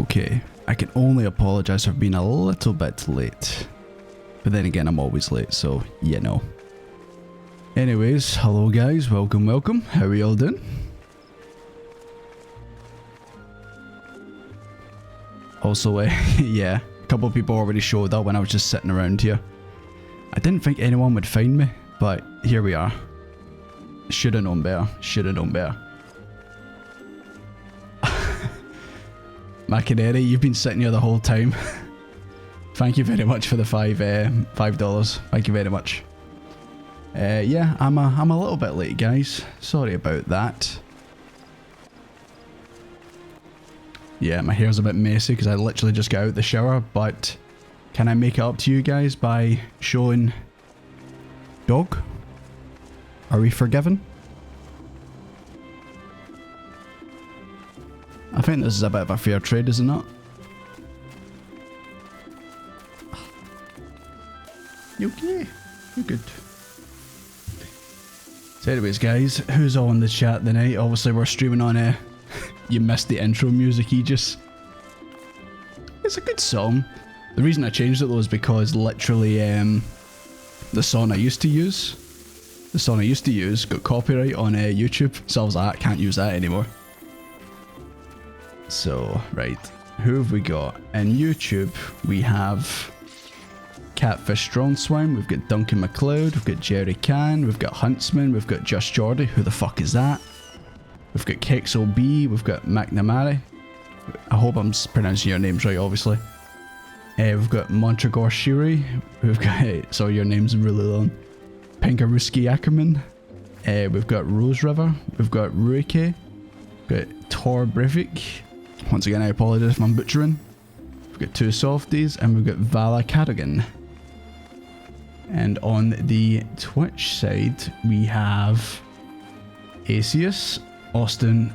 Okay, I can only apologise for being a little bit late. But then again, I'm always late, so you know. Anyways, hello guys, welcome, welcome. How are y'all doing? Also, yeah, a couple of people already showed up when I was just sitting around here. I didn't think anyone would find me, but here we are. Should've known better, should've known better. Macaneri, you've been sitting here the whole time. Thank you very much for the $5. Thank you very much. Yeah, I'm a little bit late, guys. Sorry about that. Yeah, my hair's a bit messy because I literally just got out the shower, but can I make it up to you guys by showing dog? Are we forgiven? I think this is a bit of a fair trade, is it not? You okay? You good? So anyways guys, who's all in the chat tonight? Obviously we're streaming on You Missed the Intro music, Aegis. It's a good song. The reason I changed it though is because literally the song I used to use got copyright on YouTube, so I was like, I can't use that anymore. So, right, who have we got? In YouTube, we have Catfish Strong Swine, we've got Duncan McLeod, we've got Jerry Can, we've got Huntsman, we've got Just Jordy, who the fuck is that? We've got Kexel B, we've got McNamara. I hope I'm pronouncing your names right, obviously. We've got Montragor Shiri, we've got, sorry, your name's really long. Pinkaruski Ackerman. We've got Rose River, we've got Ruike, we've got Tor Brevik. Once again, I apologise if I'm butchering. We've got two softies and we've got Vala Carrigan. And on the Twitch side, we have Asius, Austin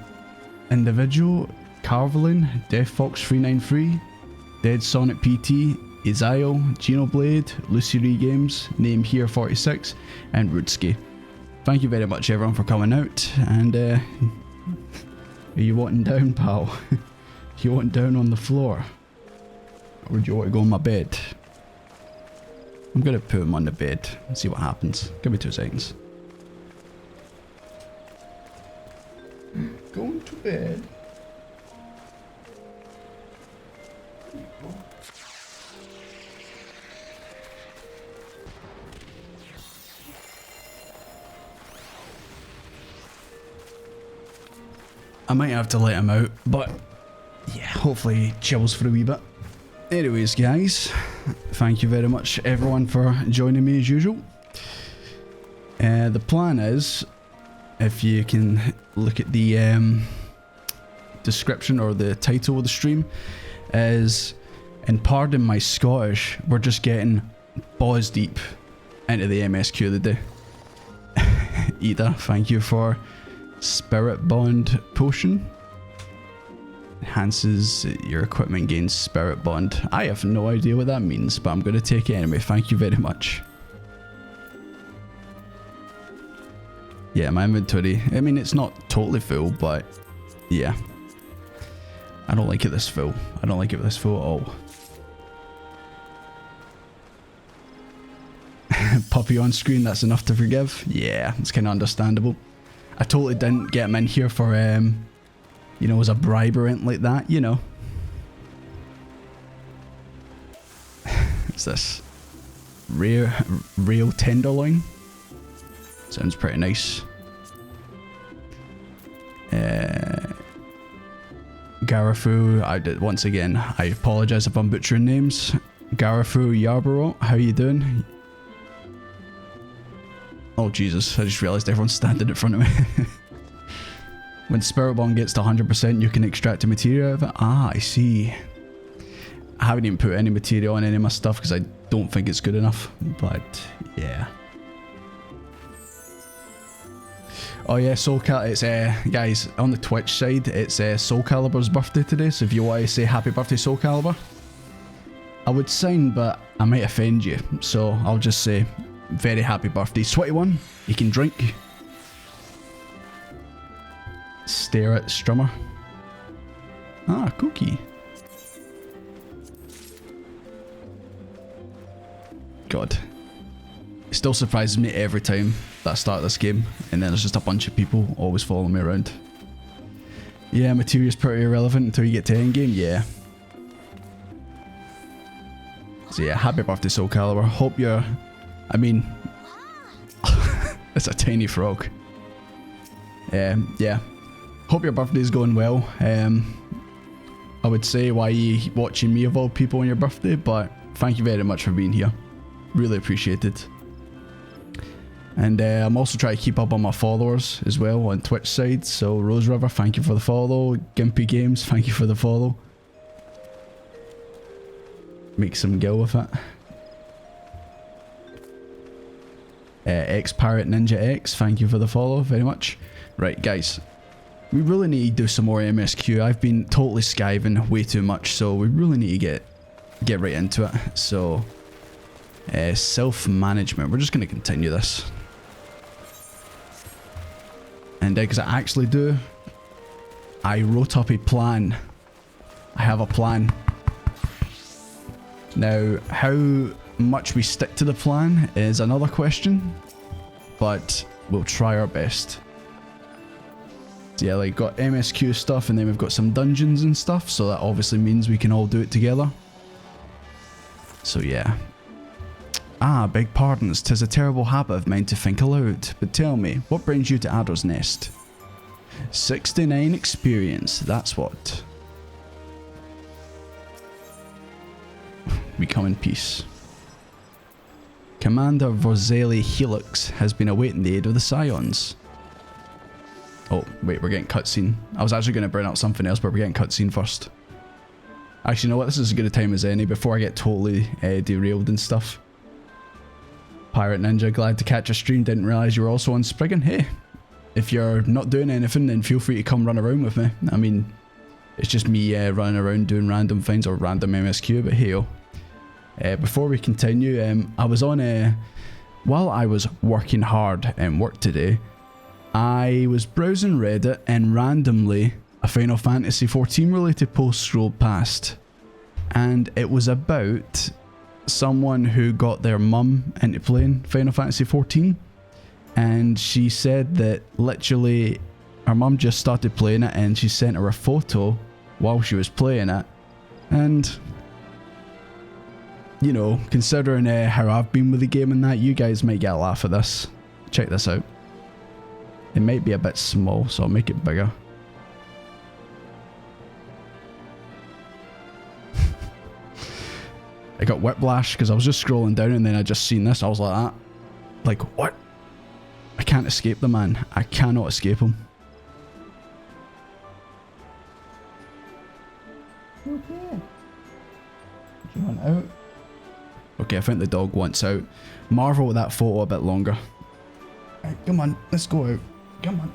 Individual, Carvelin, DeathFox393, Dead Sonic PT, Izio, Genoblade, Lucy Ree Games, Name Here 46, and Rudski. Thank you very much everyone for coming out, and are you wanting down, pal? You want down on the floor? Or do you want to go on my bed? I'm gonna put him on the bed and see what happens. Give me 2 seconds. Going to bed. There you go. I might have to let him out, but yeah, hopefully he chills for a wee bit. Anyways guys, thank you very much everyone for joining me as usual. The plan is, if you can look at the description or the title of the stream, is, and pardon my Scottish, we're just getting balls deep into the MSQ of the day. Ida, thank you for Spirit Bond Potion. Enhances your equipment, gains Spirit Bond. I have no idea what that means, but I'm going to take it anyway. Thank you very much. Yeah, my inventory, I mean, it's not totally full, but yeah. I don't like it this full. I don't like it this full at all. puppy on screen, that's enough to forgive. Yeah, it's kind of understandable. I totally didn't get him in here for, you know, as a bribe or anything like that, you know. What's this? Real tenderloin? Sounds pretty nice. Garafu, once again, I apologize if I'm butchering names. Garafu Yarborough, how you doing? Oh Jesus, I just realized everyone's standing in front of me. When Spirit Bomb gets to 100%, you can extract a material out of it. Ah, I see. I haven't even put any material on any of my stuff because I don't think it's good enough, but yeah. Oh yeah, Soul Calibur, it's guys, on the Twitch side, it's Soul Calibur's birthday today, so if you want to say happy birthday Soul Calibur, I would sign, but I might offend you, so I'll just say very happy birthday. 21, you can drink. Stare at Strummer. Ah, cookie. God. It still surprises me every time that I start this game, and then there's just a bunch of people always following me around. Yeah, material's pretty irrelevant until you get to endgame, yeah. So yeah, happy birthday Soul Calibur. Hope you're... I mean... it's a tiny frog. Yeah. Hope your birthday's going well. I would say why are you watching me of all people on your birthday, but thank you very much for being here. Really appreciate it. And I'm also trying to keep up on my followers as well on Twitch side. So Rose River, thank you for the follow. Gimpy Games, thank you for the follow. Make some go with it. X-Pirate Ninja X, thank you for the follow very much. Right, guys. We really need to do some more MSQ. I've been totally skiving way too much, so we really need to get right into it. So, self-management. We're just going to continue this. And because I actually do, I wrote up a plan. I have a plan. Now, how much we stick to the plan is another question, but we'll try our best. So yeah, like got MSQ stuff, and then we've got some dungeons and stuff, so that obviously means we can all do it together. So yeah. Ah, beg pardons, 'tis a terrible habit of mine to think aloud, but tell me, what brings you to Adder's Nest? 69 experience, that's what. We come in peace. Commander Vorzeli Helix has been awaiting the aid of the Scions. Oh, wait, we're getting cutscene. I was actually going to bring up something else, but we're getting cutscene first. Actually, you know what? This is as good a time as any before I get totally derailed and stuff. Pirate Ninja, glad to catch a stream. Didn't realise you were also on Spriggan. Hey, if you're not doing anything, then feel free to come run around with me. I mean, it's just me running around doing random things or random MSQ, but hey-oh. Before we continue, I was on while I was working hard in work today, I was browsing Reddit and randomly a Final Fantasy XIV related post scrolled past, and it was about someone who got their mum into playing Final Fantasy XIV, and she said that literally her mum just started playing it and she sent her a photo while she was playing it. And you know, considering how I've been with the game and that, you guys might get a laugh at this. Check this out. It might be a bit small, so I'll make it bigger. I got whiplash because I was just scrolling down and then I just seen this. I was like that. Like, what? I can't escape the man. I cannot escape him. Okay. Do you want out? Okay, I think the dog wants out. Marvel with that photo a bit longer. Right, come on, let's go out. Come on.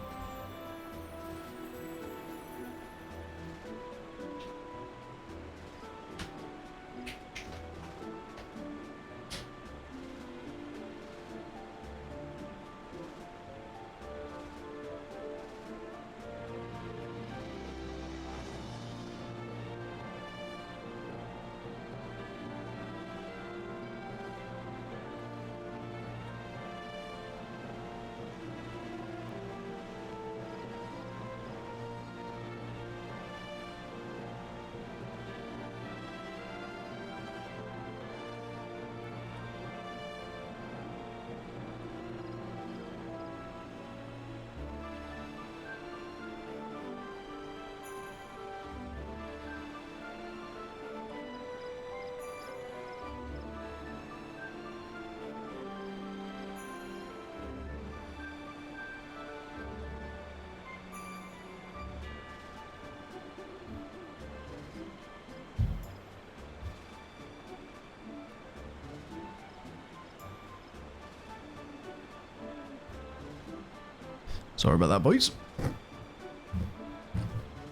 Sorry about that, boys.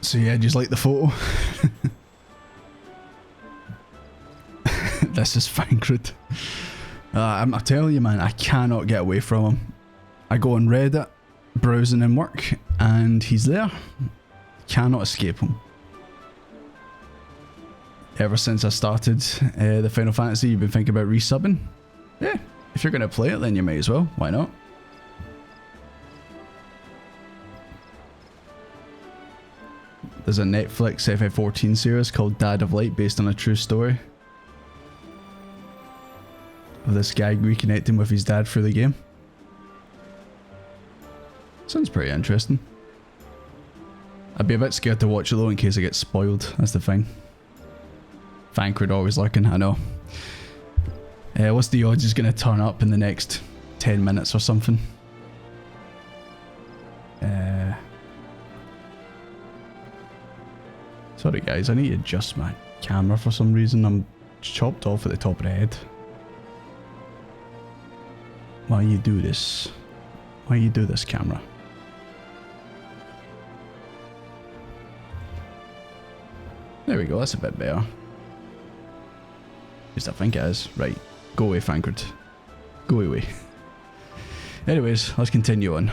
So yeah, just like the photo. This is Fankred. I'm telling you, man, I cannot get away from him. I go on Reddit, browsing in work, and he's there. Cannot escape him. Ever since I started the Final Fantasy, you've been thinking about resubbing? Yeah, if you're going to play it, then you may as well. Why not? There's a Netflix FF14 series called Dad of Light based on a true story of this guy reconnecting with his dad through the game. Sounds pretty interesting. I'd be a bit scared to watch it though in case I get spoiled, that's the thing. Fankred always lurking, I know. What's the odds he's going to turn up in the next 10 minutes or something? Sorry guys, I need to adjust my camera for some reason. I'm chopped off at the top of the head. Why you do this? Why you do this, camera? There we go, that's a bit better. At least I think it is. Right, go away, Fankred. Go away. Anyways, let's continue on.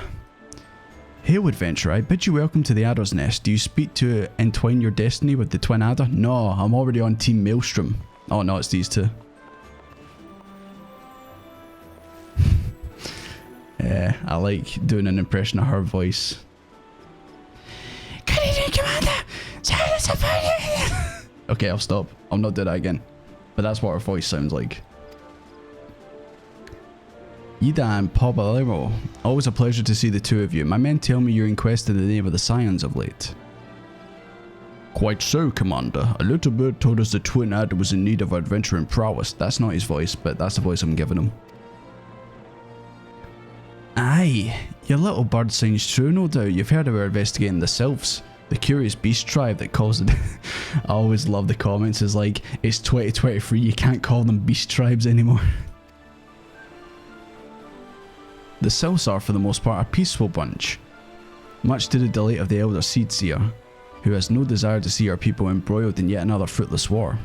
Hail, adventurer, I bid you welcome to the Adder's Nest. Do you speak to entwine your destiny with the Twin Adder? No, I'm already on Team Maelstrom. Oh no, it's these two. I like doing an impression of her voice. Good evening, Commander! Okay, I'll stop. I'll not do that again. But that's what her voice sounds like. Ida and Pobalero, always a pleasure to see the two of you. My men tell me you're in quest of the name of the Scions of late. Quite so, Commander. A little bird told us the Twin Adder was in need of adventuring prowess. That's not his voice, but that's the voice I'm giving him. Aye, your little bird sounds true, no doubt. You've heard about investigating the Sylphs, the curious beast tribe that caused it. I always love the comments. It's like, it's 2023, you can't call them beast tribes anymore. The Sylphs are, for the most part, a peaceful bunch, much to the delight of the elder Seedseer, who has no desire to see our people embroiled in yet another fruitless war.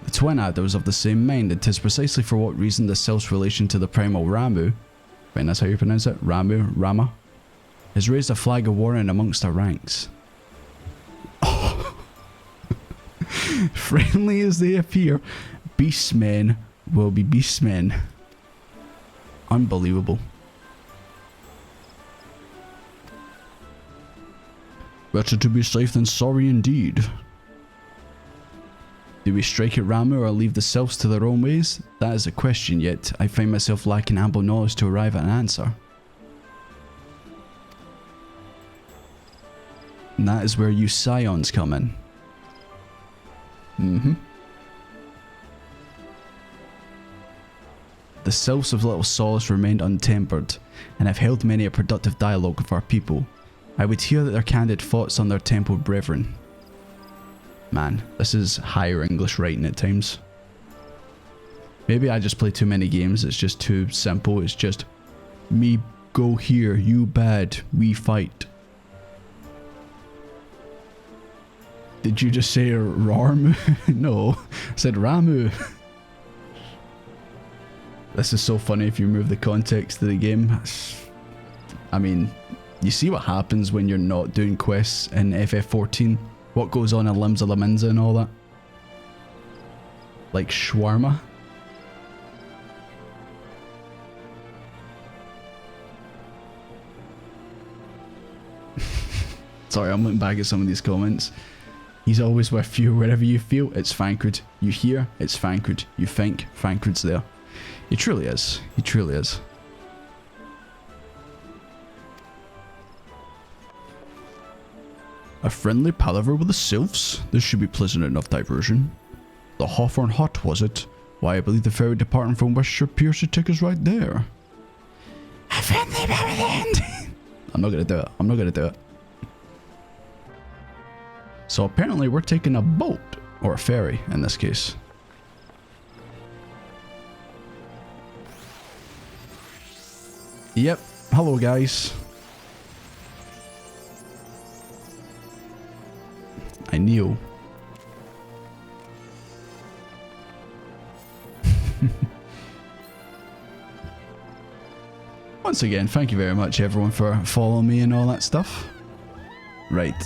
The Twin Adder was of the same mind, and 'tis precisely for what reason the Sylph's relation to the primal Ramu, right, that's how you pronounce it, Rama, has raised a flag of warning amongst our ranks. Oh. Friendly as they appear, beastmen will be beastmen. Unbelievable. Better to be safe than sorry indeed. Do we strike at Ramu or leave the Sylphs to their own ways? That is a question, yet I find myself lacking ample knowledge to arrive at an answer. And that is where you Scions come in. The Sylphs of Little Solace remained untempered, and have held many a productive dialogue with our people. I would hear that their candid thoughts on their temple brethren. Man, this is higher English writing at times. Maybe I just play too many games, it's just too simple, it's just me go here, you bad, we fight. Did you just say Ramu? No, I said Ramu. This is so funny if you remove the context of the game. I mean, you see what happens when you're not doing quests in FF14. What goes on in Limbs of Laminza and all that. Like shawarma. Sorry, I'm looking back at some of these comments. He's always with you wherever you feel, it's Fankred. You hear, it's Fankred. You think, Fankred's there. He truly is. He truly is. A friendly palaver with the Sylphs? This should be pleasant enough diversion. The Hawthorn Hut, was it? Why, I believe the ferry departing from Worcestershire Pier should take us right there. A friendly palaver. I'm not gonna do it. I'm not gonna do it. So apparently we're taking a boat, or a ferry in this case. Yep, Hello, guys. I kneel. Once again, thank you very much, everyone, for following me and all that stuff. Right.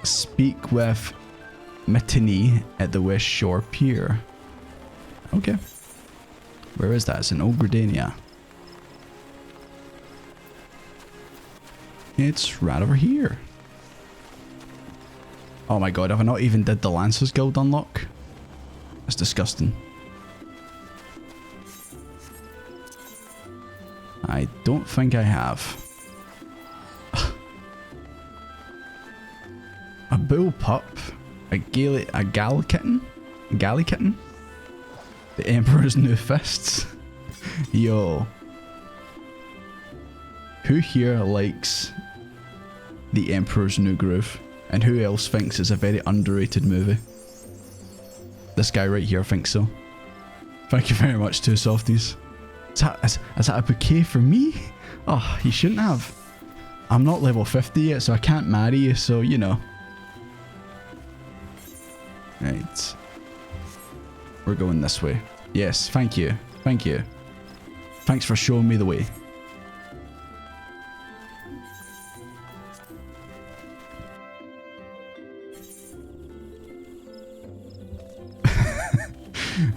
Speak with Mittany at the West Shore Pier. Okay. Where is that? It's in Old Gridania. It's right over here. Oh my god, have I not even did the Lancers Guild unlock? That's disgusting. I don't think I have. A bull pup, a galley kitten, the Emperor's new fists. Yo, who here likes the Emperor's New Groove, and who else thinks it's a very underrated movie? This guy right here thinks so. Thank you very much, Two Softies. Is that a bouquet for me? Oh, you shouldn't have. I'm not level 50 yet, so I can't marry you, so you know. Right. We're going this way. Yes, thank you. Thank you. Thanks for showing me the way.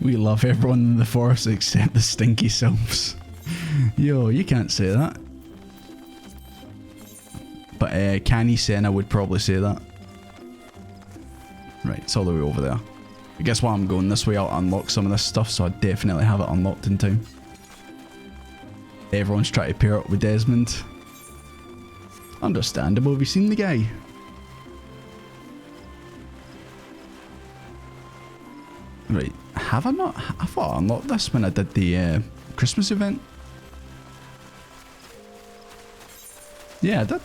We love everyone in the forest except the stinky selves. Yo, you can't say that. But Canny Senna would probably say that. Right, it's all the way over there. I guess while I'm going this way, I'll unlock some of this stuff, so I definitely have it unlocked in time. Everyone's trying to pair up with Desmond. Understandable, have you seen the guy? Right, have I not? I thought I unlocked this when I did the Christmas event. Yeah, I did.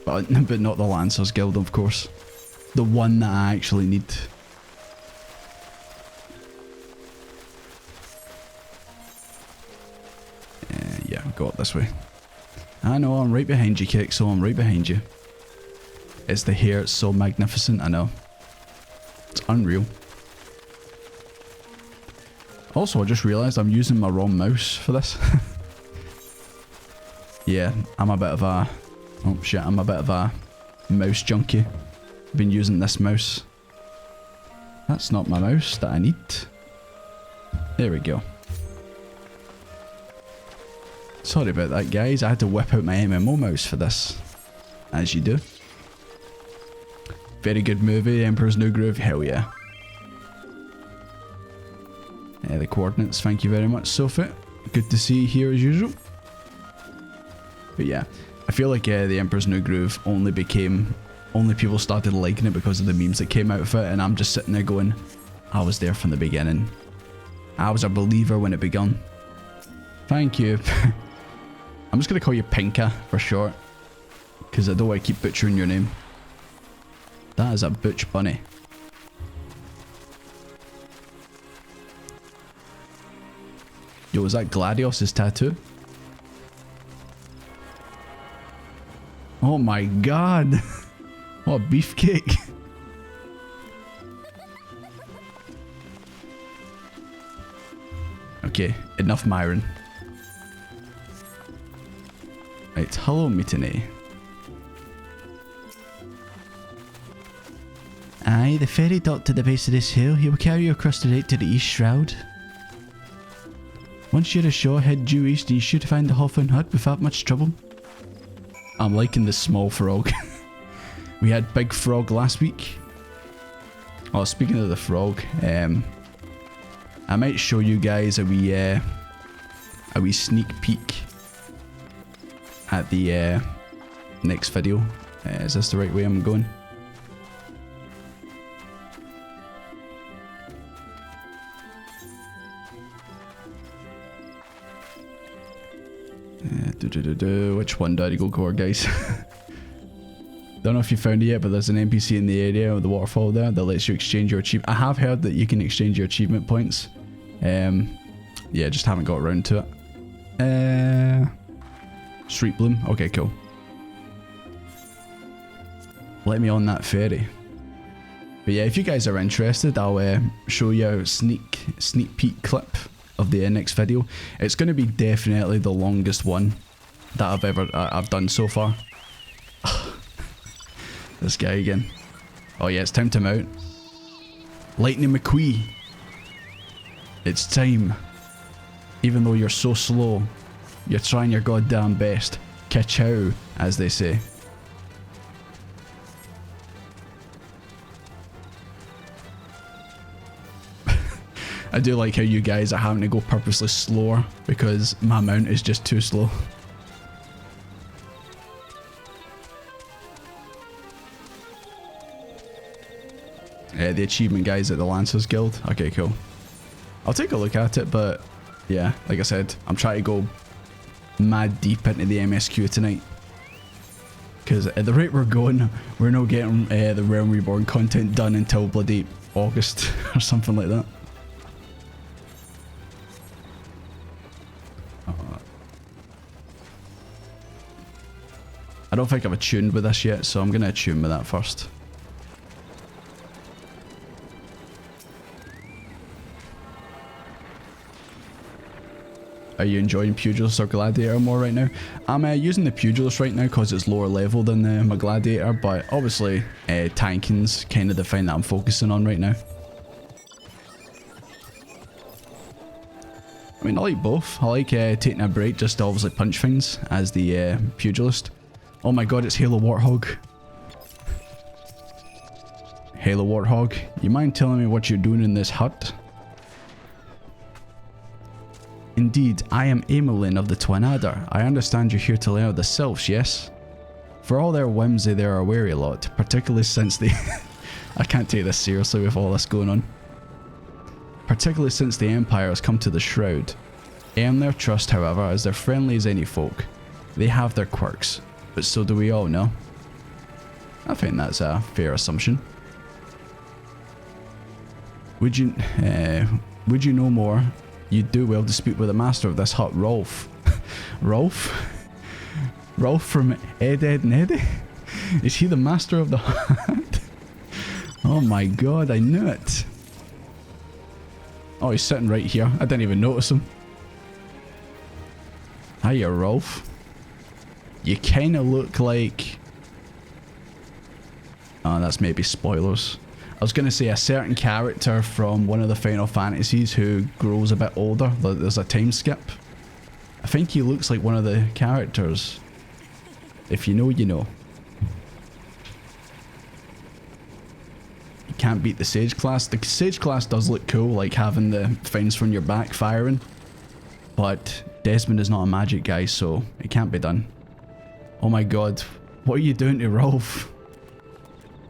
But not the Lancers Guild, of course. The one that I actually need. Yeah, go up this way. I know, I'm right behind you, Kick, so I'm right behind you. It's the hair, it's so magnificent, I know. It's unreal. Also, I just realised I'm using my wrong mouse for this. Yeah, I'm a bit of a... Oh shit, I'm a bit of a mouse junkie. I've been using this mouse. That's not my mouse that I need. There we go. Sorry about that, guys. I had to whip out my MMO mouse for this. As you do. Very good movie, Emperor's New Groove. Hell yeah. The coordinates, thank you very much, Sophie. Good to see you here as usual. But yeah, I feel like the Emperor's New Groove only people started liking it because of the memes that came out of it, and I'm just sitting there going, I was there from the beginning. I was a believer when it begun. Thank you. I'm just going to call you Pinka for short, because I don't want to keep butchering your name. That is a butch bunny. Yo, is that Gladius's tattoo? Oh my god. What a beefcake. Okay, enough Myron. Right, hello Mittany. Aye, the ferry docked at the base of this hill. He will carry you across the lake to the east shroud. Once you're ashore, head due east and you should find the Hawthorne hut without much trouble. I'm liking this small frog. We had Big Frog last week. Oh, speaking of the frog, I might show you guys a wee sneak peek at the next video. Is this the right way I'm going? Which one did I go for, guys? Don't know if you found it yet, but there's an NPC in the area with the waterfall there that lets you exchange your achievement. I have heard that you can exchange your achievement points. Yeah, just haven't got around to it. Street Bloom. Okay, cool. Let me on that ferry. But yeah, if you guys are interested, I'll show you a sneak peek clip of the next video. It's going to be definitely the longest one that I've done so far. This guy again. Oh yeah, it's time to mount. Lightning McQueen. It's time. Even though you're so slow, you're trying your goddamn best. Ka-chow, as they say. I do like how you guys are having to go purposely slower because my mount is just too slow. The achievement guys at the Lancers Guild. Okay, cool. I'll take a look at it, but yeah, like I said, I'm trying to go mad deep into the MSQ tonight. Because at the rate we're going, we're not getting the Realm Reborn content done until bloody August or something like that. I don't think I've attuned with this yet, so I'm going to attune with that first. Are you enjoying Pugilist or Gladiator more right now? I'm using the Pugilist right now because it's lower level than my Gladiator, but obviously tanking's kind of the thing that I'm focusing on right now. I mean, I like both. I like taking a break just to obviously punch things as the Pugilist. Oh my god, it's Halo Warthog. Halo Warthog, you mind telling me what you're doing in this hut? Indeed, I am Amelin of the Twin Adder. I understand you're here to learn of the Sylphs, yes? For all their whimsy, they're a wary lot, particularly since they... I can't take this seriously with all this going on. Particularly since the Empire has come to the Shroud. Earn their trust, however, as they're friendly as any folk. They have their quirks, but so do we all, no? I think that's a fair assumption. Would you know more? You'd do well to speak with the master of this hut, Rolf. Rolf? Rolf from Ed, Ed and Eddie? Is he the master of the hut? Oh my god, I knew it. Oh, he's sitting right here. I didn't even notice him. Hiya, Rolf. You kind of look like... Oh, that's maybe spoilers. I was going to say a certain character from one of the Final Fantasies who grows a bit older. There's a time skip. I think he looks like one of the characters. If you know, you know. You can't beat the Sage class. The Sage class does look cool, like having the things from your back firing. But Desmond is not a magic guy, so it can't be done. Oh my god. What are you doing to Rolf?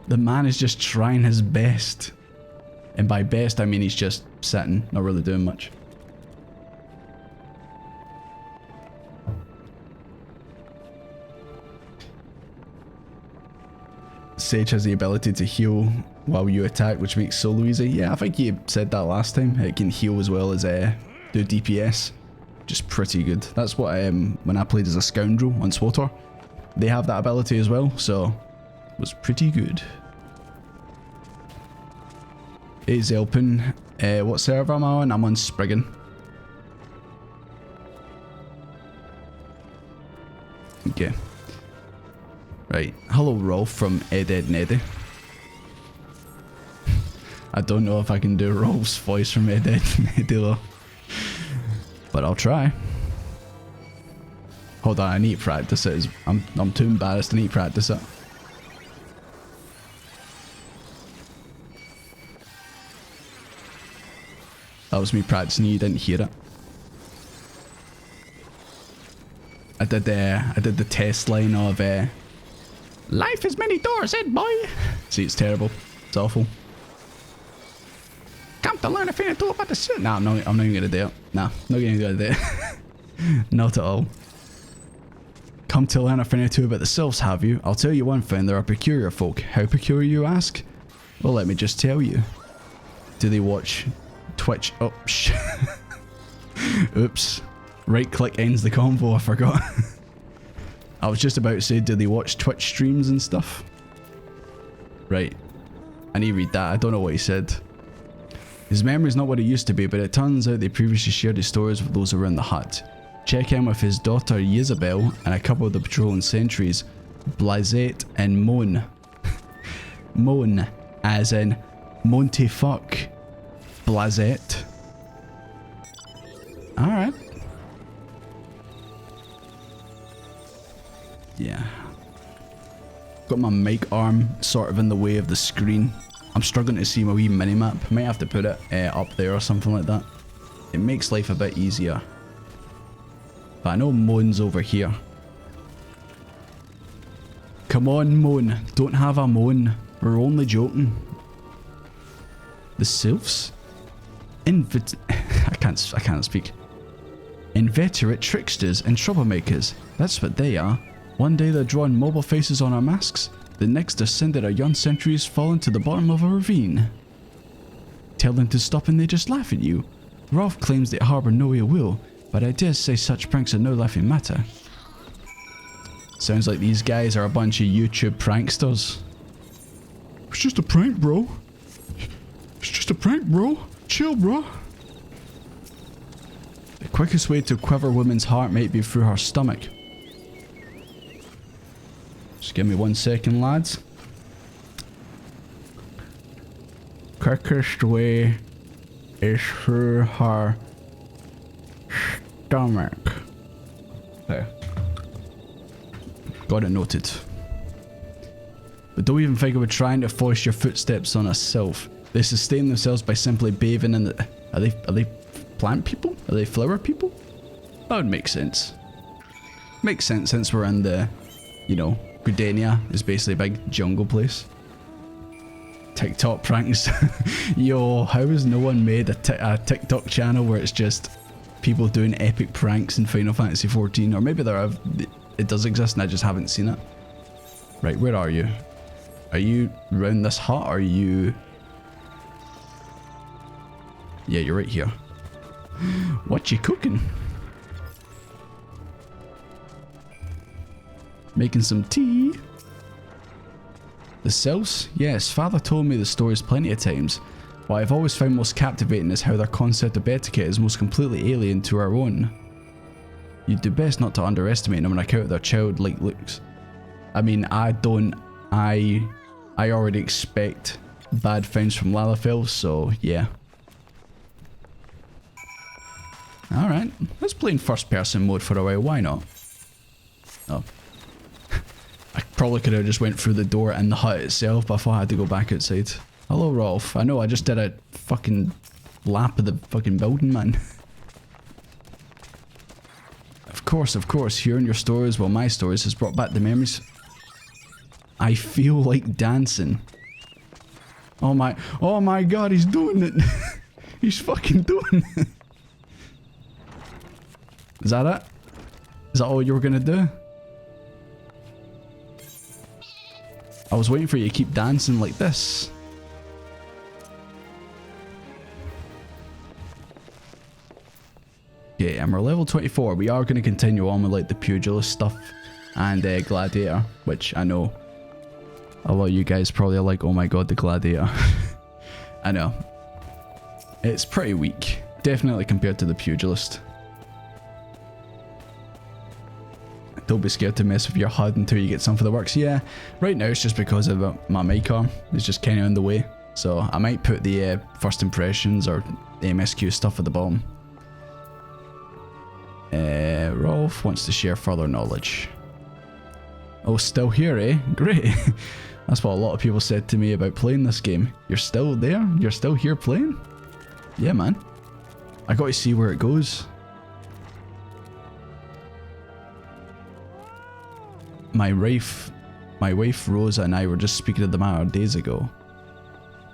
The man is just trying his best. And by best, I mean he's just sitting, not really doing much. Sage has the ability to heal while you attack, which makes solo easy. Yeah, I think you said that last time. It can heal as well as do DPS. Just pretty good. That's what when I played as a Scoundrel on SWTOR, they have that ability as well, so it was pretty good. Hey Zelpin, what server am I on? I'm on Spriggan. Okay. Right. Hello Rolf from Ed, Ed and Eddie. I don't know if I can do Rolf's voice from Ed, Ed and Eddie though. But I'll try. Hold on, I need to practice it. I'm too embarrassed to need to practice it. That was me practicing, you didn't hear it. I did the test line of life has many doors, Ed boy. See, it's terrible. It's awful. Come to learn a thing or two about the suit. Nah, I'm not even gonna do it. Nah, not gonna do it. Not at all. Come to learn a thing or two about the Sylphs, have you? I'll tell you one thing, they're a peculiar folk. How peculiar, you ask? Well, let me just tell you. Do they watch Twitch? Oh, Oops. Right click ends the combo, I forgot. I was just about to say, do they watch Twitch streams and stuff? Right. I need to read that. I don't know what he said. His memory's not what it used to be, but it turns out they previously shared his stories with those around the hut. Check in with his daughter Isabel and a couple of the patrolling sentries, Blazette and Moan. Moan, as in Monty fuck. Blazette. Alright. Yeah. Got my mic arm sort of in the way of the screen. I'm struggling to see my wee mini-map. Might have to put it up there or something like that. It makes life a bit easier. But I know Moan's over here. Come on, Moan. Don't have a moan. We're only joking. The sylphs? I can't speak. Inveterate tricksters and troublemakers. That's what they are. One day they're drawing mobile faces on our masks. The next they're sending our young sentries falling to the bottom of a ravine. Tell them to stop and they just laugh at you. Rolf claims they harbour no ill will, but I dare say such pranks are no laughing matter. Sounds like these guys are a bunch of YouTube pranksters. It's just a prank, bro. It's just a prank, bro. Chill, bro. The quickest way to quiver a woman's heart might be through her stomach. Just give me 1 second, lads. Quickest way is through her stomach. Okay. Got it noted. But don't even think of trying to force your footsteps on a sylph. They sustain themselves by simply bathing in the... Are they plant people? Are they flower people? That would make sense. Makes sense since we're in the, you know, Gridania is basically a big jungle place. TikTok pranks. Yo, how has no one made a TikTok channel where it's just people doing epic pranks in Final Fantasy XIV? Or maybe it does exist and I just haven't seen it. Right, where are you? Are you round this hut or are you... Yeah, you're right here. What you cooking? Making some tea. The sylphs? Yes, father told me the stories plenty of times. What I've always found most captivating is how their concept of etiquette is most completely alien to our own. You'd do best not to underestimate them on account of their childlike looks. I mean, I already expect bad things from Lalafell, so yeah. Alright, let's play in first person mode for a while, why not? Oh. I probably could have just went through the door in the hut itself, but I thought I had to go back outside. Hello, Rolf. I know, I just did a fucking lap of the fucking building, man. Of course, hearing your stories, well, my stories, has brought back the memories. I feel like dancing. Oh my god, he's doing it. He's fucking doing it. Is that it? Is that all you were gonna do? I was waiting for you to keep dancing like this. Okay, and we're level 24. We are going to continue on with like the pugilist stuff and gladiator, which I know a lot of you guys probably are like, oh my god, the gladiator. I know. It's pretty weak. Definitely compared to the pugilist. Don't be scared to mess with your HUD until you get something that works. Yeah, right now it's just because of my mic arm. It's just kind of in the way. So I might put the first impressions or the MSQ stuff at the bottom. Rolf wants to share further knowledge. Oh, still here, eh? Great. That's what a lot of people said to me about playing this game. You're still there? You're still here playing? Yeah, man. I got to see where it goes. My wife Rosa and I were just speaking of the matter days ago.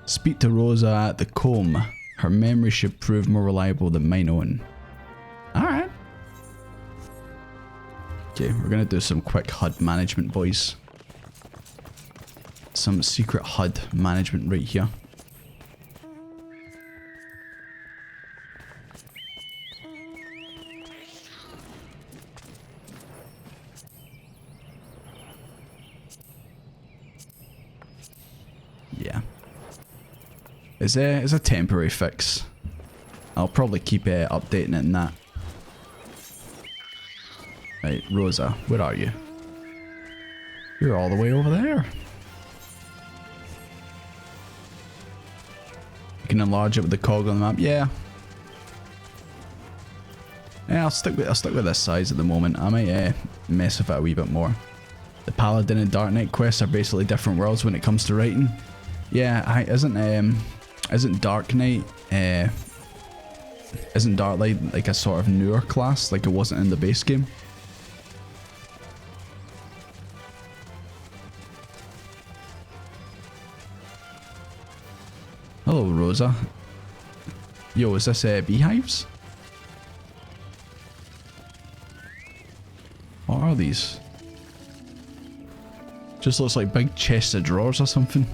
Speak to Rosa at the comb. Her memory should prove more reliable than mine own. Alright. Okay, we're gonna do some quick HUD management, boys. Some secret HUD management right here. It's a temporary fix. I'll probably keep updating it in that. Right, Rosa, where are you? You're all the way over there. You can enlarge it with the cog on the map. Yeah. Yeah, I'll stick with this size at the moment. I might mess with it a wee bit more. The Paladin and Dark Knight quests are basically different worlds when it comes to writing. Yeah, isn't Dark Knight isn't Dark Knight like a sort of newer class, like it wasn't in the base game? Hello, Rosa. Yo, is this beehives? What are these? Just looks like big chests of drawers or something.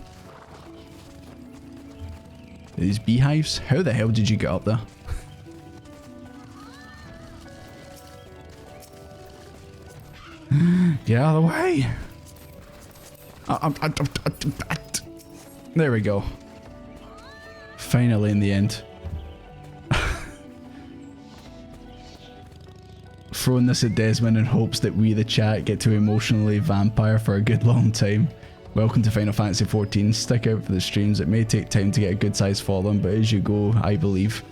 Are these beehives? How the hell did you get up there? Get out of the way! There we go. Finally in the end. Throwing this at Desmond in hopes that we, the chat, get to emotionally vampire for a good long time. Welcome to Final Fantasy XIV. Stick out for the streams. It may take time to get a good size following, but as you go, I believe.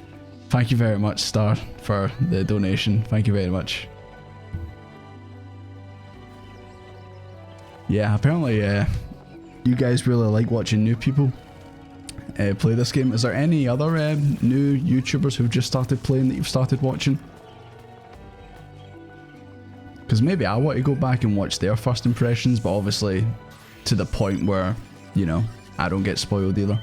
Thank you very much, Star, for the donation. Thank you very much. Yeah, apparently you guys really like watching new people play this game. Is there any other new YouTubers who've just started playing that you've started watching? Because maybe I want to go back and watch their first impressions, but obviously to the point where, you know, I don't get spoiled either.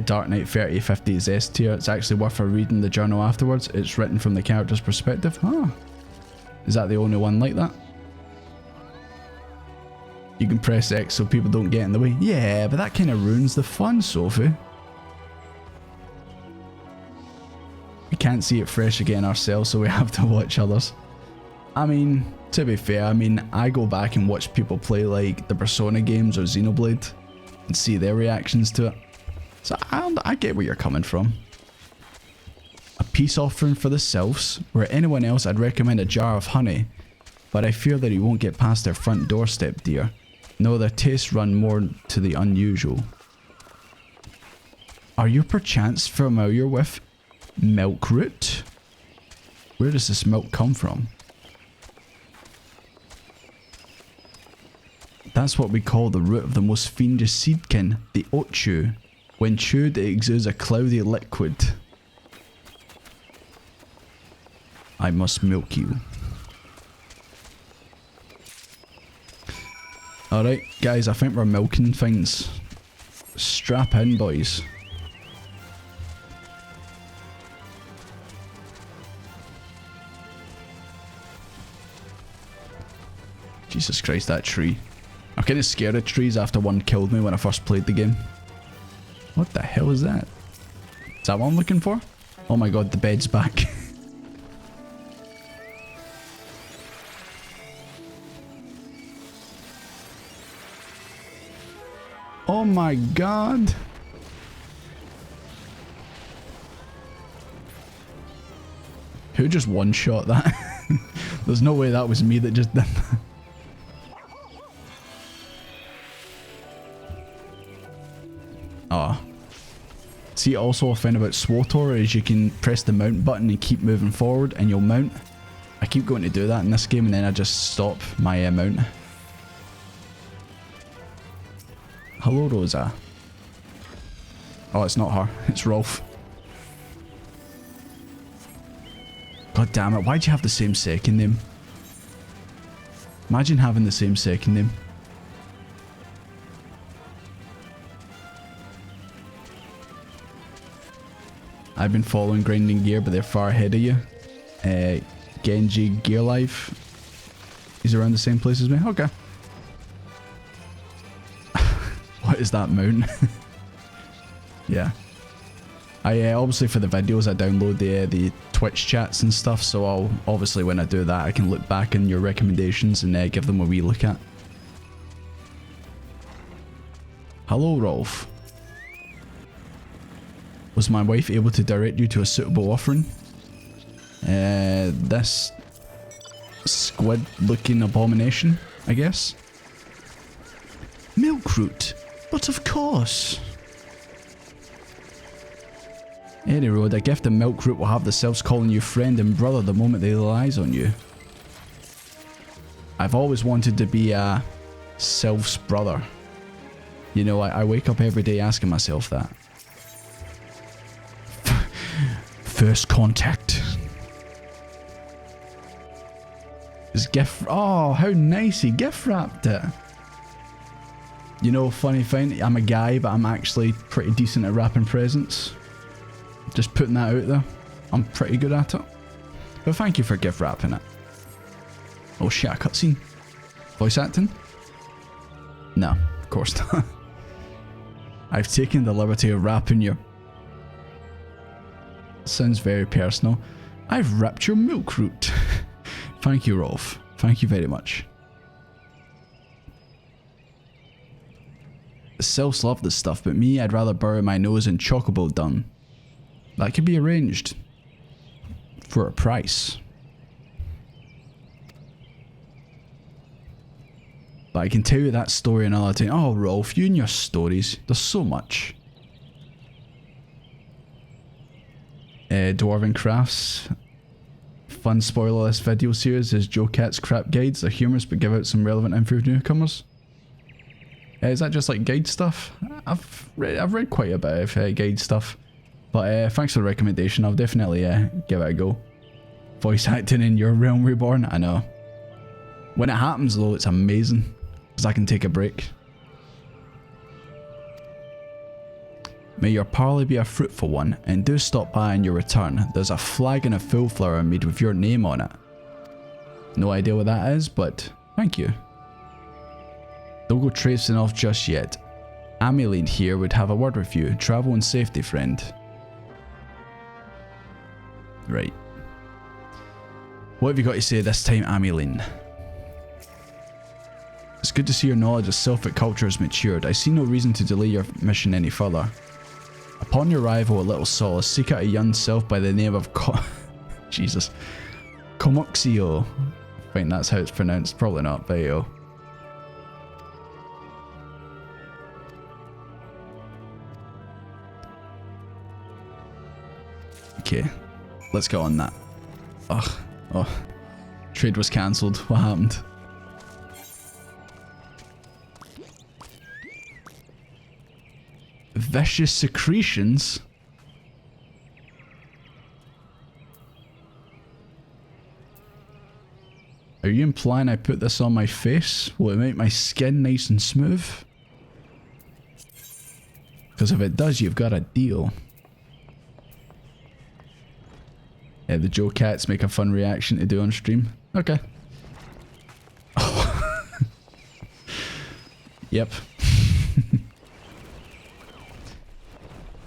Dark Knight 3050 is S tier. It's actually worth reading the journal afterwards. It's written from the character's perspective. Huh. Is that the only one like that? You can press X so people don't get in the way. Yeah, but that kind of ruins the fun, Sophie. We can't see it fresh again ourselves, so we have to watch others. I mean, to be fair, I go back and watch people play like the Persona games or Xenoblade and see their reactions to it. So I get where you're coming from. A peace offering for the Sylphs. Where anyone else, I'd recommend a jar of honey, but I fear that you won't get past their front doorstep, dear. No, their tastes run more to the unusual. Are you perchance familiar with milk root? Where does this milk come from? That's what we call the root of the most fiendish seedkin, the ochu. When chewed, it exudes a cloudy liquid. I must milk you. Alright, guys, I think we're milking things. Strap in, boys. Jesus Christ, that tree. I'm kind of scared of trees after one killed me when I first played the game. What the hell is that? Is that what I'm looking for? Oh my god, the bed's back. Oh my god. Who just one-shot that? There's no way that was me that just did that. Oh. See, also a thing about SWTOR is you can press the mount button and keep moving forward and you'll mount. I keep going to do that in this game and then I just stop my mount. Hello, Rosa. Oh, it's not her. It's Rolf. God damn it. Why'd you have the same second name? Imagine having the same second name. I've been following Grinding Gear, but they're far ahead of you. Genji Gear Life. He's around the same place as me. Okay. What is that mount? Yeah. I obviously for the videos I download the Twitch chats and stuff, so I'll obviously when I do that I can look back in your recommendations and give them a wee look at. Hello, Rolf. Was my wife able to direct you to a suitable offering? This squid-looking abomination, I guess. Milkroot, but of course. Any road, a gift of Milkroot will have the selves calling you friend and brother the moment they lay eyes on you. I've always wanted to be a self's brother. You know, I wake up every day asking myself that. First contact. His gift. Oh, how nice he gift wrapped it. You know, funny thing, I'm a guy, but I'm actually pretty decent at wrapping presents. Just putting that out there. I'm pretty good at it. But thank you for gift wrapping it. Oh shit, a cutscene. Voice acting? No, of course not. I've taken the liberty of wrapping your... Sounds very personal. I've wrapped your Milkroot. Thank you, Rolf. Thank you very much. The Selfs love this stuff, but me, I'd rather bury my nose in chocobo dung. That could be arranged. For a price. But I can tell you that story another time. Oh, Rolf, you and your stories. There's so much. Dwarven Crafts. Fun spoilerless video series is Joe Cat's crap guides. They're humorous but give out some relevant info for newcomers. Is that just like guide stuff? I've read quite a bit of guide stuff. But thanks for the recommendation. I'll definitely give it a go. Voice acting in your realm, Reborn. I know. When it happens though, it's amazing. Because I can take a break. May your parley be a fruitful one, and do stop by on your return. There's a flagon of full flower made with your name on it. No idea what that is, but thank you. Don't go traipsing off just yet. Ameline here would have a word with you. Travel in safety, friend. Right. What have you got to say this time, Ameline? It's good to see your knowledge of Sylphic culture has matured. I see no reason to delay your mission any further. Upon your arrival at Little Solace, seek out a young Sylph by the name of Jesus. Comoxio. I think that's how it's pronounced. Probably not, but yo. Okay. Let's go on that. Ugh. Oh. Trade was cancelled. What happened? Vicious secretions? Are you implying I put this on my face? Will it make my skin nice and smooth? Because if it does, you've got a deal. Yeah, the Joe Cats make a fun reaction to do on stream. Okay. Oh. Yep.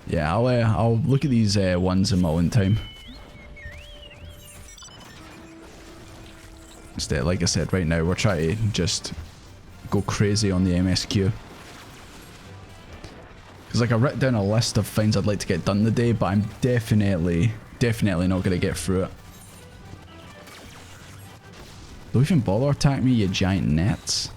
Yeah, I'll look at these ones in my own time. Instead, like I said, right now we're trying to just go crazy on the MSQ. Because like I wrote down a list of things I'd like to get done today, but I'm definitely not going to get through it. Don't even bother attacking me, you giant nets.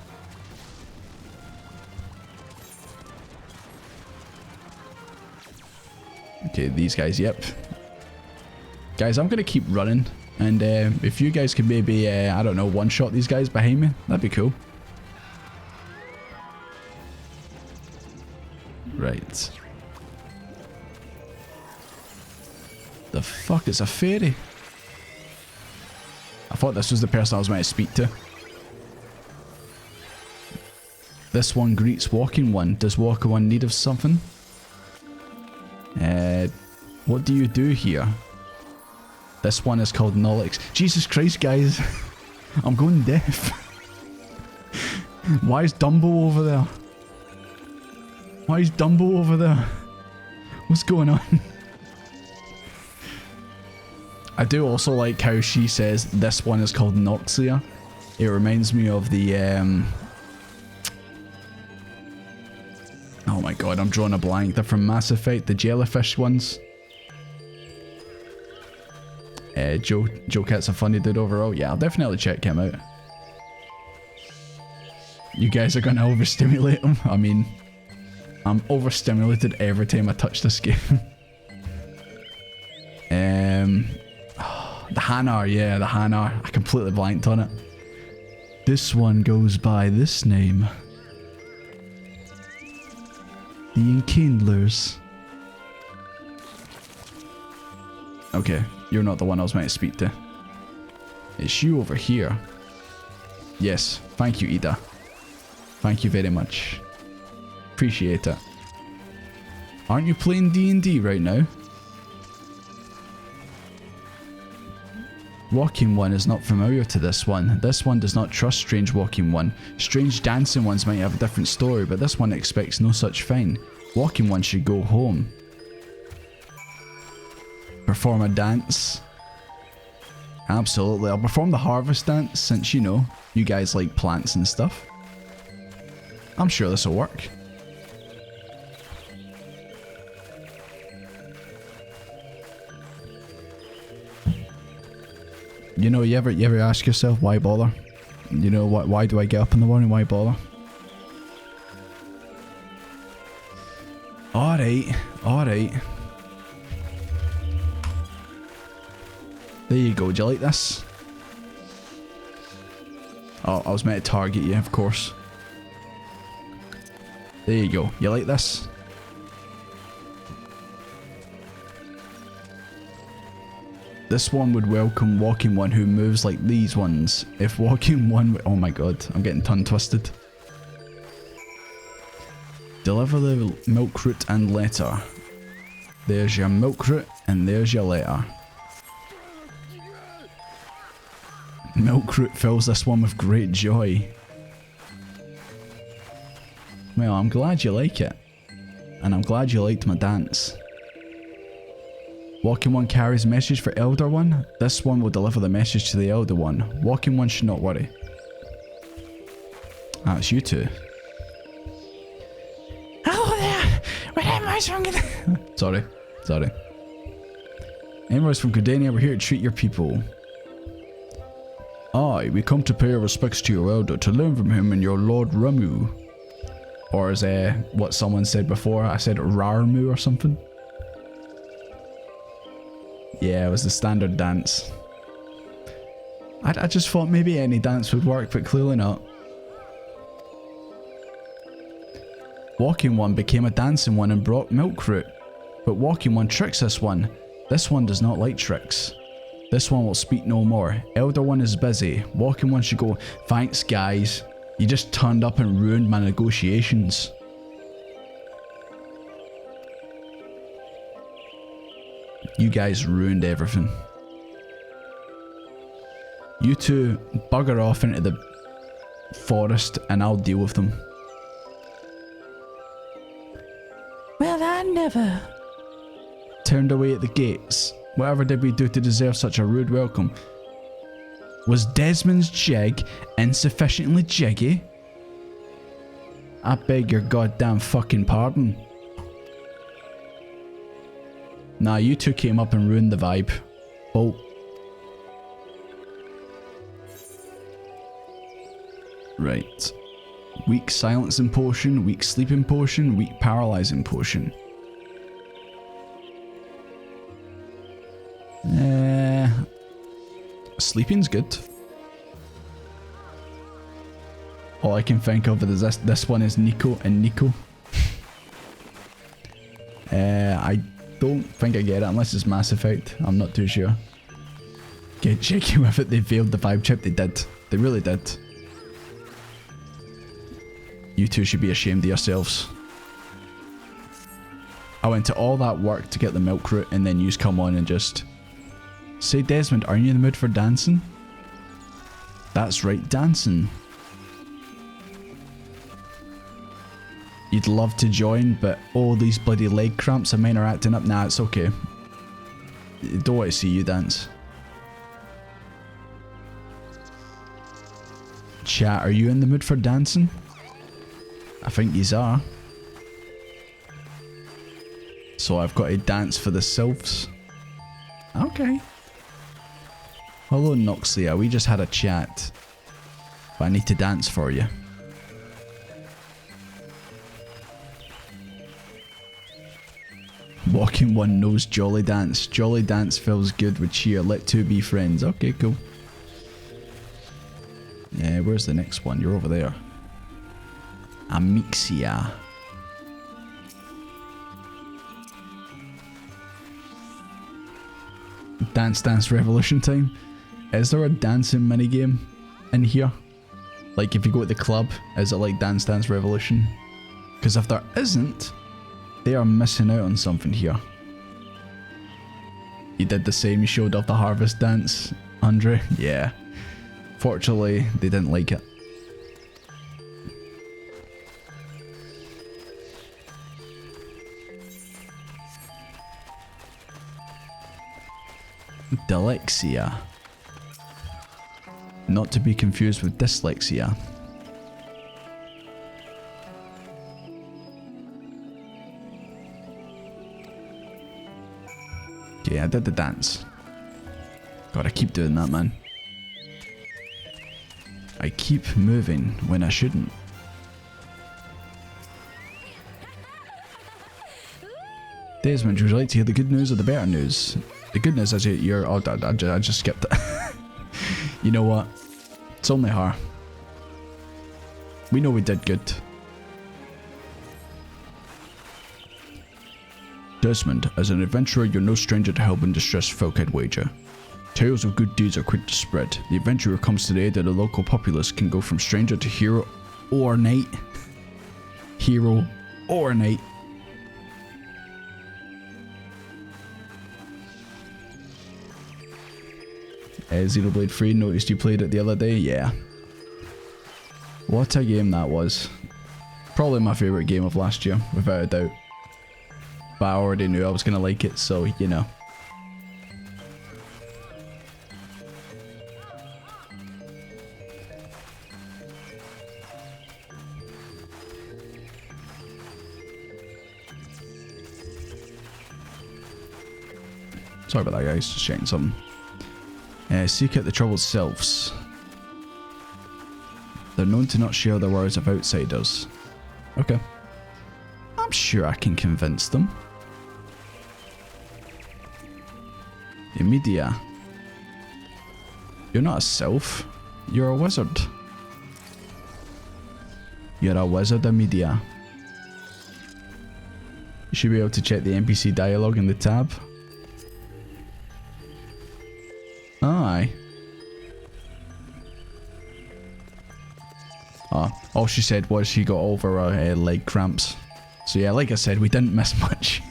Okay, these guys, yep. Guys, I'm going to keep running. And if you guys could maybe, I don't know, one-shot these guys behind me, that'd be cool. Right. The fuck is a fairy? I thought this was the person I was meant to speak to. This one greets walking one. Does walker one need of something? What do you do here? This one is called Nolix. Jesus Christ, guys. I'm going deaf. Why is Dumbo over there? Why is Dumbo over there? What's going on? I do also like how she says this one is called Noxia. It reminds me of the Oh my god, I'm drawing a blank. They're from Mass Effect, the jellyfish ones. Joe Cat's a funny dude overall. Yeah, I'll definitely check him out. You guys are going to overstimulate him? I mean, I'm overstimulated every time I touch this game. The Hanar, yeah, the Hanar. I completely blanked on it. This one goes by this name. The Enkindlers. Okay, you're not the one I was meant to speak to. It's you over here. Yes, thank you, Ida. Thank you very much. Appreciate it. Aren't you playing D&D right now? Walking One is not familiar to this one. This one does not trust Strange Walking One. Strange Dancing Ones might have a different story, but this one expects no such thing. Walking One should go home. Perform a dance. Absolutely, I'll perform the harvest dance since, you know, you guys like plants and stuff. I'm sure this will work. You know, you ever ask yourself, why bother? You know, why do I get up in the morning, why bother? Alright, alright. There you go, do you like this? Oh, I was meant to target you, of course. There you go, you like this? This one would welcome Walking One who moves like these ones. If Walking One... Oh my god, I'm getting tongue twisted. Deliver the milk root and letter. There's your milk root and there's your letter. Milk root fills this one with great joy. Well, I'm glad you like it. And I'm glad you liked my dance. Walking One carries a message for Elder One. This one will deliver the message to the Elder One. Walking One should not worry. Ah, it's you two. Hello there! Where am I from? Sorry. Anyways from Gudania, we're here to treat your people. Aye, we come to pay our respects to your elder, to learn from him and your Lord Ramu. Or as what someone said before, I said Rarmu or something. Yeah, it was the standard dance. I just thought maybe any dance would work, but clearly not. Walking One became a dancing one and brought milk root. But Walking One tricks this one. This one does not like tricks. This one will speak no more. Elder One is busy. Walking One should go, thanks guys. You just turned up and ruined my negotiations. You guys ruined everything. You two bugger off into the forest and I'll deal with them. Well, I never. Turned away at the gates. Whatever did we do to deserve such a rude welcome? Was Desmond's jig insufficiently jiggy? I beg your goddamn fucking pardon. Nah, you two came up and ruined the vibe. Oh. Right. Weak silencing potion, weak sleeping potion, weak paralyzing potion. Sleeping's good. All I can think of is this one is Nico and Nico. I don't think I get it unless it's Mass Effect. I'm not too sure. Get cheeky with it. They failed the vibe chip. They did. They really did. You two should be ashamed of yourselves. I went to all that work to get the milk root and then yous come on and just... Say, Desmond, aren't you in the mood for dancing? That's right, dancing. You'd love to join, but oh, these bloody leg cramps of mine are acting up. Nah, it's okay. Don't want to see you dance. Chat, are you in the mood for dancing? I think yous are. So I've got to dance for the sylphs. Okay. Hello, Noxia. We just had a chat. But I need to dance for you. Walking one knows Jolly Dance. Jolly Dance feels good with cheer. Let two be friends. Okay, cool. Yeah, where's the next one? You're over there. Amixia. Dance Revolution time. Is there a dancing minigame in here? Like if you go to the club, is it like Dance Revolution? Because if there isn't, they are missing out on something here. You did the same, you showed off the harvest dance, Andre? Yeah. Fortunately, they didn't like it. Dyslexia. Not to be confused with dyslexia. Okay, I did the dance. Gotta keep doing that, man. I keep moving when I shouldn't. Desmond, would you like to hear the good news or the better news? The good news is you're... Oh, I just skipped it. You know what? It's only her. We know we did good. Desmond, as an adventurer, you're no stranger to helping distressed folk, I'd wager. Tales of good deeds are quick to spread. The adventurer comes to the aid of the local populace can go from stranger to hero or knight. Hero or knight. Xenoblade 3, noticed you played it the other day? Yeah. What a game that was. Probably my favourite game of last year, without a doubt. But I already knew I was going to like it, so, you know. Sorry about that, guys. Just checking something. Seek out the troubled sylphs. They're known to not share their words of outsiders. Okay. I'm sure I can convince them. Immediate. You're not a sylph. You're a wizard. You're a wizard, Immediate. You should be able to check the NPC dialogue in the tab. Aye. All she said was she got over her leg cramps. So yeah, like I said, we didn't miss much.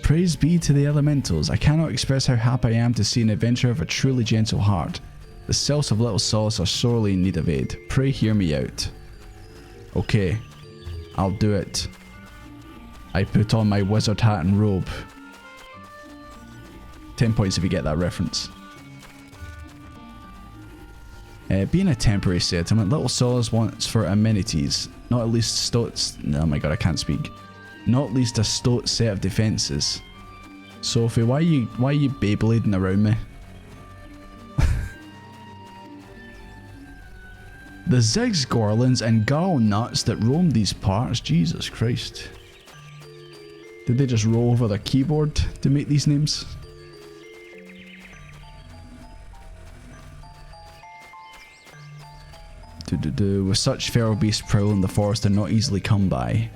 Praise be to the elementals. I cannot express how happy I am to see an adventurer of a truly gentle heart. The cells of Little Solace are sorely in need of aid. Pray hear me out. Okay, I'll do it. I put on my wizard hat and robe. 10 points if you get that reference. Being a temporary settlement, Little Solace wants for amenities, not at least stoats. Oh my god, I can't speak. Not least a stout set of defences. Sophie, why are you Beyblading around me? The Zigzgorlins and Garl nuts that roam these parts, Jesus Christ. Did they just roll over their keyboard to make these names? With such feral beasts prowling the forest and not easily come by.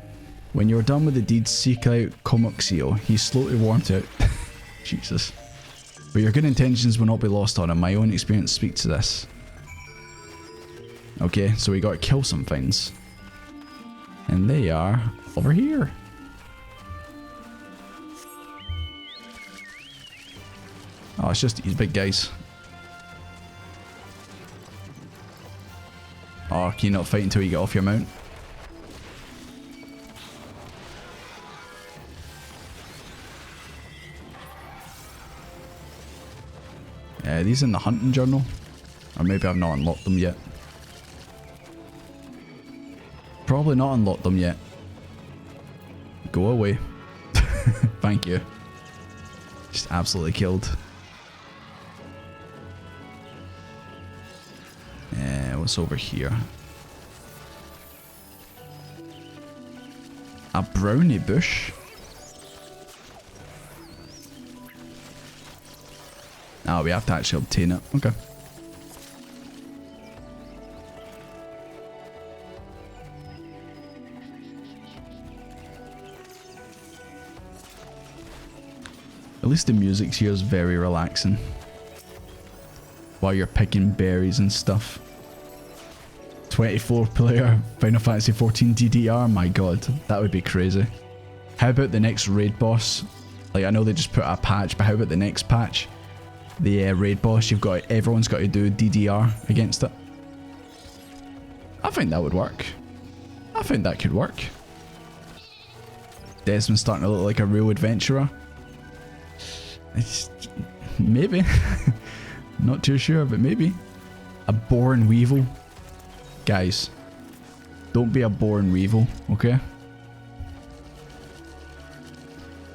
When you're done with the deeds, seek out Comuxio. He's slow to warrant out. Jesus. But your good intentions will not be lost on him. My own experience speaks to this. Okay, so we gotta kill some things. And they are over here. Oh, it's just these big guys. Oh, can you not fight until you get off your mount? Are these in the hunting journal? Or maybe I've not unlocked them yet. Probably not unlocked them yet. Go away. Thank you. Just absolutely killed. What's over here? A brownie bush? Oh, we have to actually obtain it. Okay. At least the music here is very relaxing. While you're picking berries and stuff. 24 player Final Fantasy 14 DDR, my god, that would be crazy. How about the next raid boss? Like, I know they just put a patch, but how about the next patch? The raid boss, everyone's got to do DDR against it. I think that would work. I think that could work. Desmond's starting to look like a real adventurer. Maybe. Not too sure, but maybe. A born weevil. Guys, don't be a born weevil, okay?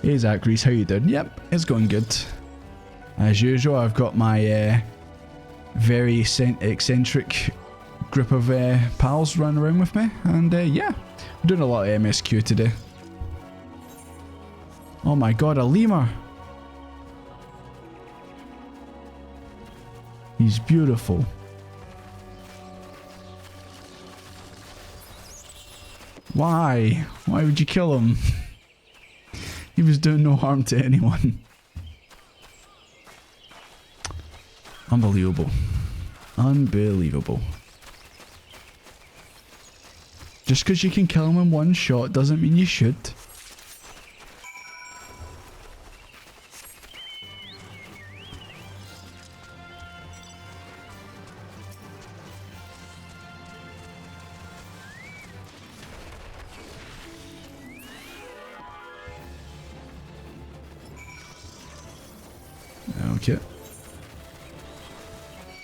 Hey Zachary, how you doing? Yep, it's going good. As usual, I've got my very eccentric group of pals running around with me, and yeah, we're doing a lot of MSQ today. Oh my god, a lemur! He's beautiful. Why? Why would you kill him? He was doing no harm to anyone. Unbelievable. Unbelievable. Just because you can kill him in one shot doesn't mean you should. Okay.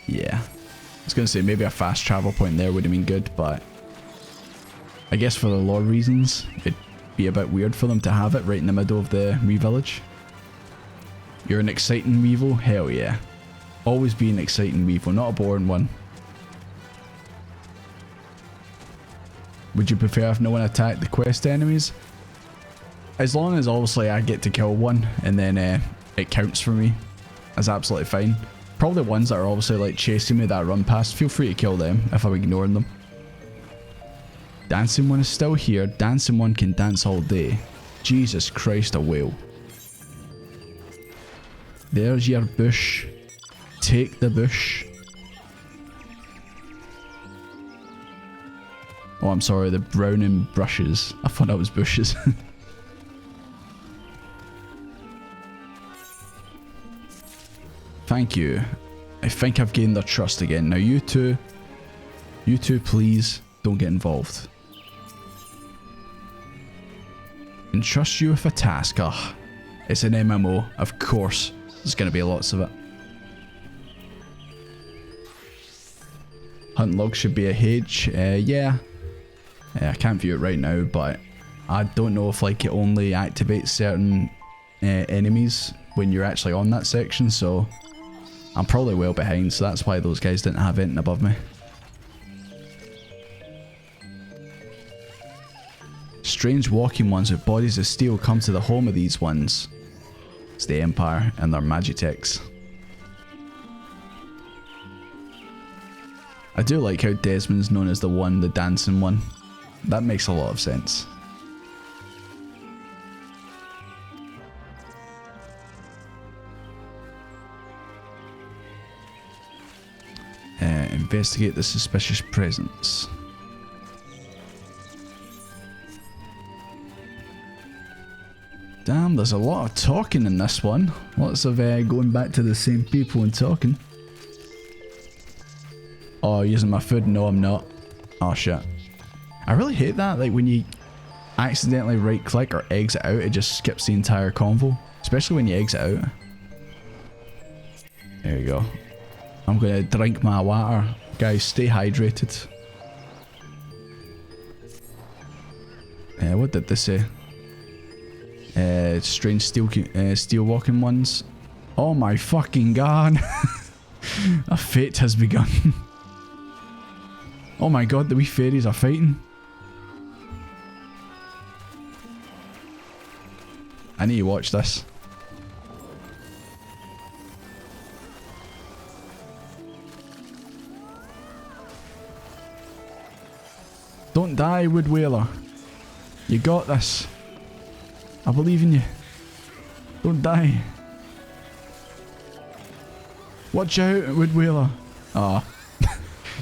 Yeah. I was going to say maybe a fast travel point there would have been good, but I guess for the lore reasons, it'd be a bit weird for them to have it right in the middle of the Wee Village. You're an exciting Weevil? Hell yeah. Always be an exciting Weevil, not a boring one. Would you prefer if no one attacked the quest enemies? As long as obviously I get to kill one and then it counts for me. That's absolutely fine. Probably ones that are obviously like chasing me that I run past, feel free to kill them if I'm ignoring them. Dancing one is still here. Dancing one can dance all day. Jesus Christ, a whale. There's your bush. Take the bush. Oh, I'm sorry, the browning brushes. I thought that was bushes. Thank you. I think I've gained their trust again. Now you two, please don't get involved. Entrust you with a task. Ah, it's an MMO. Of course, there's going to be lots of it. Hunt log should be a H. Yeah. I can't view it right now, but I don't know if like it only activates certain enemies when you're actually on that section, so I'm probably well behind, so that's why those guys didn't have anything above me. Strange walking ones with bodies of steel come to the home of these ones. It's the Empire and their Magitechs. I do like how Desmond's known as the dancing one. That makes a lot of sense. Investigate the suspicious presence. Damn, there's a lot of talking in this one. Lots of going back to the same people and talking. Oh, using my food? No, I'm not. Oh, shit. I really hate that, like when you accidentally right click or exit out, it just skips the entire convo. Especially when you exit out. There you go. I'm gonna drink my water. Guys, stay hydrated. What did this say? Strange steel walking ones. Oh my fucking god. A fate has begun. Oh my god, the wee fairies are fighting. I need to watch this. Don't die, Wood Whaler. You got this. I believe in you. Don't die. Watch out, Wood Whaler. Aw.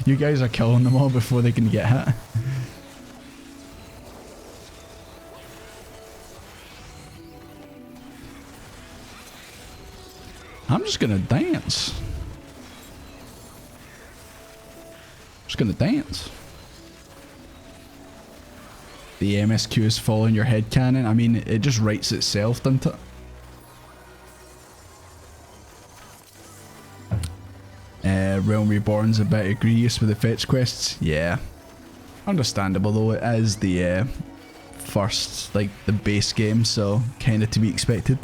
You guys are killing them all before they can get hit. I'm just gonna dance. Just gonna dance. The MSQ is following your headcanon. I mean, it just writes itself, doesn't it? Realm Reborn's a bit egregious with the fetch quests. Yeah. Understandable though, it is the first, like, the base game, so kinda to be expected.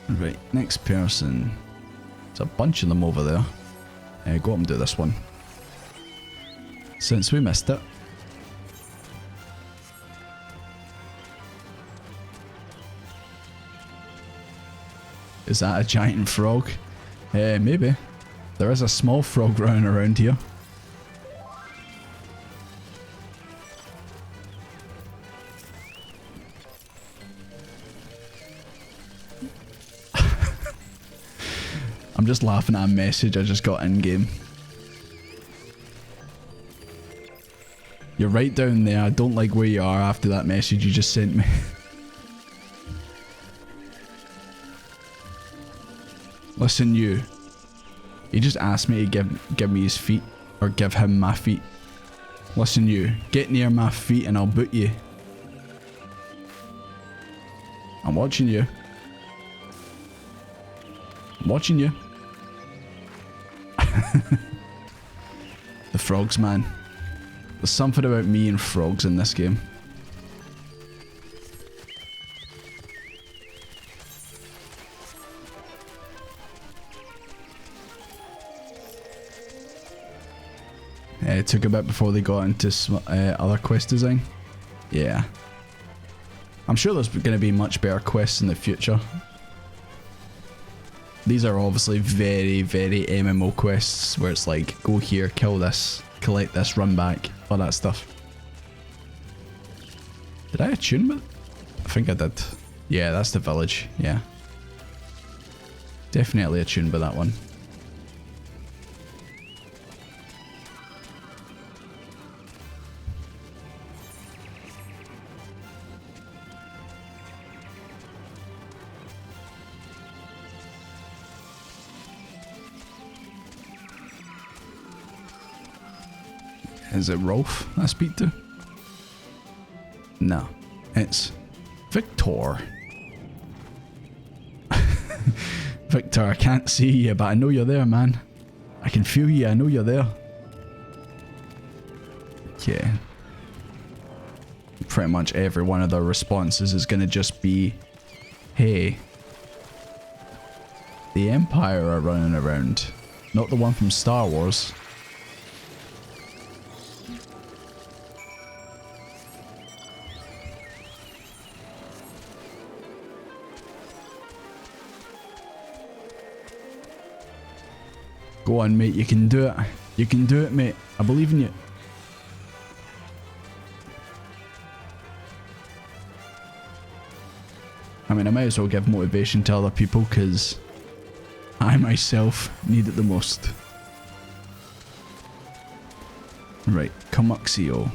Right, next person. There's a bunch of them over there. Go up and do this one. Since we missed it. Is that a giant frog? Maybe. There is a small frog running around here. I'm just laughing at a message I just got in game. You're right down there. I don't like where you are after that message you just sent me. Listen, you. He just asked me to give me his feet. Or give him my feet. Listen, you. Get near my feet and I'll boot you. I'm watching you. I'm watching you. The frogs, man. There's something about me and frogs in this game. It took a bit before they got into other quest design. Yeah. I'm sure there's going to be much better quests in the future. These are obviously very, very MMO quests where it's like, go here, kill this, collect this, run back, all that stuff. Did I attune it? I think I did. Yeah, that's the village, yeah. Definitely attuned by that one. Is it Rolf I speak to? No, it's Victor. Victor, I can't see you, but I know you're there, man. I can feel you, I know you're there. Yeah. Pretty much every one of their responses is gonna just be, hey, the Empire are running around, not the one from Star Wars. Go on, mate, you can do it. You can do it, mate. I believe in you. I mean, I might as well give motivation to other people because I myself need it the most. Right, Comuxio.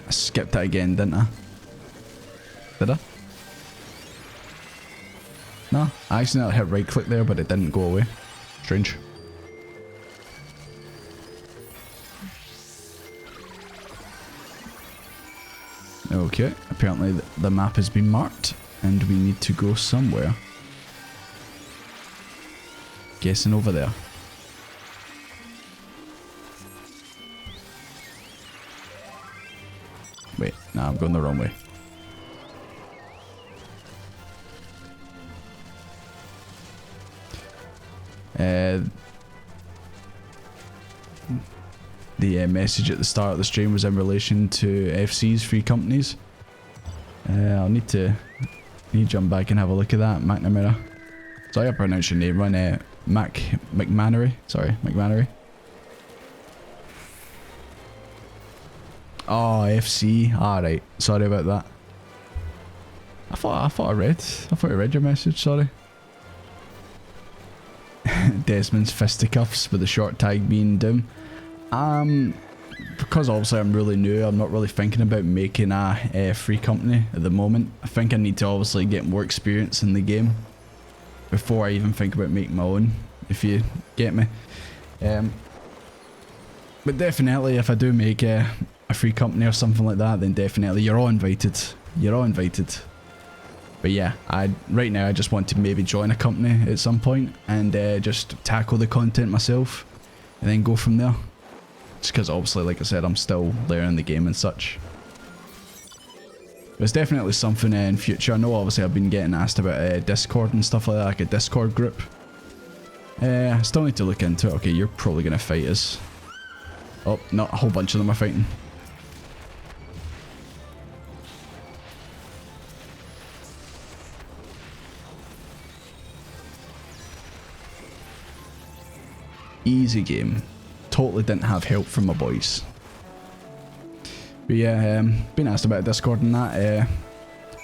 I skipped that again, didn't I? Did I? No, I accidentally hit right click there, but it didn't go away. Strange. Okay, apparently the map has been marked and we need to go somewhere. Guessing over there. Wait, nah, I'm going the wrong way. The message at the start of the stream was in relation to FC's free companies. I'll need to jump back and have a look at that. McNamara. Sorry I pronounced your name wrong. McManery. Sorry, McManery. Oh, FC. Alright. Sorry about that. I thought I read your message, sorry. Desmond's fisticuffs with the short tag being Doom. Because obviously I'm really new, I'm not really thinking about making a free company at the moment. I think I need to obviously get more experience in the game before I even think about making my own, if you get me. But definitely if I do make a free company or something like that, then definitely you're all invited. You're all invited. But yeah, right now I just want to maybe join a company at some point and just tackle the content myself and then go from there. Just because obviously, like I said, I'm still learning the game and such. But it's definitely something in future. I know obviously I've been getting asked about Discord and stuff like that, like a Discord group. I still need to look into it. Okay, you're probably going to fight us. Oh, not a whole bunch of them are fighting. Easy game. Totally didn't have help from my boys. But yeah, been asked about Discord and that.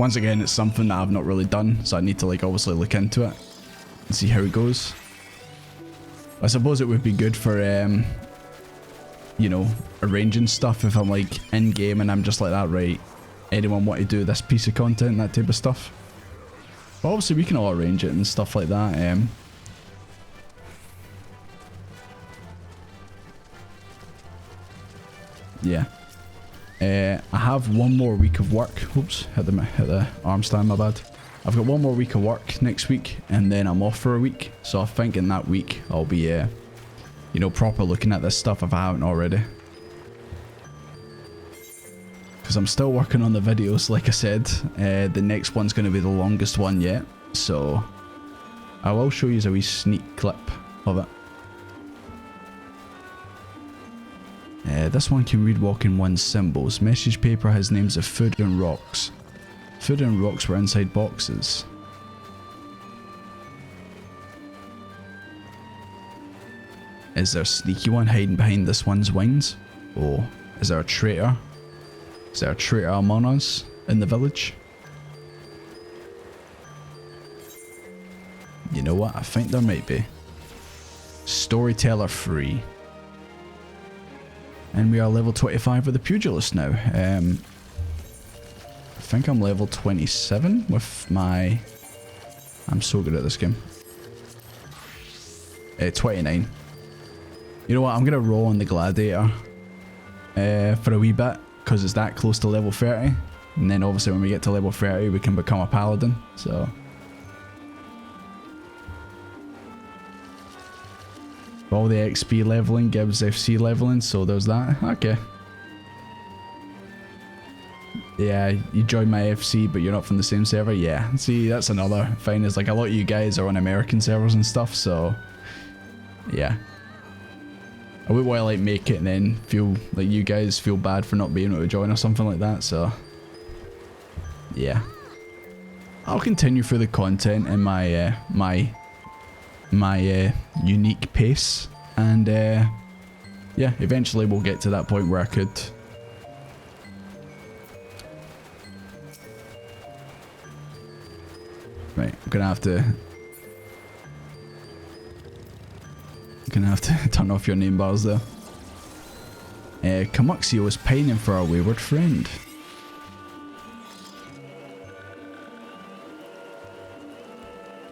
Once again, it's something that I've not really done, so I need to like obviously look into it and see how it goes. I suppose it would be good for you know, arranging stuff if I'm like in game and I'm just like that, right? Anyone want to do this piece of content, that type of stuff. But obviously we can all arrange it and stuff like that. Yeah. I have one more week of work. Oops, hit the arm stand, my bad. I've got one more week of work next week and then I'm off for a week. So I think in that week I'll be, you know, proper looking at this stuff if I haven't already. Because I'm still working on the videos, like I said. The next one's going to be the longest one yet. So I will show you a wee sneak clip of it. This one can read walking one's symbols. Message paper has names of food and rocks. Food and rocks were inside boxes. Is there a sneaky one hiding behind this one's wings? Or is there a traitor? Is there a traitor among us in the village? You know what? I think there might be. Storyteller free. And we are level 25 with the pugilist now. I think I'm level 27 with my... I'm so good at this game. 29. You know what? I'm going to roll on the gladiator for a wee bit because it's that close to level 30. And then obviously when we get to level 30 we can become a paladin. So... all the XP leveling gives FC leveling, so there's that. Okay. Yeah, you join my FC, but you're not from the same server? Yeah. See, that's another thing, is like a lot of you guys are on American servers and stuff, so... yeah. I wouldn't want to like make it and then feel like you guys feel bad for not being able to join or something like that, so... yeah. I'll continue through the content in my, my unique pace, and yeah, eventually we'll get to that point where I could right, I'm gonna have to turn off your name bars there. Camuxio is pining for our wayward friend.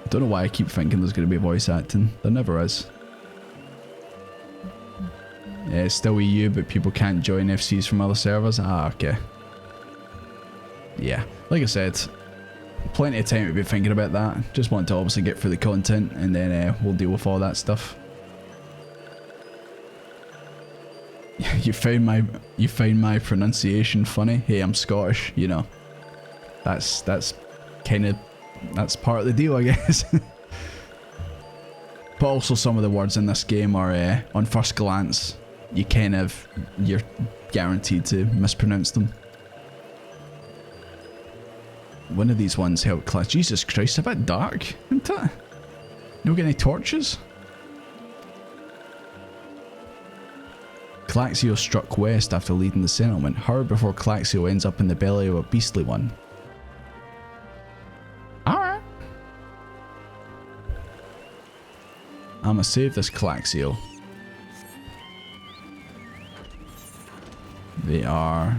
I don't know why I keep thinking there's going to be voice acting. There never is. It's still EU, but people can't join FCs from other servers. Ah, okay. Yeah, like I said, plenty of time to be thinking about that. Just want to obviously get through the content, and then we'll deal with all that stuff. you find my pronunciation funny. Hey, I'm Scottish, you know. That's kind of, that's part of the deal, I guess. But also some of the words in this game are, on first glance, you're guaranteed to mispronounce them. One of these ones helped class. Jesus Christ, a bit dark, isn't it? No get any torches? Claxio struck west after leading the settlement. Hurry before Claxio ends up in the belly of a beastly one. Alright. I'ma save this Claxio. They are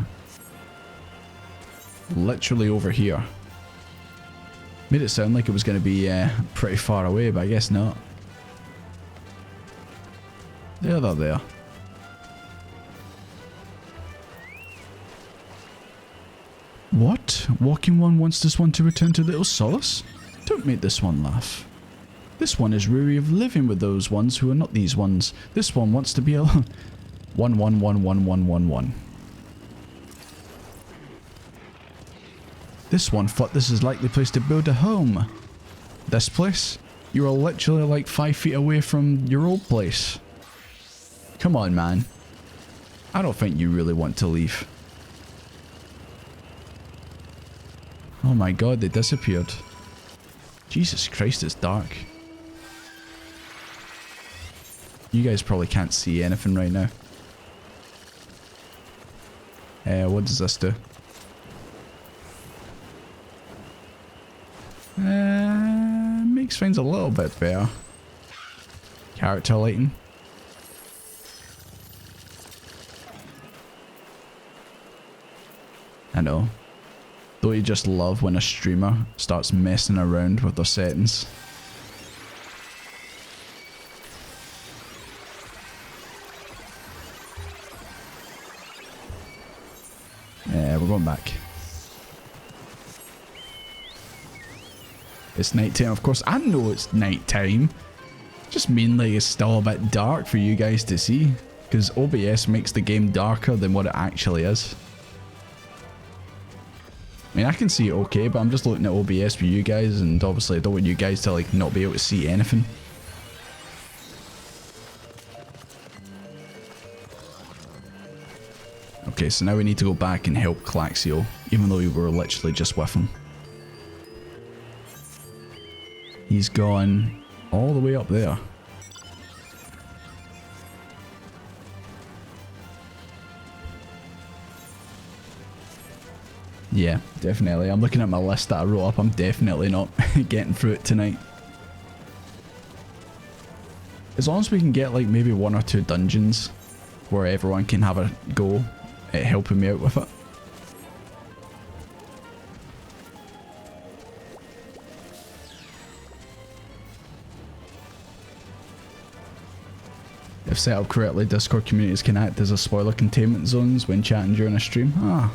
literally over here. Made it sound like it was going to be pretty far away, but I guess not. They're there. What? Walking one wants this one to return to Little Solace? Don't make this one laugh. This one is weary of living with those ones who are not these ones. This one wants to be alone. 1111111. This one thought this is a likely place to build a home. This place? You are literally like 5 feet away from your old place. Come on, man. I don't think you really want to leave. Oh my god, they disappeared. Jesus Christ, it's dark. You guys probably can't see anything right now. What does this do? Makes things a little bit better. Character lighting. I know. Don't you just love when a streamer starts messing around with their settings? We're going back. It's nighttime, of course. I know it's nighttime. Just mean like it's still a bit dark for you guys to see. Because OBS makes the game darker than what it actually is. I mean, I can see it okay, but I'm just looking at OBS for you guys, and obviously I don't want you guys to like not be able to see anything. Okay, so now we need to go back and help Claxio, even though we were literally just with him. He's gone all the way up there. Yeah, definitely. I'm looking at my list that I wrote up. I'm definitely not getting through it tonight. As long as we can get like maybe 1 or 2 dungeons where everyone can have a go at helping me out with it. If set up correctly, Discord communities can act as a spoiler containment zones when chatting during a stream. Ah.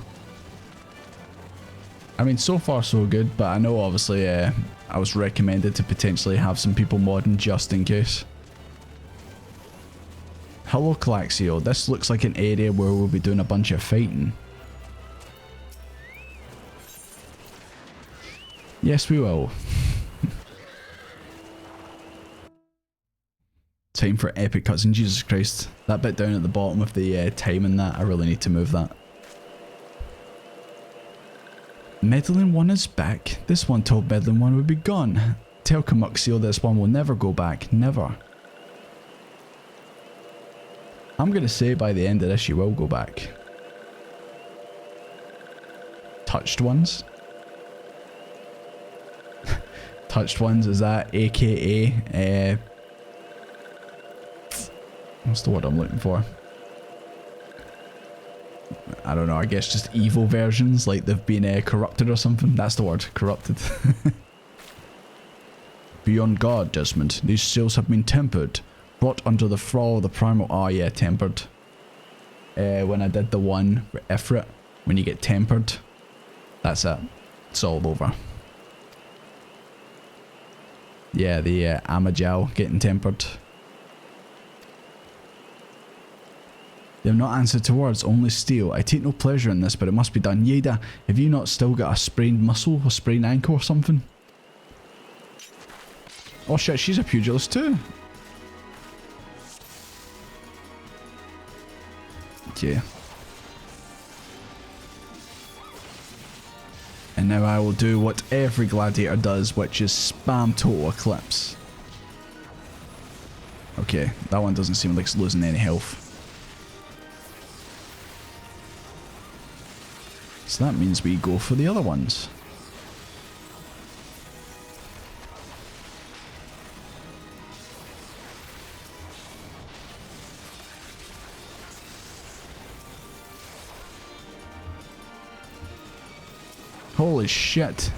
I mean, so far so good, but I know obviously I was recommended to potentially have some people modding just in case. Hello Claxio, this looks like an area where we'll be doing a bunch of fighting. Yes, we will. Time for epic cutscene. Jesus Christ. That bit down at the bottom with the time and that, I really need to move that. Meddling One is back. This one told Meddling One would be gone. Tell Kamuxio this one will never go back. Never. I'm going to say by the end of this you will go back. Touched Ones? Touched Ones, is that aka... what's the word I'm looking for? I don't know, I guess just evil versions, like they've been corrupted or something. That's the word, corrupted. Beyond God, Desmond, these seals have been tempered. Brought under the thrall of the primal... Oh yeah, tempered. When I did the one for Ifrit, when you get tempered, that's it. It's all over. Yeah, the Amajal getting tempered. They have not answered to words, only steel. I take no pleasure in this, but it must be done. Yada, have you not still got a sprained muscle, a sprained ankle or something? Oh shit, she's a pugilist too. Okay. And now I will do what every gladiator does, which is spam total eclipse. Okay, that one doesn't seem like it's losing any health. So that means we go for the other ones. Holy shit.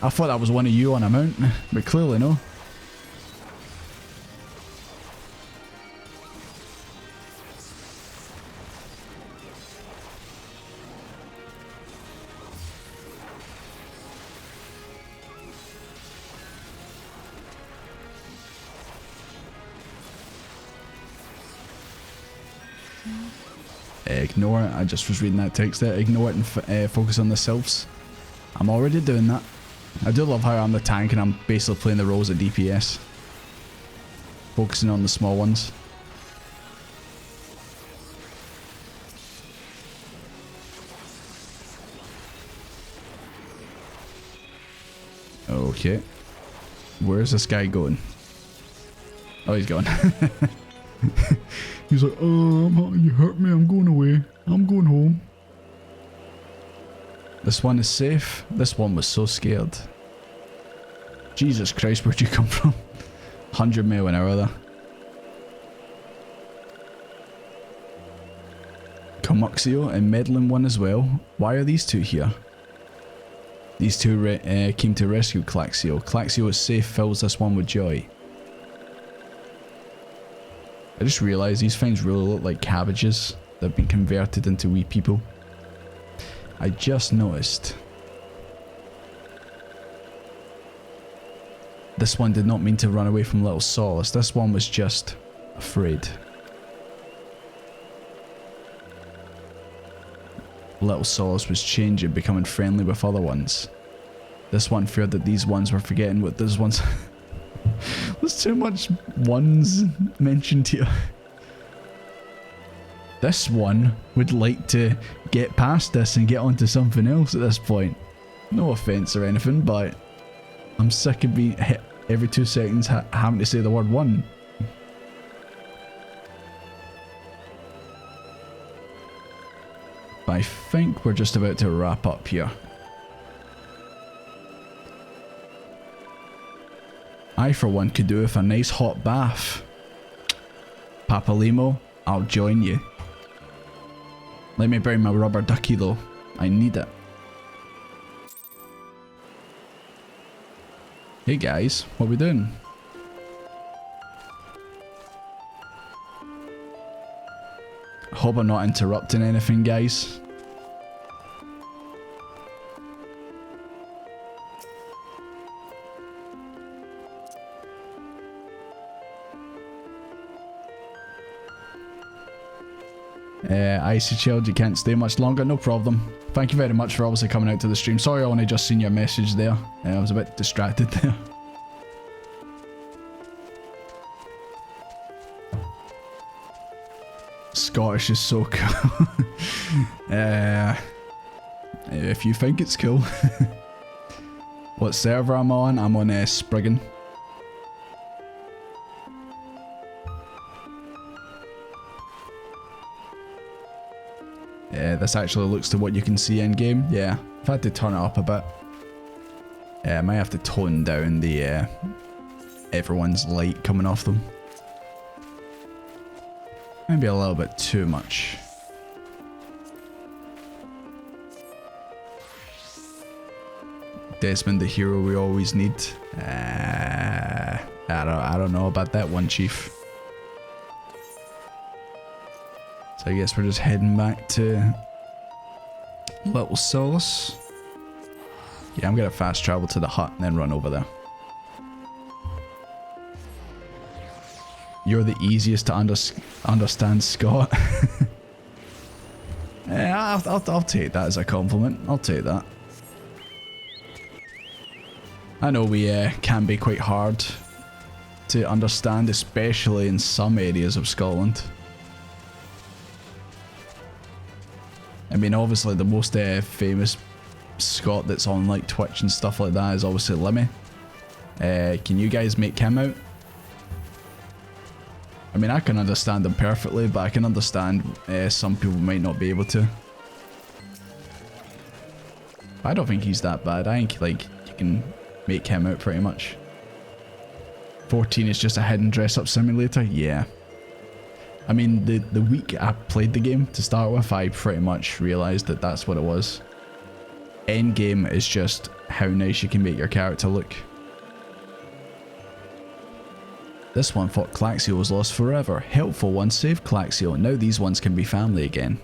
I thought that was one of you on a mountain, but clearly no. Ignore it. I just was reading that text there. Ignore it and focus on the sylphs. I'm already doing that. I do love how I'm the tank and I'm basically playing the roles of DPS. Focusing on the small ones. Okay. Where's this guy going? Oh, he's gone. He's like, oh, you hurt me, I'm going away. I'm going home. This one is safe. This one was so scared. Jesus Christ, where'd you come from? 100 mile an hour there. Comuxio and Medlin one as well. Why are these two here? These two came to rescue Claxio. Claxio is safe, fills this one with joy. I just realised these things really look like cabbages that have been converted into wee people. I just noticed. This one did not mean to run away from Little Solace. This one was just afraid. Little Solace was changing, becoming friendly with other ones. This one feared that these ones were forgetting what those ones... There's too much ones mentioned here. This one would like to get past this and get onto something else at this point. No offense or anything, but I'm sick of being hit every 2 seconds having to say the word one. But I think we're just about to wrap up here. I for one could do with a nice hot bath. Papa Limo, I'll join you. Let me bring my rubber ducky though. I need it. Hey guys, what are we doing? I hope I'm not interrupting anything, guys. Icy Child, you can't stay much longer, no problem. Thank you very much for obviously coming out to the stream. Sorry I only just seen your message there. I was a bit distracted there. Scottish is so cool. If you think it's cool. What server I'm on? I'm on Spriggan. This actually looks to what you can see in game. Yeah, I've had to turn it up a bit. I might have to tone down the everyone's light coming off them. Maybe a little bit too much. Desmond, the hero we always need. I don't know about that one, Chief. So I guess we're just heading back to Little Solace. Yeah, I'm gonna fast travel to the hut and then run over there. You're the easiest to understand, Scott. Yeah, I'll take that as a compliment. I'll take that. I know we can be quite hard to understand, especially in some areas of Scotland. I mean, obviously the most famous Scot that's on like Twitch and stuff like that is obviously Limmy. Can you guys make him out? I mean, I can understand him perfectly, but I can understand some people might not be able to. I don't think he's that bad. I think like you can make him out pretty much. 14 is just a hidden dress-up simulator? Yeah. I mean, the week I played the game to start with, I pretty much realised that that's what it was. Endgame is just how nice you can make your character look. This one thought Claxio was lost forever. Helpful one saved Claxio. Now these ones can be family again.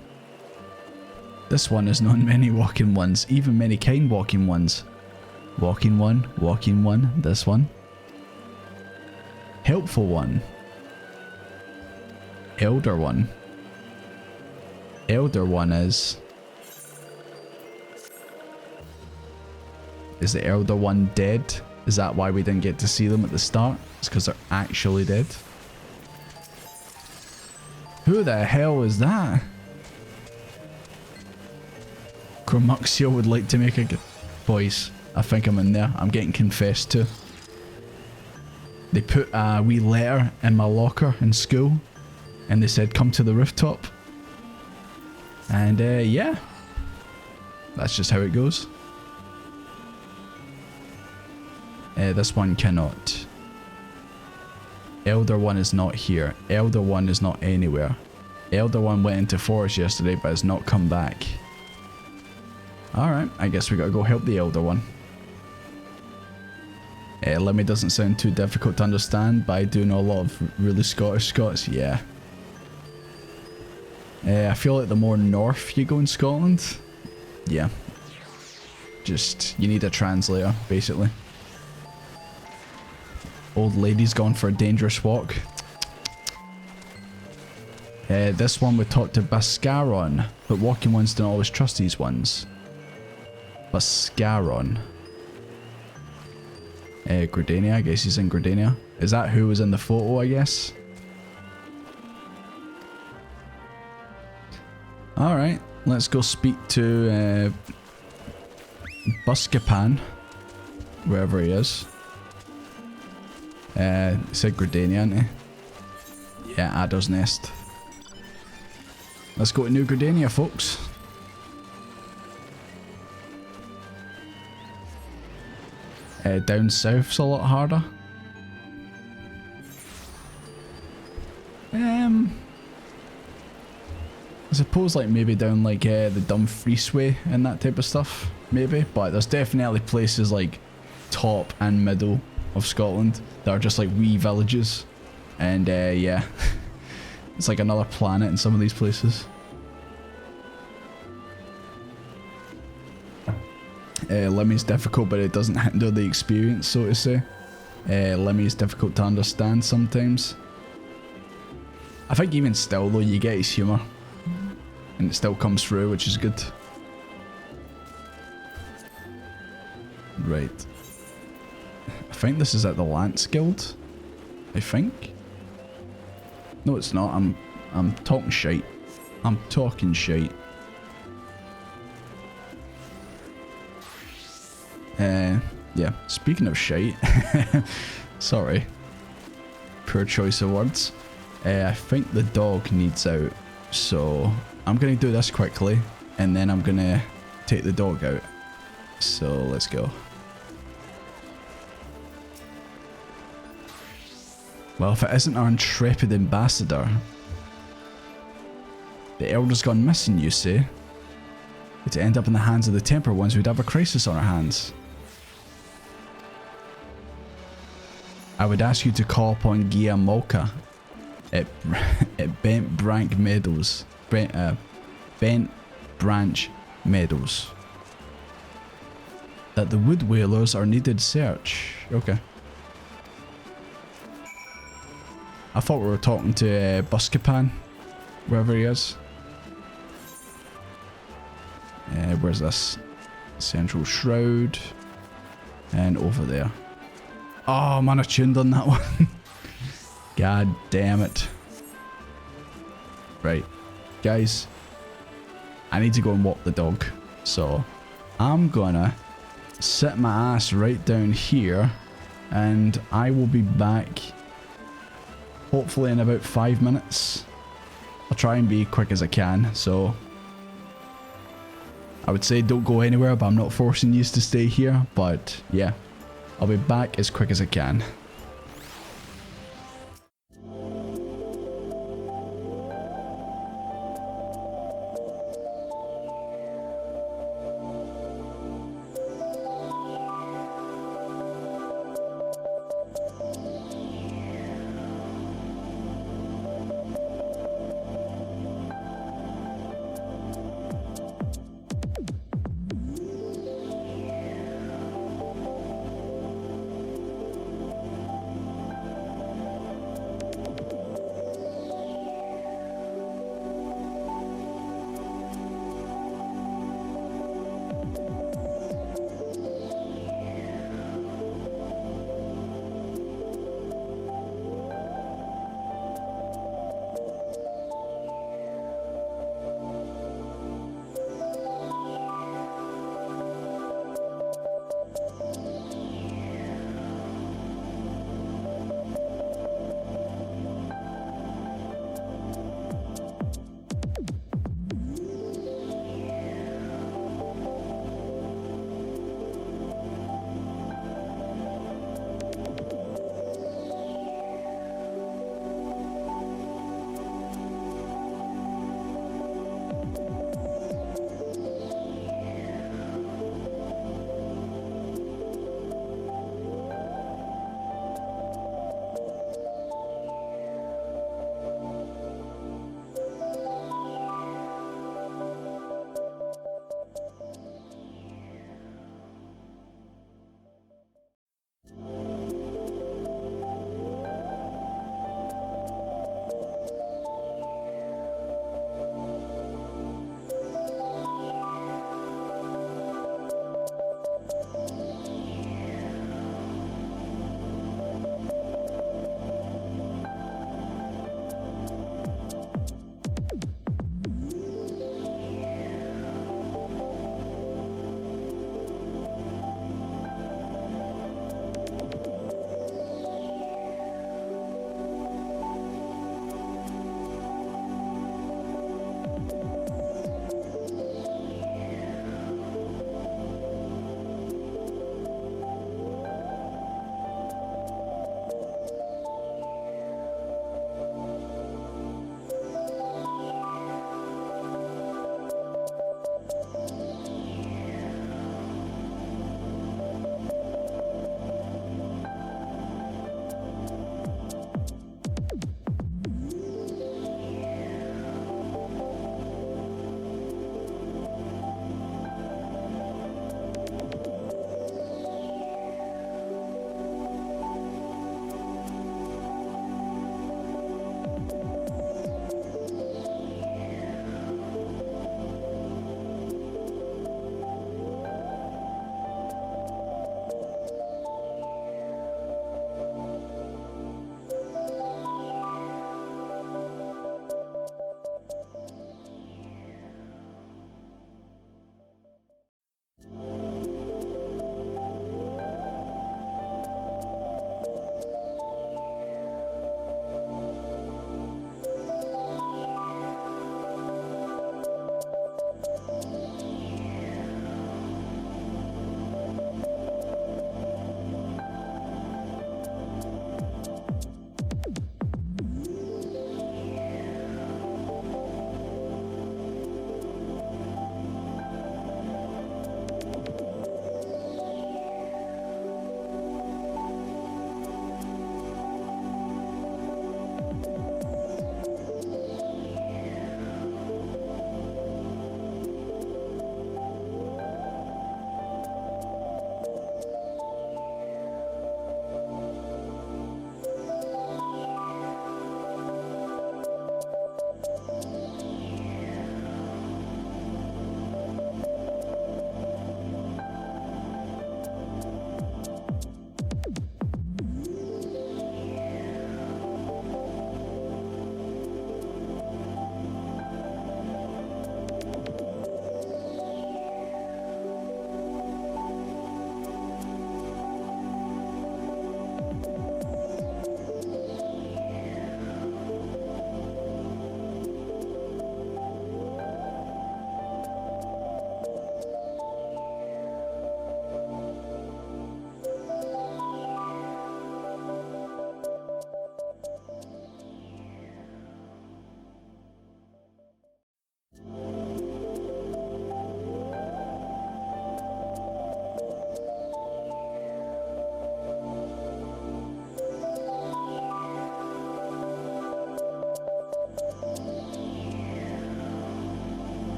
This one has known many walking ones, even many kind walking ones. Walking one, this one. Helpful one. Elder one. Elder one is... Is the elder one dead? Is that why we didn't get to see them at the start? It's because they're actually dead. Who the hell is that? Chromuxio would like to make a... Boys, I think I'm in there. I'm getting confessed to. They put a wee letter in my locker in school. And they said, come to the rooftop. And yeah. That's just how it goes. This one cannot. Elder one is not here. Elder one is not anywhere. Elder one went into forest yesterday but has not come back. Alright, I guess we gotta go help the elder one. Lemmy doesn't sound too difficult to understand, but I do know a lot of really Scottish Scots, yeah. I feel like the more north you go in Scotland, yeah. Just, you need a translator, basically. Old lady's gone for a dangerous walk. This one we talked to Bascaron, but walking ones don't always trust these ones. Bascaron. Gridania, I guess he's in Gridania. Is that who was in the photo, I guess? Alright, let's go speak to Buscapan, wherever he is. He said Gridania, didn't he? Yeah, Adder's Nest. Let's go to New Gridania, folks. Down south's a lot harder. I suppose like maybe down like the Dumfries way and that type of stuff, maybe. But there's definitely places like top and middle of Scotland that are just like wee villages. And yeah, it's like another planet in some of these places. Lemmy's difficult, but it doesn't hinder the experience, so to say. Lemmy's difficult to understand sometimes. I think even still though, you get his humour. And it still comes through, which is good. Right. I think this is at the Lance Guild. I think. No, it's not. I'm talking shite. I'm talking shite. Yeah, speaking of shite, sorry, poor choice of words. I think the dog needs out, so I'm gonna do this quickly, and then I'm gonna take the dog out. So let's go. Well, if it isn't our intrepid ambassador, the elder's gone missing, you say? To end up in the hands of the Temper ones, we'd have a crisis on our hands. I would ask you to call upon Gia Molka at Bent Branch Meadows. Bent Branch Meadows. That the wood whalers are needed search. Okay. I thought we were talking to Buscapan, wherever he is. Where's this? Central Shroud. And over there. Oh man, I tuned on that one. God damn it. Right. Guys. I need to go and walk the dog. So, I'm gonna sit my ass right down here. And I will be back hopefully in about 5 minutes. I'll try and be quick as I can, so I would say don't go anywhere, but I'm not forcing you to stay here. But yeah, I'll be back as quick as I can.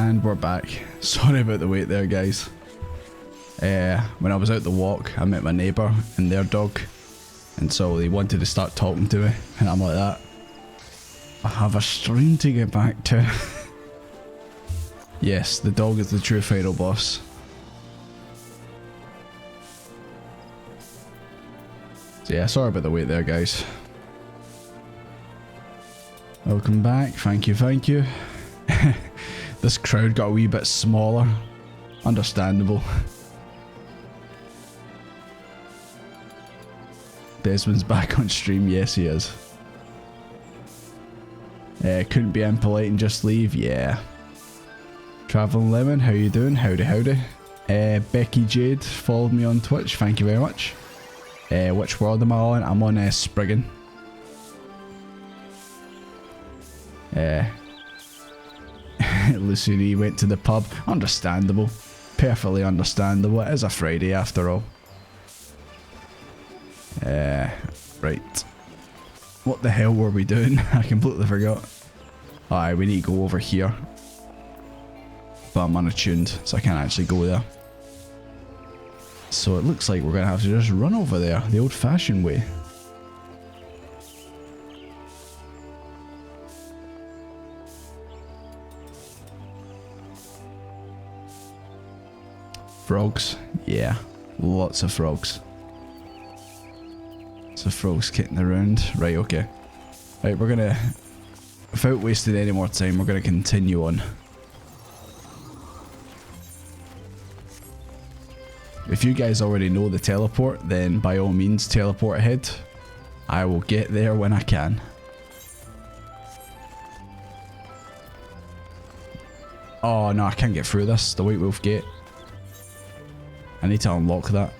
And we're back. Sorry about the wait there, guys. When I was out the walk, I met my neighbour and their dog. And so they wanted to start talking to me. And I'm like that. I have a stream to get back to. Yes, the dog is the true final boss. So yeah, sorry about the wait there, guys. Welcome back. Thank you, thank you. This crowd got a wee bit smaller. Understandable. Desmond's back on stream. Yes, he is. Couldn't be impolite and just leave. Yeah. Traveling Lemon, how you doing? Howdy, howdy. Becky Jade followed me on Twitch. Thank you very much. Which world am I on? I'm on Spriggan. Lucy went to the pub. Understandable. Perfectly understandable. It is a Friday after all. Right. What the hell were we doing? I completely forgot. Alright, we need to go over here. But I'm unattuned, so I can't actually go there. So it looks like we're going to have to just run over there, the old-fashioned way. Frogs? Yeah, lots of frogs. So frogs kicking around. Right, okay. Right, we're gonna, without wasting any more time, we're gonna continue on. If you guys already know the teleport, then by all means teleport ahead. I will get there when I can. Oh no, I can't get through this, the White Wolf Gate. I need to unlock that.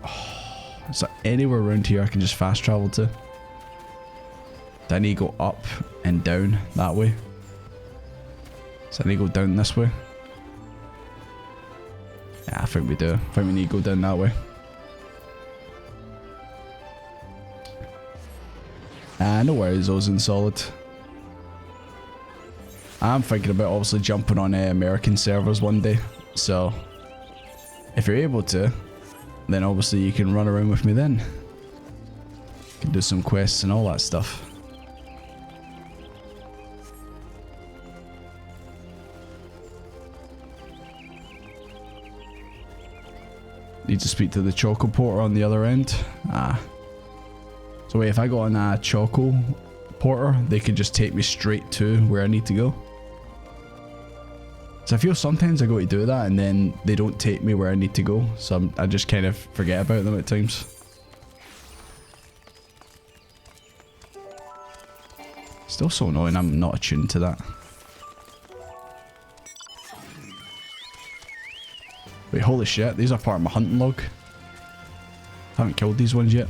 Oh, is there anywhere around here I can just fast travel to? Do I need to go up and down that way? So I need to go down this way? Yeah, I think we do. I think we need to go down that way. No worries, those in solid. I'm thinking about obviously jumping on American servers one day, so if you're able to, then obviously you can run around with me then. You can do some quests and all that stuff. Need to speak to the Choco Porter on the other end. So wait, if I go on a Choco Porter, they could just take me straight to where I need to go. So I feel sometimes I go to do that and then they don't take me where I need to go. So I just kind of forget about them at times. Still so annoying I'm not attuned to that. Wait, holy shit, these are part of my hunting log. Haven't killed these ones yet.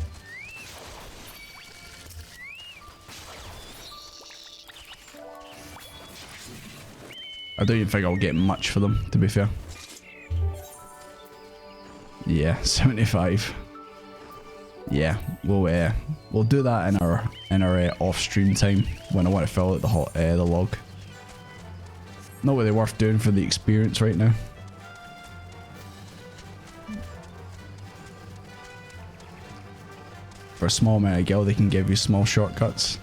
I don't even think I'll get much for them, to be fair. Yeah, 75. Yeah, we'll do that in our off-stream time when I want to fill out the log. Not really worth doing for the experience right now. For a small amount of gil, they can give you small shortcuts.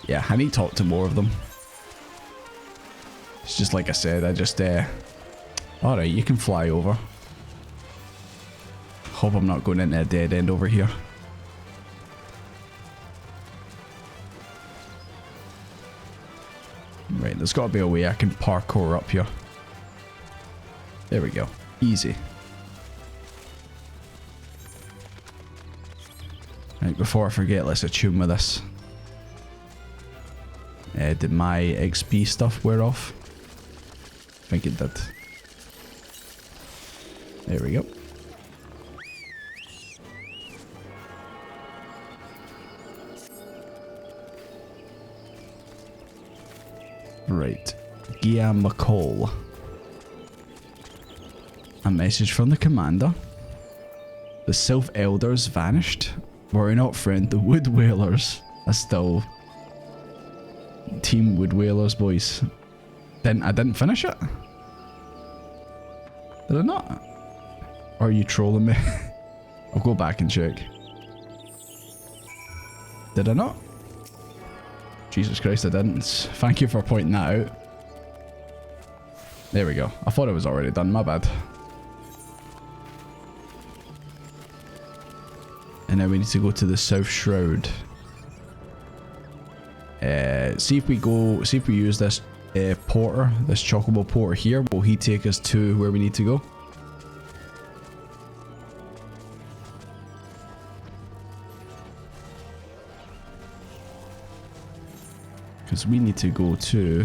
Yeah, I need to talk to more of them. It's just like I said, I just, alright, you can fly over. Hope I'm not going into a dead end over here. Right, there's got to be a way I can parkour up here. There we go. Easy. Right, before I forget, let's attune with this. Did my XP stuff wear off? I think it did. There we go. Right. Gia McCall. A message from the commander. The Sylph Elders vanished. Worry not, friend. The Wood Whalers are still Team Wood Whalers, boys. I didn't finish it? Did I not? Or are you trolling me? I'll go back and check. Did I not? Jesus Christ, I didn't. Thank you for pointing that out. There we go. I thought it was already done, my bad. And now we need to go to the South Shroud. See if we use this porter, this chocobo porter here. Will he take us to where we need to go? Because we need to go to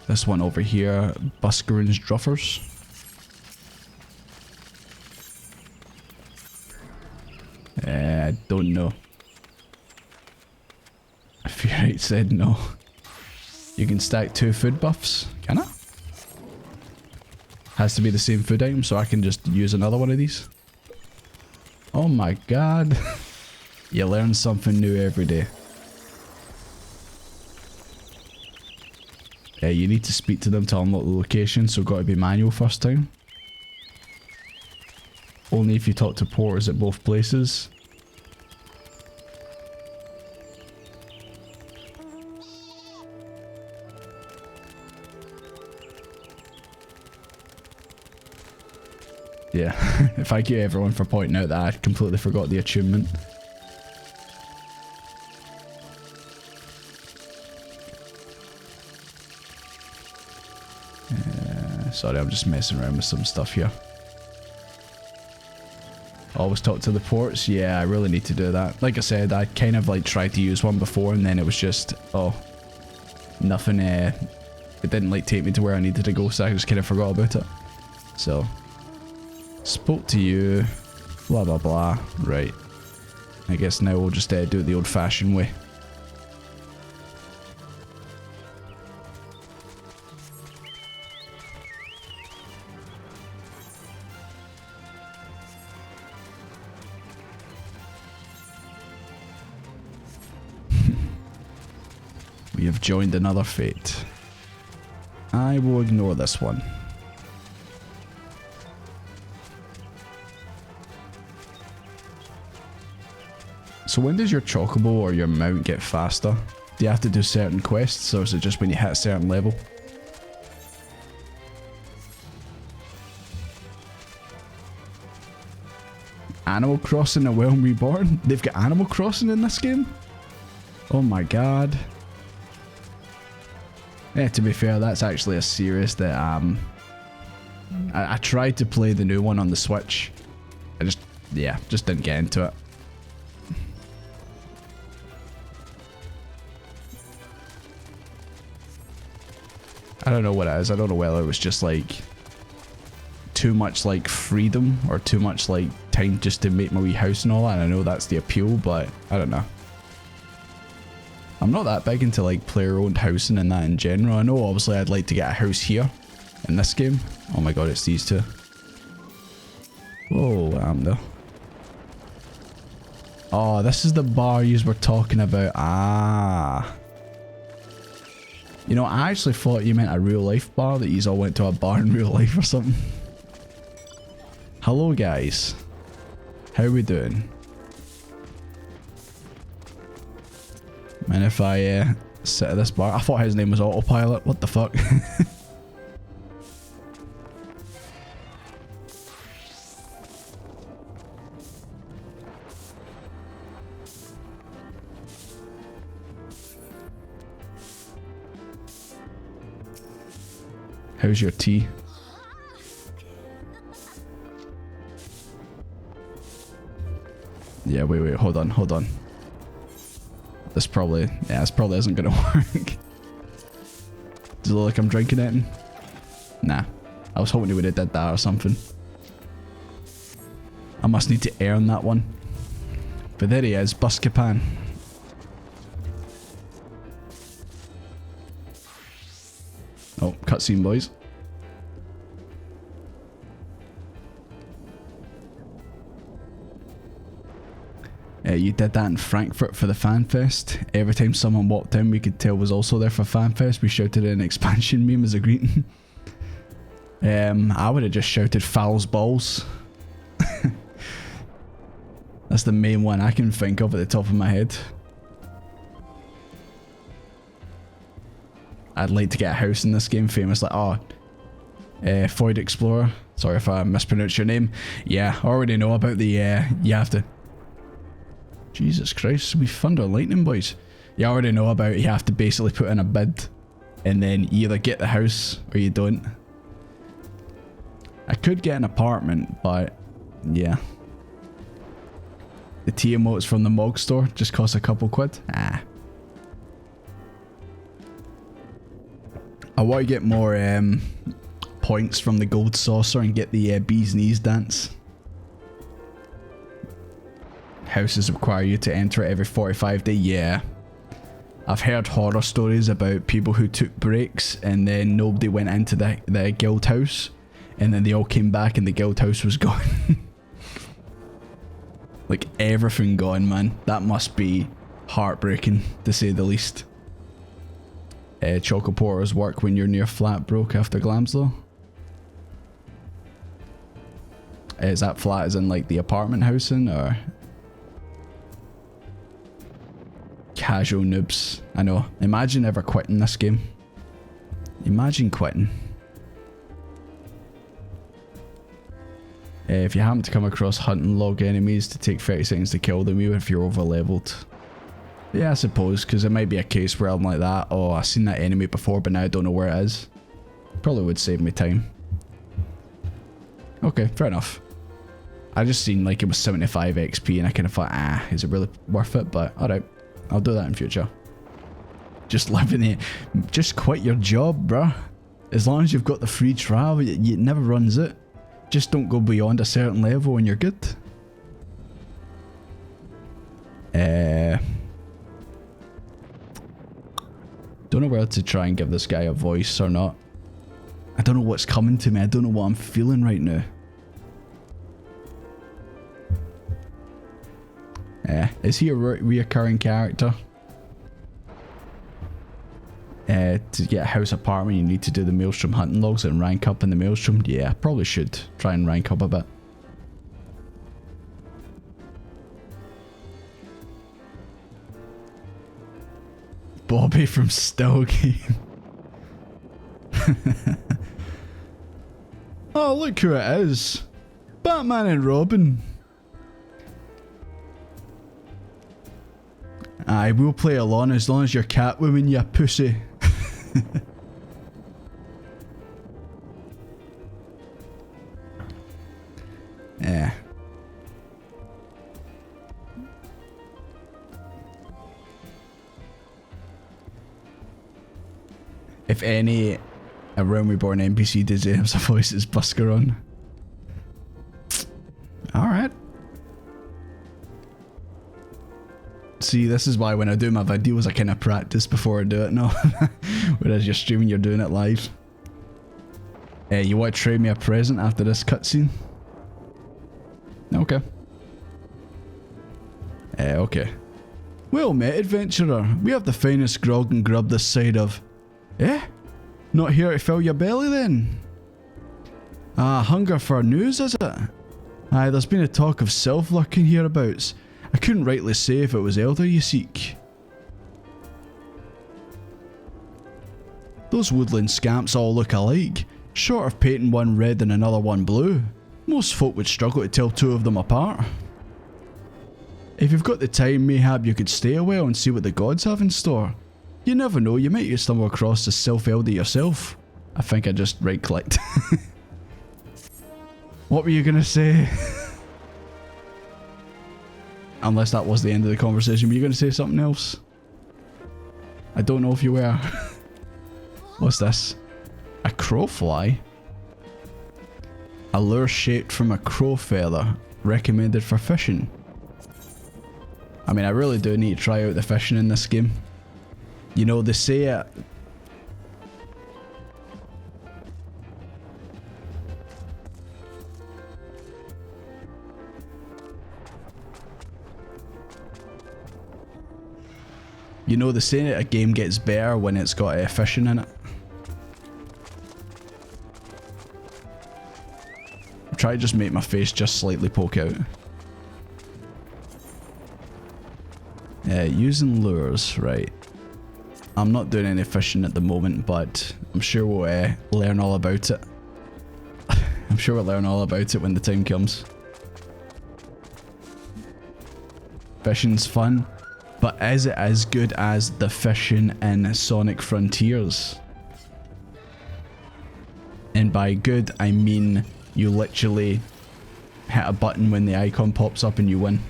this one over here, Buscarin's Druffers. I don't know. I fear it said no. You can stack 2 food buffs, can I? Has to be the same food item, so I can just use another one of these. Oh my god. You learn something new every day. Yeah, you need to speak to them to unlock the location, so got to be manual first time. Only if you talk to porters at both places. Yeah, thank you everyone for pointing out that I completely forgot the attunement. Sorry, I'm just messing around with some stuff here. Always talk to the ports. Yeah, I really need to do that. Like I said, I kind of like tried to use one before and then it was just, oh, nothing, it didn't like take me to where I needed to go, so I just kind of forgot about it. So, spoke to you, blah blah blah. Right. I guess now we'll just do it the old fashioned way. We have joined another fate. I will ignore this one. So when does your chocobo or your mount get faster? Do you have to do certain quests, or is it just when you hit a certain level? Animal Crossing and Realm Reborn? They've got Animal Crossing in this game? Oh my god. Yeah, to be fair, that's actually a series that I tried to play the new one on the Switch. I just didn't get into it. I don't know what it is. I don't know whether it was just like too much like freedom or too much like time just to make my wee house and all that. And I know that's the appeal, but I don't know. I'm not that big into like player owned housing and that in general. I know obviously I'd like to get a house here in this game. Oh my god, it's these two. Whoa, though. Oh, this is the bar you were talking about. Ah. You know, I actually thought you meant a real life bar, that you all went to a bar in real life or something. Hello guys. How we doing? And if I sit at this bar, I thought his name was Autopilot. What the fuck? How's your tea? Yeah, wait, hold on. This probably isn't gonna work. Does it look like I'm drinking it? Nah. I was hoping he would have did that or something. I must need to earn that one. But there he is, Buscapan. Oh, cutscene boys. You did that in Frankfurt for the FanFest. Every time someone walked in, we could tell was also there for FanFest. We shouted an expansion meme as a greeting. I would have just shouted fouls balls. That's the main one I can think of at the top of my head. I'd like to get a house in this game, famous like, oh, Void Explorer. Sorry if I mispronounced your name. Yeah, I already know about the, you have to... Jesus Christ, we thunder lightning, boys. You already know about you have to basically put in a bid and then you either get the house or you don't. I could get an apartment, but yeah. The tea emotes from the Mog store just cost a couple quid. Ah. I want to get more points from the gold saucer and get the bee's knees dance. Houses require you to enter it every 45 days. Yeah. I've heard horror stories about people who took breaks and then nobody went into the guild house and then they all came back and the guild house was gone. Like everything gone, man. That must be heartbreaking to say the least. Choco porters work when you're near flat broke after glams though. Is that flat as in like the apartment housing or... Casual noobs. I know. Imagine ever quitting this game. Imagine quitting. If you happen to come across hunting log enemies to take 30 seconds to kill them even if you're over leveled. Yeah, I suppose, because it might be a case where I'm like that. Oh, I've seen that enemy before but now I don't know where it is. Probably would save me time. Okay, fair enough. I just seen like it was 75 XP and I kind of thought, ah, is it really worth it? But alright. I'll do that in future. Just living it. Just quit your job, bruh. As long as you've got the free trial, it never runs it. Just don't go beyond a certain level and you're good. Don't know whether to try and give this guy a voice or not. I don't know what's coming to me. I don't know what I'm feeling right now. Is he a reoccurring character? To get a house apartment, you need to do the Maelstrom hunting logs and rank up in the Maelstrom. Yeah, probably should try and rank up a bit. Bobby from Still Game. Oh, look who it is. Batman and Robin. I will play along as long as you're Catwoman, you pussy. Yeah. If any around Reborn NPC deserves a voice, it's Buscaron. Alright. See, this is why when I do my videos I kind of practice before I do it now. Whereas you're streaming, you're doing it live. You want to trade me a present after this cutscene? Okay. Okay. Well met, adventurer. We have the finest grog and grub this side of... Not here to fill your belly then? Ah, hunger for news, is it? Aye, there's been a talk of self-lurking hereabouts. I couldn't rightly say if it was Elder you seek. Those woodland scamps all look alike, short of painting one red and another one blue. Most folk would struggle to tell two of them apart. If you've got the time, mayhap you could stay a while and see what the gods have in store. You never know, you might stumble across the self-elder yourself. I think I just right-clicked. What were you gonna say? Unless that was the end of the conversation. Were you going to say something else? I don't know if you were. What's this? A crowfly? A lure shaped from a crow feather. Recommended for fishing. I mean, I really do need to try out the fishing in this game. You know, they say it... You know, they say a game gets better when it's got fishing in it. Try to just make my face just slightly poke out. Using lures, right. I'm not doing any fishing at the moment, but I'm sure we'll learn all about it. I'm sure we'll learn all about it when the time comes. Fishing's fun, but is it as good as the fishing in Sonic Frontiers? And by good, I mean you literally hit a button when the icon pops up and you win.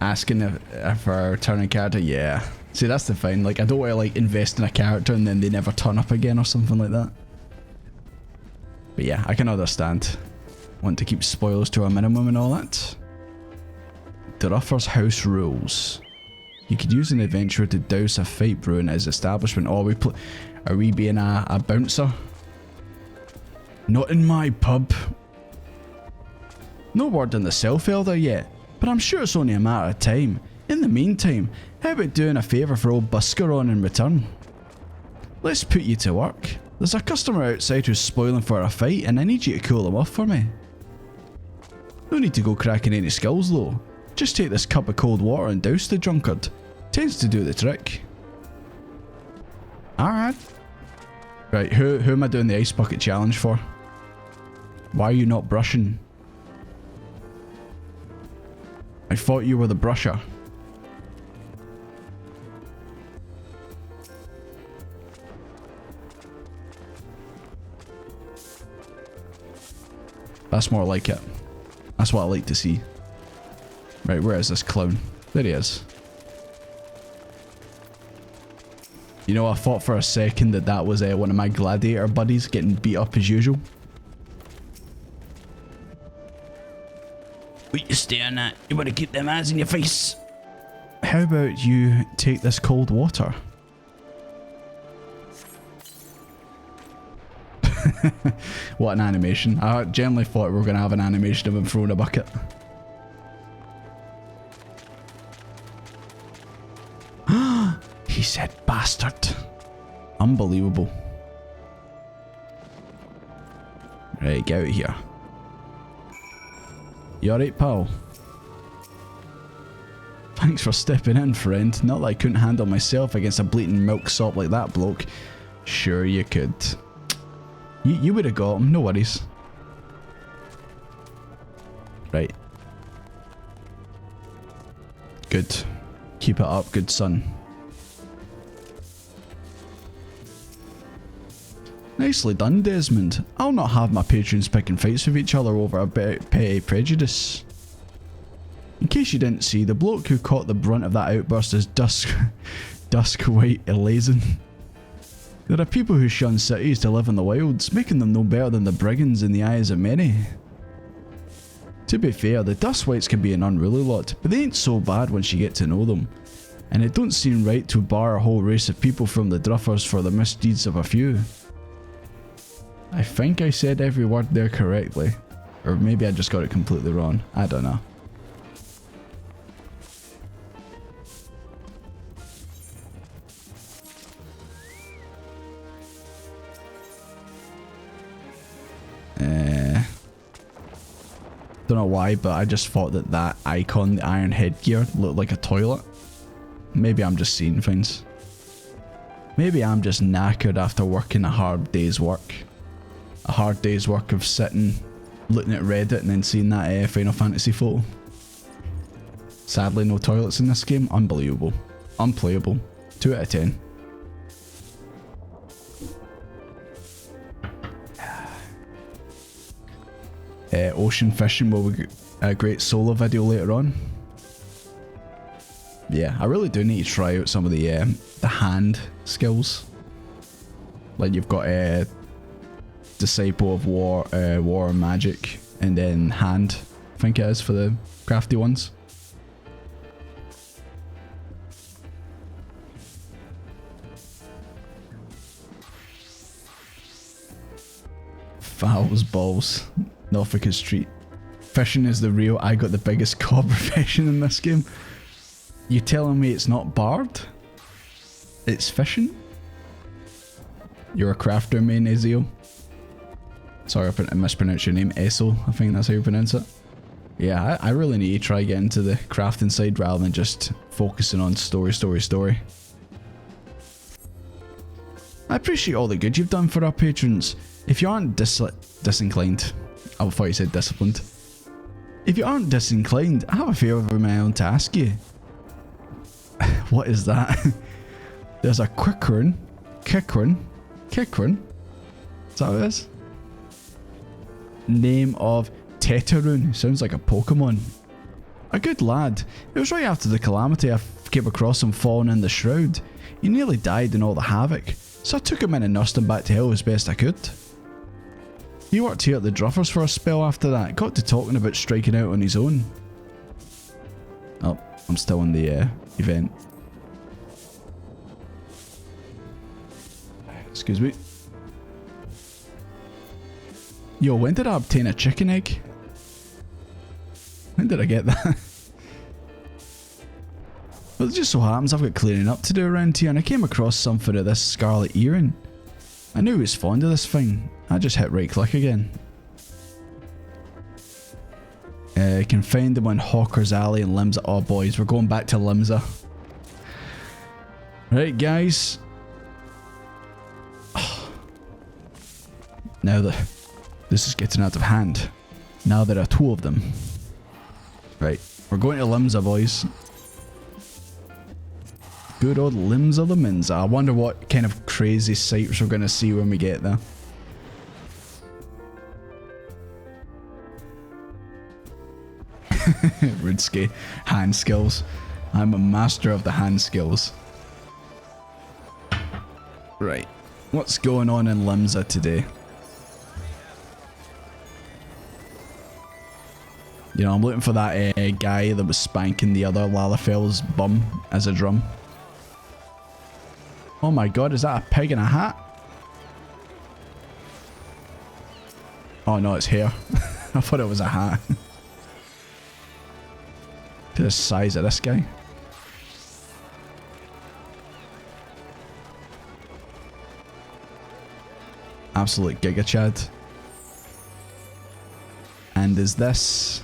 Asking if our turning character, yeah. See, that's the thing. Like, I don't want to like invest in a character and then they never turn up again or something like that. But yeah, I can understand. Want to keep spoilers to a minimum and all that. The Ruffer's house rules. You could use an adventurer to douse a fight brew in his establishment. Oh, are we being a bouncer? Not in my pub. No word on the Self Elder yet, but I'm sure it's only a matter of time. In the meantime, how about doing a favour for old Busker on in return? Let's put you to work. There's a customer outside who's spoiling for a fight and I need you to cool him off for me. No need to go cracking any skulls though. Just take this cup of cold water and douse the drunkard. Tends to do the trick. Alright. Right, who am I doing the ice bucket challenge for? Why are you not brushing? I thought you were the brusher. That's more like it. That's what I like to see. Right, where is this clown? There he is. You know, I thought for a second that was one of my gladiator buddies getting beat up as usual. What you staring at? You want to keep them eyes in your face. How about you take this cold water? What an animation. I generally thought we were going to have an animation of him throwing a bucket. He said bastard. Unbelievable. Right, get out of here. You alright, pal? Thanks for stepping in, friend. Not that I couldn't handle myself against a bleating milksop like that bloke. Sure you could. You would have got him, no worries. Right. Good. Keep it up, good son. Nicely done, Desmond. I'll not have my patrons picking fights with each other over a bit petty prejudice. In case you didn't see, the bloke who caught the brunt of that outburst is Dusk White Elazin. There are people who shun cities to live in the wilds, making them no better than the brigands in the eyes of many. To be fair, the Dustwhites can be an unruly lot, but they ain't so bad once you get to know them. And it don't seem right to bar a whole race of people from the Druffers for the misdeeds of a few. I think I said every word there correctly. Or maybe I just got it completely wrong. I don't know. Don't know why, but I just thought that icon, the iron headgear, looked like a toilet. Maybe I'm just seeing things. Maybe I'm just knackered after working a hard day's work. A hard day's work of sitting, looking at Reddit and then seeing that Final Fantasy photo. Sadly, no toilets in this game. Unbelievable. Unplayable. 2 out of 10. Ocean fishing will be a great solo video later on. Yeah, I really do need to try out some of the hand skills. Like you've got Disciple of War and Magic, and then Hand, I think it is, for the crafty ones. Fowls balls. Norfolk Street. Fishing is the real I got the biggest core profession in this game. You telling me it's not barred? It's fishing? You're a crafter, main Ezio. Sorry if I mispronounced your name. Esso, I think that's how you pronounce it. Yeah, I really need to try getting into the crafting side rather than just focusing on story. I appreciate all the good you've done for our patrons. If you aren't disinclined, I thought you said disciplined. If you aren't disinclined, I have a favour of my own to ask you. What is that? There's a Kikrin. Is that what it is? Name of Tetarune. Sounds like a Pokemon. A good lad. It was right after the calamity I came across him falling in the shroud. He nearly died in all the havoc, so I took him in and nursed him back to health as best I could. He worked here at the Druffers for a spell after that. Got to talking about striking out on his own. Oh, I'm still in the event. Excuse me. Yo, when did I obtain a chicken egg? When did I get that? Well, it just so happens I've got cleaning up to do around here, and I came across something of this scarlet earring. I knew he was fond of this thing. I just hit right click again. You can find them on Hawker's Alley in Limsa. Oh boys, we're going back to Limsa. Right guys. Now that this is getting out of hand. Now there are two of them. Right, we're going to Limsa, boys. Good old Limsa the Minza. I wonder what kind of crazy sights we're going to see when we get there. Rudski. Hand skills. I'm a master of the hand skills. Right. What's going on in Limsa today? You know, I'm looking for that guy that was spanking the other Lalafell's bum as a drum. Oh my god, is that a pig in a hat? Oh no, it's hair. I thought it was a hat. Look at the size of this guy. Absolute Giga Chad. And is this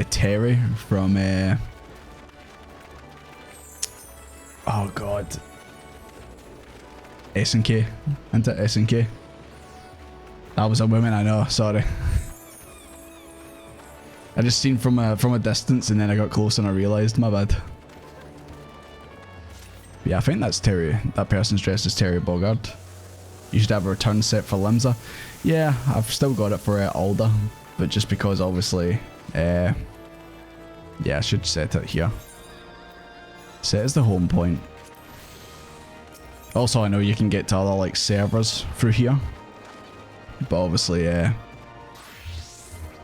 Terry from oh god, SNK, isn't it? SNK. That was a woman, I know, sorry. I just seen from a distance and then I got close and I realised, my bad. But yeah, I think that's Terry. That person's dressed as Terry Bogard. You should have a return set for Limsa. Yeah, I've still got it for Alda, but just because obviously, yeah, I should set it here. Set as the home point. Also, I know you can get to other like servers through here, but obviously,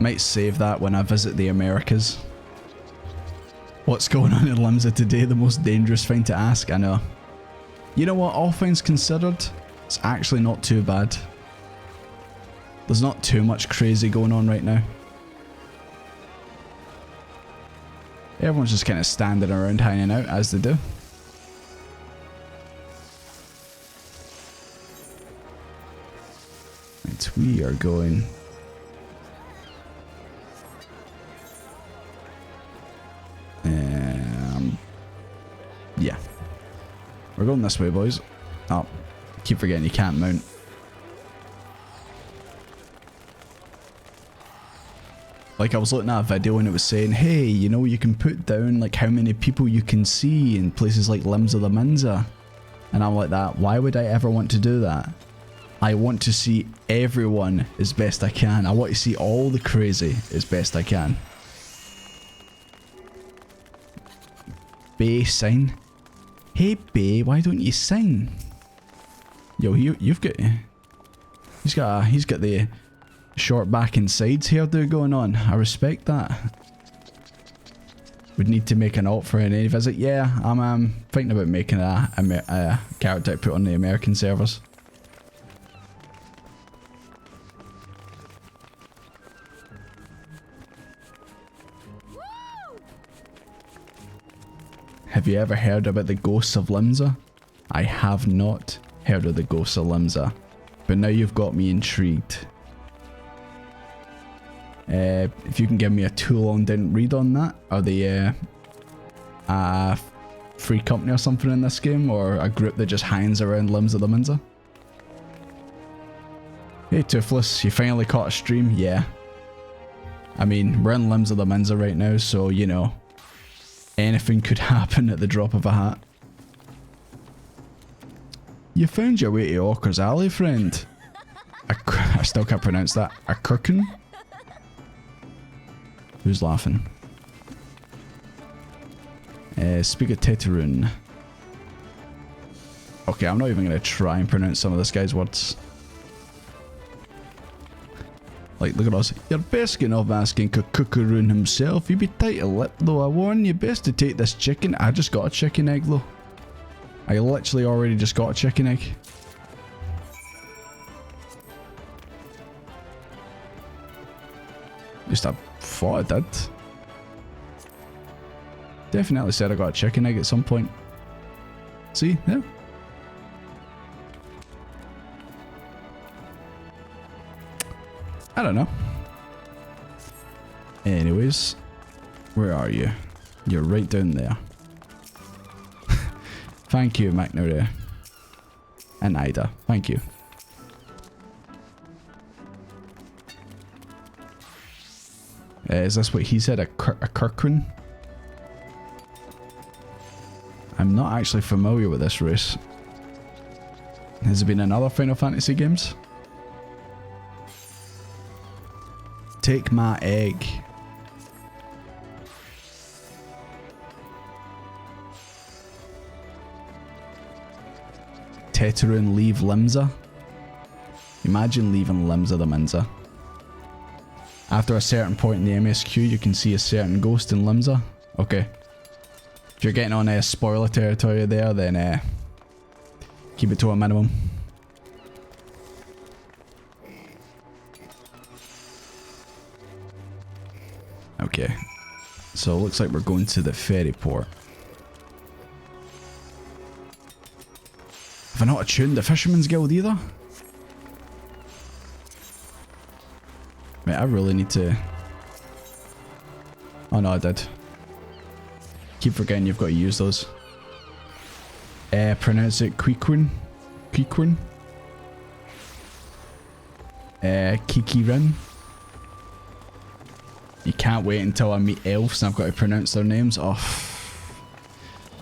might save that when I visit the Americas. What's going on in Limsa today? The most dangerous thing to ask, I know. You know what, all things considered, it's actually not too bad. There's not too much crazy going on right now. Everyone's just kind of standing around hanging out as they do. Right, we are going... yeah. We're going this way, boys. Oh, keep forgetting you can't mount. Like, I was looking at a video and it was saying, hey, you know, you can put down like how many people you can see in places like Limsa the Minza. And I'm like that, why would I ever want to do that? I want to see everyone as best I can. I want to see all the crazy as best I can. Bay sign. Hey Bay, why don't you sign? Yo, you've got... He's got the short back and sides hairdo going on. I respect that. Would need to make an alt for any visit. Yeah, I'm thinking about making a character to put on the American servers. Have you ever heard about the ghosts of Limsa? I have not heard of the ghosts of Limsa, but now you've got me intrigued. If you can give me a too long didn't read on that, are they a free company or something in this game, or a group that just hangs around Limsa the Minza? Hey Toothless, you finally caught a stream? Yeah. I mean, we're in Limsa the Minza right now, so you know, anything could happen at the drop of a hat. You found your way to Orker's Alley, friend. I still can't pronounce that. A Kirkin? Who's laughing? Speak of Teterun. Okay, I'm not even going to try and pronounce some of this guy's words. Like, look at us. You're best getting off asking Kukurun himself. You be tight-lipped though. I warn you, best to take this chicken. I just got a chicken egg though. I literally already just got a chicken egg. At least I thought I did. Definitely said I got a chicken egg at some point. See? Yeah. I don't know. Anyways, where are you? You're right down there. Thank you, McNary. And Ida. Thank you. Is this what he said? A Kirkrin? I'm not actually familiar with this race. Has there been another Final Fantasy games? Take my egg. Teterun leave Limsa. Imagine leaving Limsa the Minza. After a certain point in the MSQ, you can see a certain ghost in Limsa. Okay. If you're getting on spoiler territory there, then keep it to a minimum. Okay. So it looks like we're going to the ferry port. Have I not attuned the Fisherman's Guild either? Mate, I really need to... Oh no, I did. Keep forgetting you've got to use those. Pronounce it Quiquin. Quiquin. Kikirin. You can't wait until I meet elves and I've got to pronounce their names. Oh.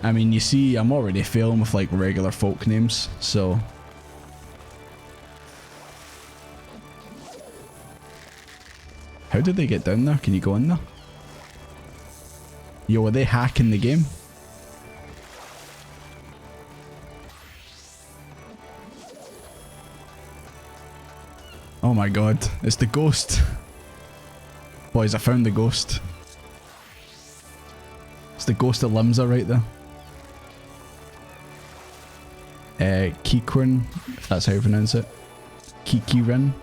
I mean, you see, I'm already failing with like regular folk names, so... How did they get down there? Can you go in there? Yo, are they hacking the game? Oh my god, it's the ghost. Boys, I found the ghost. It's the ghost of Limsa right there. Kikwin, if that's how you pronounce it. Kikirin.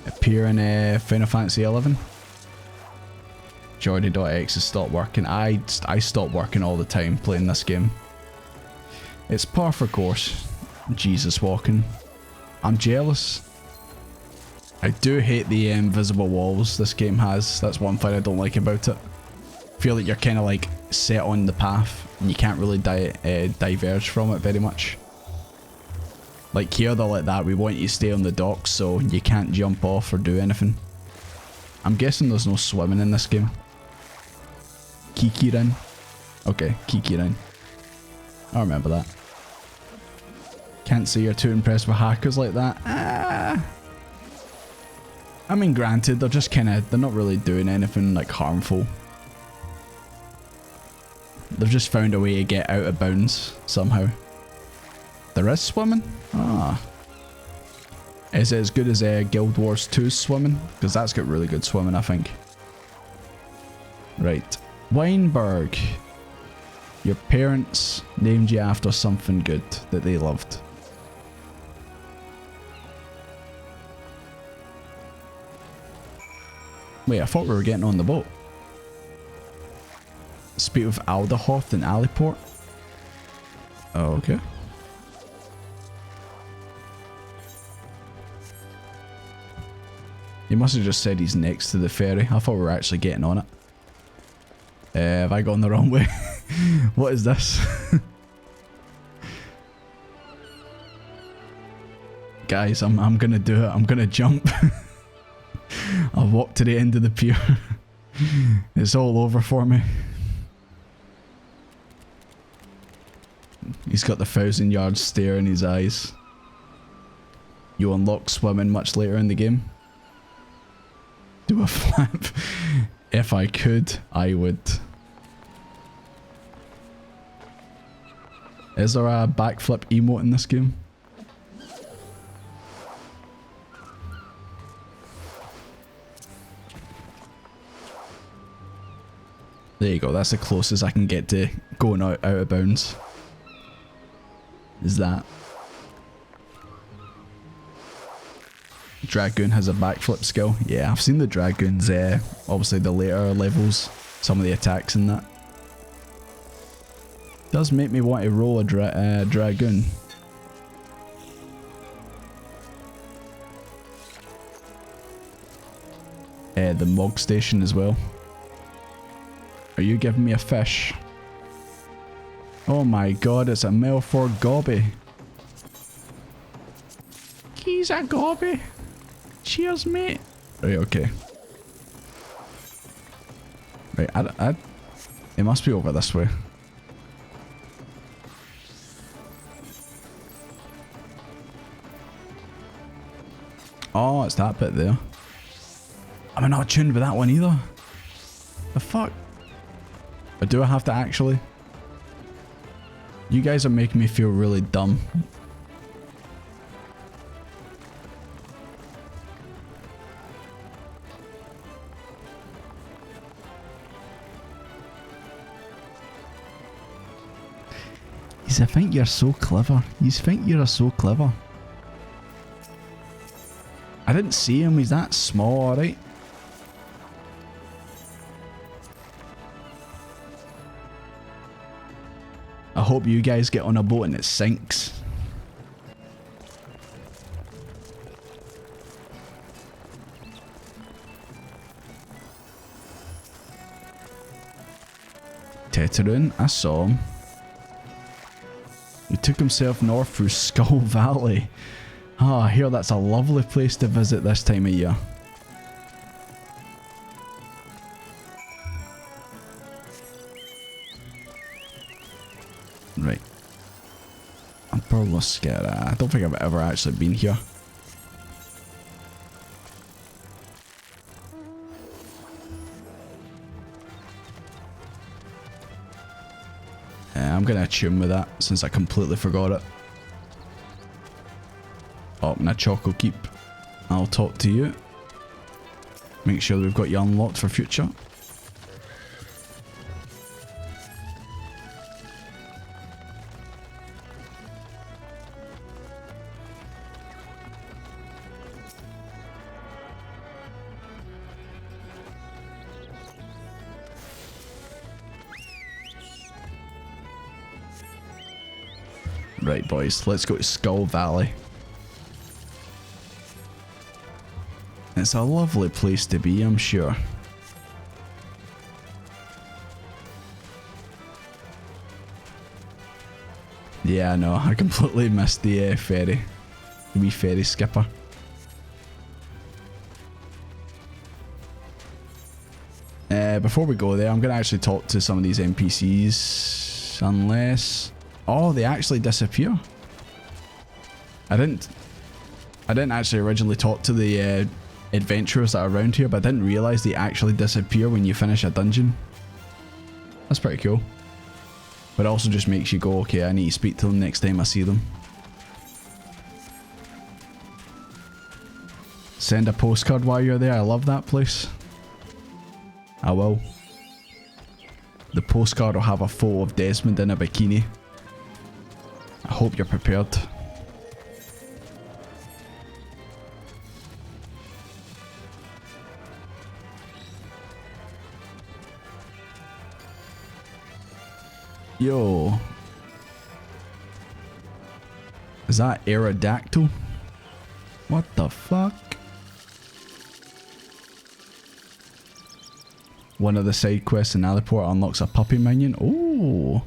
Appear in Final Fantasy XI. Jordy.exe has stopped working. I stop working all the time playing this game. It's par for course. Jesus walking. I'm jealous. I do hate the invisible walls this game has. That's one thing I don't like about it. I feel like you're kind of like set on the path and you can't really diverge from it very much. Like here they're like that, we want you to stay on the docks so you can't jump off or do anything. I'm guessing there's no swimming in this game. Kikirin. Okay, Kikirin. I remember that. Can't say you're too impressed with hackers like that. I mean, granted, they're just kind of, they're not really doing anything like harmful. They've just found a way to get out of bounds somehow. There is swimming? Ah. Is it as good as Guild Wars 2's swimming? Because that's got really good swimming, I think. Right. Weinberg. Your parents named you after something good that they loved. Wait, I thought we were getting on the boat. Speak with Alderhoth and Aliport. Oh, okay. He must have just said he's next to the ferry. I thought we were actually getting on it. Have I gone the wrong way? What is this? Guys, I'm gonna do it. I'm gonna jump. I'll walk to the end of the pier. It's all over for me. He's got the 1,000-yard stare in his eyes. You unlock swimming much later in the game. Do a flip. If I could, I would. Is there a backflip emote in this game? There you go, that's the closest I can get to going out of bounds. Is that. Dragoon has a backflip skill. Yeah, I've seen the Dragoons, obviously the later levels, some of the attacks in that. Does make me want to roll a Dragoon. The Mog Station as well. Are you giving me a fish? Oh my god, it's a Melford Gobby. He's a Gobby. Cheers, mate. Right, okay. Right, it must be over this way. Oh, it's that bit there. Am I not tuned with that one either? The fuck? Or do I have to actually? You guys are making me feel really dumb. I think you're so clever. You think you're so clever. I didn't see him. He's that small, alright? I hope you guys get on a boat and it sinks. Teteroon, I saw him. He took himself north through Skull Valley. Ah, I hear that's a lovely place to visit this time of year. Right. Upper Luscara. I don't think I've ever actually been here. I'm gonna tune with that since I completely forgot it. Oh, and a Choco Keep. I'll talk to you. Make sure we've got you unlocked for future. Right, boys, let's go to Skull Valley. It's a lovely place to be, I'm sure. Yeah, no, I completely missed the ferry. The wee ferry skipper. Before we go there, I'm going to actually talk to some of these NPCs. Unless... Oh, they actually disappear. I didn't actually originally talk to the adventurers that are around here, but I didn't realise they actually disappear when you finish a dungeon. That's pretty cool. But it also just makes you go, okay, I need to speak to them next time I see them. Send a postcard while you're there. I love that place. I will. The postcard will have a photo of Desmond in a bikini. I hope you're prepared. Yo. Is that Aerodactyl? What the fuck? One of the side quests in Aliport unlocks a puppy minion. Ooh.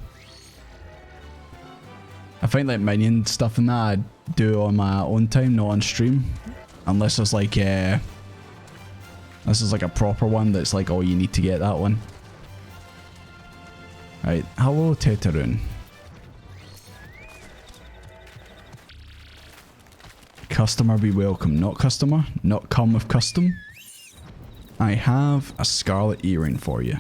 I find like minion stuff in that I do on my own time, not on stream. Unless it's like this is like a proper one that's like, oh, you need to get that one. Right, hello Teteroon. Customer be welcome, not customer, not come with custom. I have a scarlet earring for you.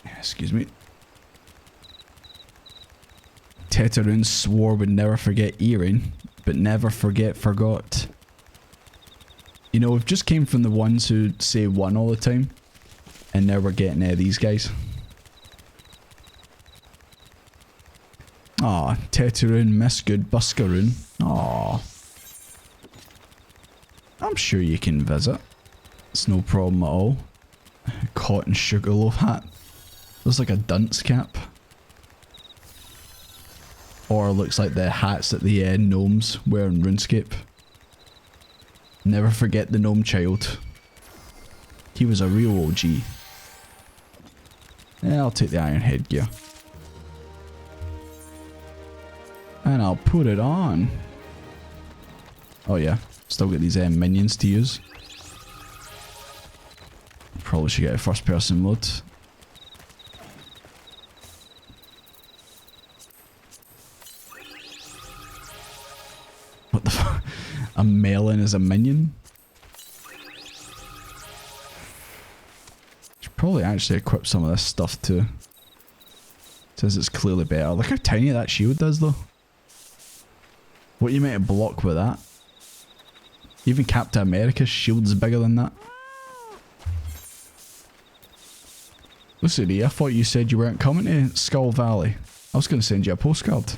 Excuse me. Teteroon swore would never forget earring, but never forgot. You know, we've just came from the ones who say one all the time, and now we're getting these guys. Aw, Teteroon, miss good Buskaroon. Aw. I'm sure you can visit. It's no problem at all. Cotton sugarloaf hat. Looks like a dunce cap. Or looks like the hats that the gnomes wear in RuneScape. Never forget the gnome child. He was a real OG. Yeah, I'll take the iron headgear. And I'll put it on. Oh yeah, still got these minions to use. Probably should get a first person mode. What the fuck? A melon is a minion? Should probably actually equip some of this stuff too. Says it's clearly better. Look how tiny that shield does though. What you meant to block with that? Even Captain America's shield's bigger than that. Listen, I thought you said you weren't coming to Skull Valley. I was going to send you a postcard.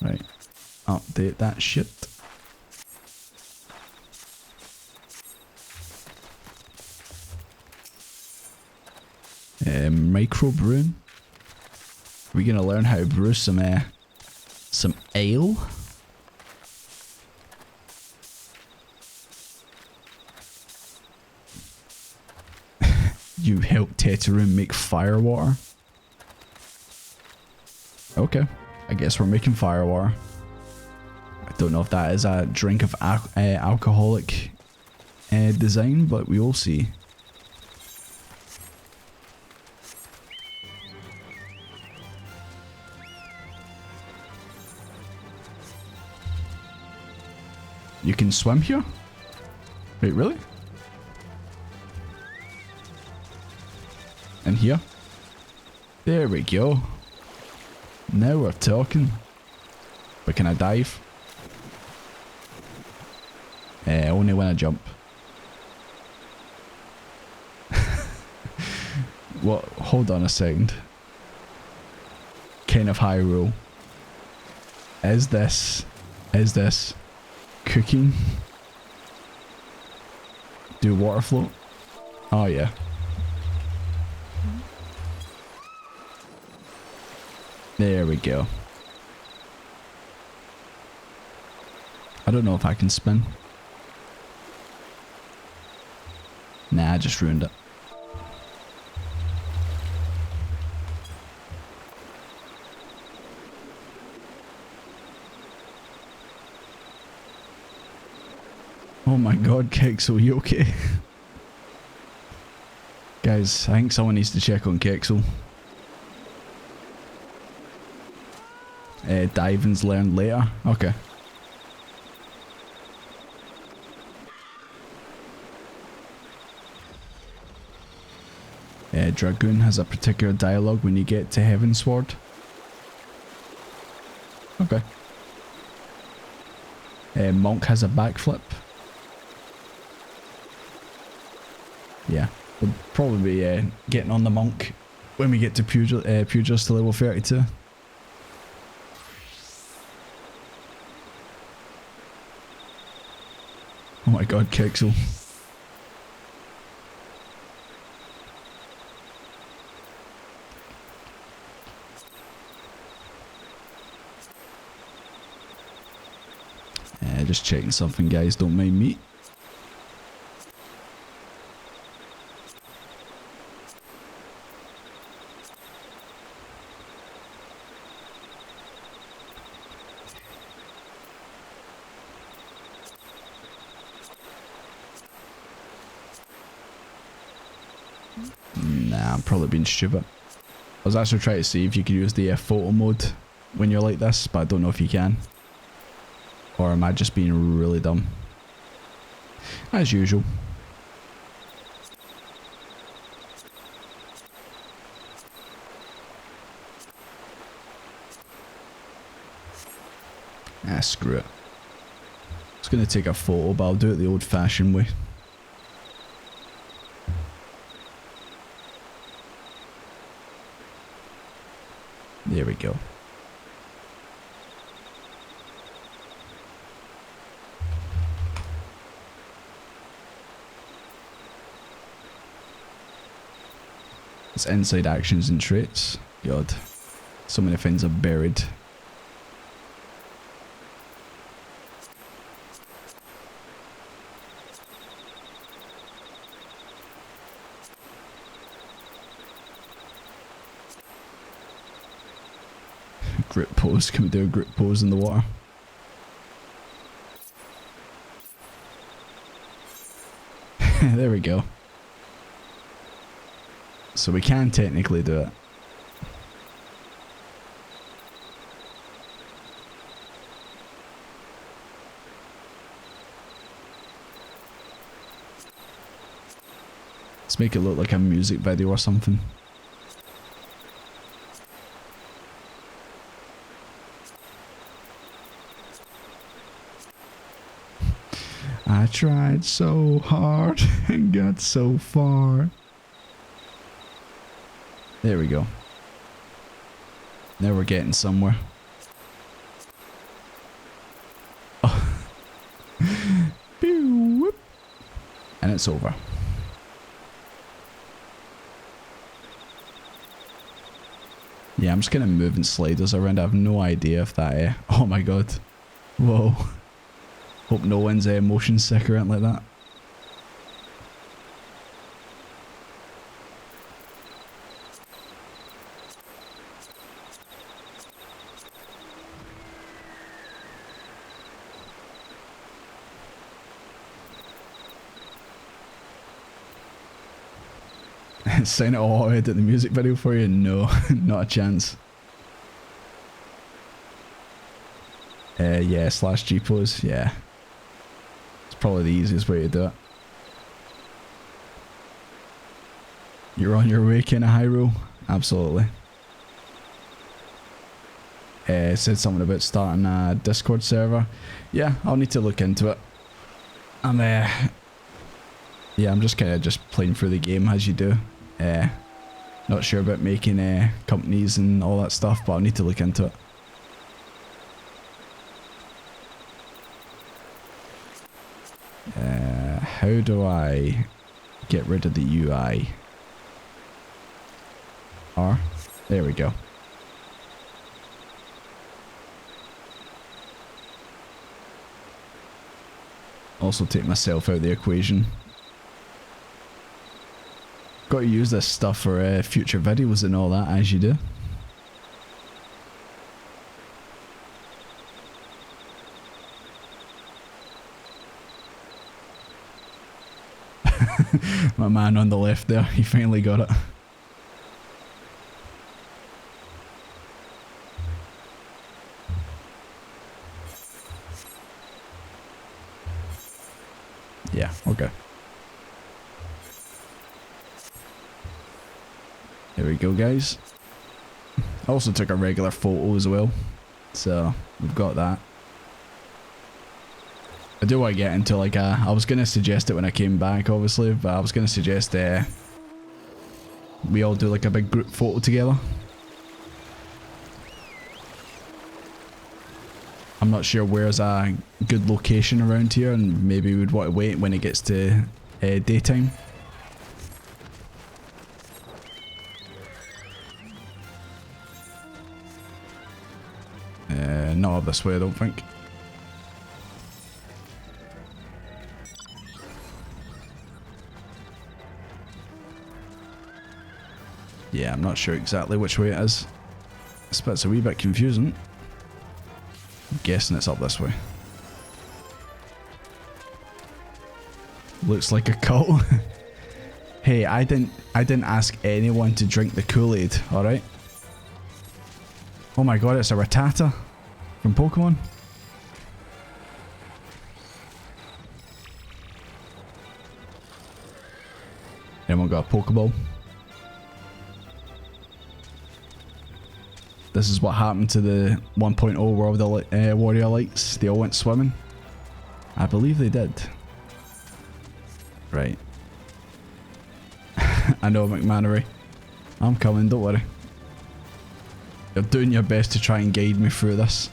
Right. Update that shit. Micro brewing. We're going to learn how to brew some ale. You helped Teteroon make fire water. Okay, I guess we're making fire water. I don't know if that is a drink of alcoholic design, but we will see. You can swim here? Wait, really? And here? There we go. Now we're talking. But can I dive? Only when I jump. What? Hold on a second. Kind of high rule. Is this cooking? Do water float? Oh yeah. There we go. I don't know if I can spin. Nah, I just ruined it. Oh my god, Kexel, you okay? Guys, I think someone needs to check on Kexel. Diving's learned later. Okay. Dragoon has a particular dialogue when you get to Heavensward. Okay. Monk has a backflip. Yeah, we'll probably be getting on the monk when we get to Pugilist to level 32. Oh my god, Kexel. Just checking something, guys. Don't mind me. Nah, I'm probably being stupid. I was actually trying to see if you could use the photo mode when you're like this, but I don't know if you can. Or am I just being really dumb? As usual. Ah, screw it. I was going to take a photo, but I'll do it the old-fashioned way. There we go. It's inside actions and traits. God, so many things are buried. Grip pose. Can we do a grip pose in the water? There we go. So we can technically do it. Let's make it look like a music video or something. I tried so hard and got so far. There we go. Now we're getting somewhere. Oh. Pew, whoop. And it's over. Yeah, I'm just kind of moving sliders around. I have no idea if that... oh my god. Whoa. Hope no one's motion sick or anything like that. Sign it all, edit the music video for you? No, not a chance. Yeah, /G pose, yeah. It's probably the easiest way to do it. You're on your way, kinda Hyrule? Absolutely. It said something about starting a Discord server. Yeah, I'll need to look into it. Yeah, I'm just kinda playing through the game as you do. Not sure about making companies and all that stuff, but I'll need to look into it. How do I get rid of the UI? R? There we go. Also take myself out of the equation. Got to use this stuff for future videos and all that, as you do. My man on the left there, he finally got it. Yeah, okay. There we go, guys. I also took a regular photo as well, so we've got that. I do want to get into like I was going to suggest it when I came back, obviously, but I was going to suggest we all do like a big group photo together. I'm not sure where's a good location around here, and maybe we'd want to wait when it gets to daytime. Not up this way, I don't think. Yeah, I'm not sure exactly which way it is. This bit's a wee bit confusing. I'm guessing it's up this way. Looks like a cult. Hey, I didn't ask anyone to drink the Kool-Aid, alright? Oh my god, it's a Rattata from Pokemon. Anyone got a Pokeball? This is what happened to the 1.0 World Warrior Elites. They all went swimming. I believe they did. Right. I know, McManery. I'm coming, don't worry. You're doing your best to try and guide me through this.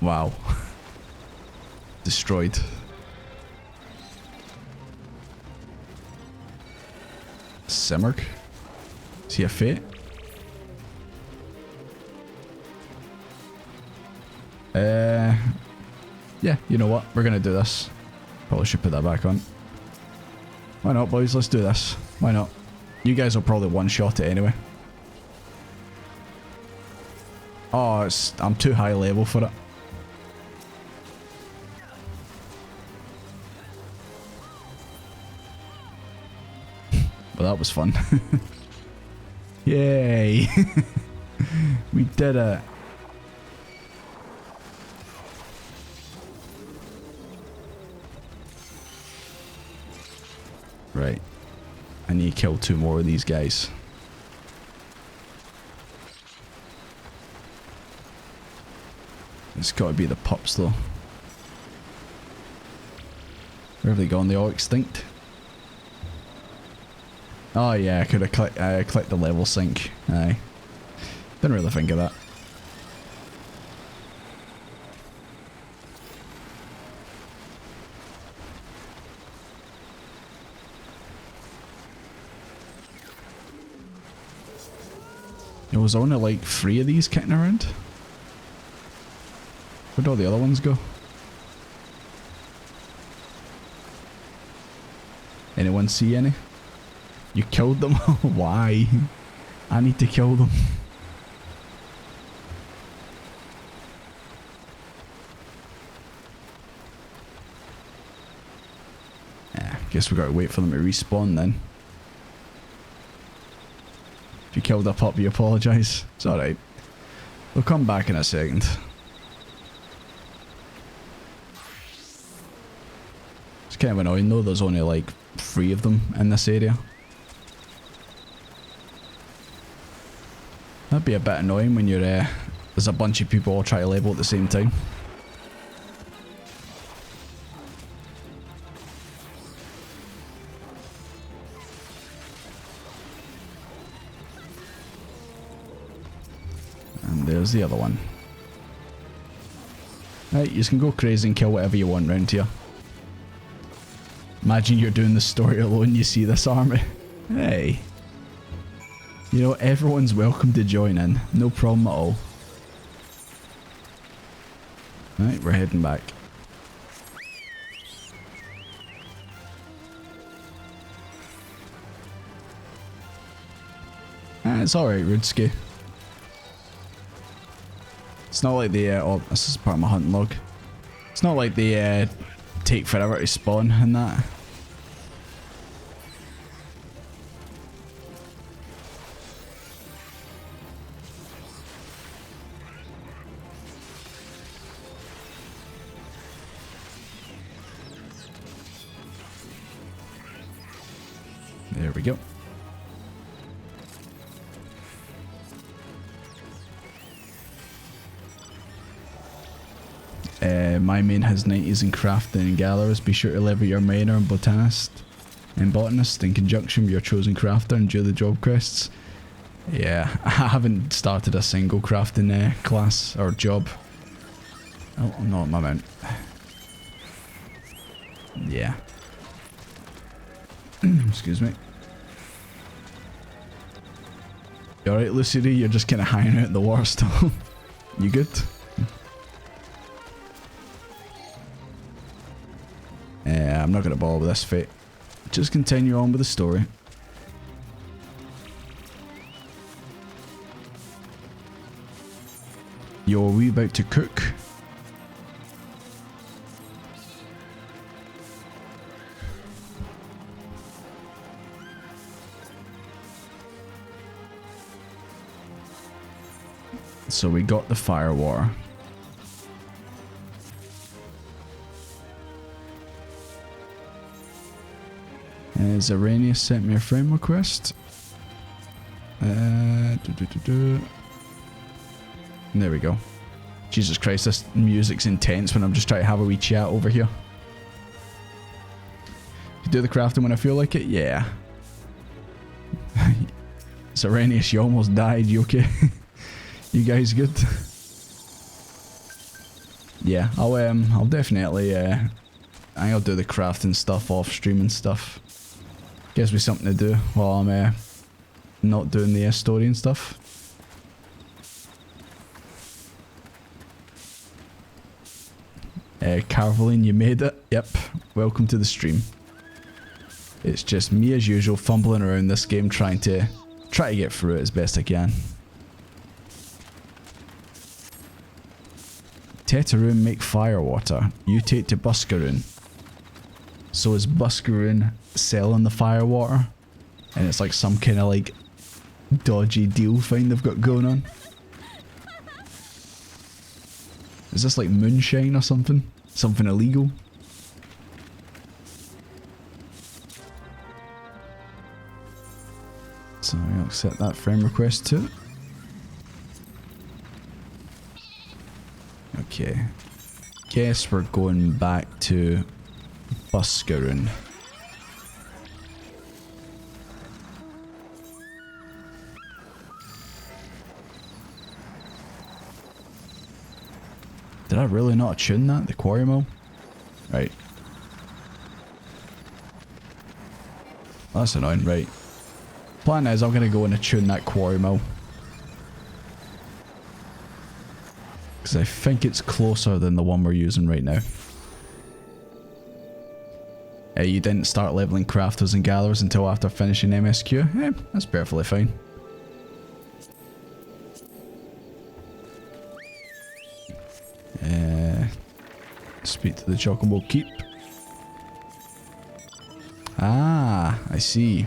Wow. Destroyed. Simmerk? Is he a fate? Yeah, you know what? We're gonna do this. Probably should put that back on. Why not, boys? Let's do this. Why not? You guys will probably one-shot it anyway. Oh, I'm too high level for it. Well, that was fun. Yay! We did it. Right. I need to kill 2 more of these guys. It's got to be the pups though. Where have they gone? They all extinct? Oh yeah, I could have clicked the level sync. Aye. Didn't really think of that. There was only like 3 of these kicking around. Where'd all the other ones go? Anyone see any? You killed them? Why? I need to kill them. Yeah, guess we gotta wait for them to respawn then. If you killed a pup, you apologise. It's alright. They'll come back in a second. It's kind of annoying though, there's only like 3 of them in this area. That'd be a bit annoying when you're there's a bunch of people all trying to level at the same time. And there's the other one. Right, you can go crazy and kill whatever you want round here. Imagine you're doing the story alone, you see this army. Hey. You know, everyone's welcome to join in. No problem at all. Right, we're heading back. It's alright, Rudski. It's not like they, oh, this is part of my hunting log. It's not like they take forever to spawn and that. There we go. My main has 90s in crafting and galleries. Be sure to level your miner and botanist in conjunction with your chosen crafter and do the job quests. Yeah, I haven't started a single crafting class or job. Oh, no, my mount. Yeah. Excuse me. You alright, Lucy D? You're just kind of hanging out in the war still. You good? I'm not going to bother with this fate. Just continue on with the story. Yo, are we about to cook? So we got the fire water. Zarania sent me a friend request. There we go. Jesus Christ, this music's intense when I'm just trying to have a wee chat over here. Do the crafting when I feel like it? Yeah. Zarania, you almost died. You okay? You guys good? Yeah, I'll definitely, I'll do the crafting stuff off stream and stuff. Gives me something to do while I'm, not doing the story and stuff. Carveline, you made it. Yep, welcome to the stream. It's just me as usual, fumbling around this game, trying to get through it as best I can. Tetaroon make fire water. Mutate to Buscaroon. So is Buscaroon selling the fire water? And it's like some kind of like dodgy deal thing they've got going on. Is this like moonshine or something? Something illegal? So I'll accept that friend request too. Okay. Guess we're going back to Buscaroon. Did I really not attune that? The quarry mill? Right. That's annoying, right. Plan is I'm going to go and attune that quarry mill. Because I think it's closer than the one we're using right now. You didn't start leveling crafters and gatherers until after finishing MSQ? That's perfectly fine. Speak to the Chocobo Keep. Ah, I see.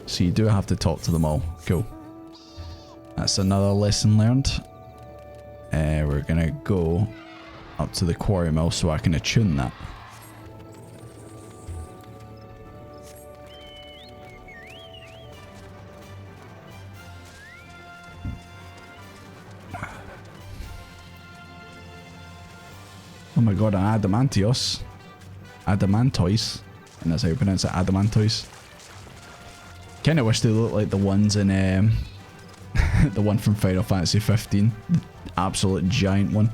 So you do have to talk to them all. Cool. That's another lesson learned. We're gonna go up to the quarry mill so I can attune that. Oh my god, an Adamantios. Adamantois. And that's how you pronounce it, Adamantois. Kinda wish they looked like the ones in, the one from Final Fantasy 15. The absolute giant one.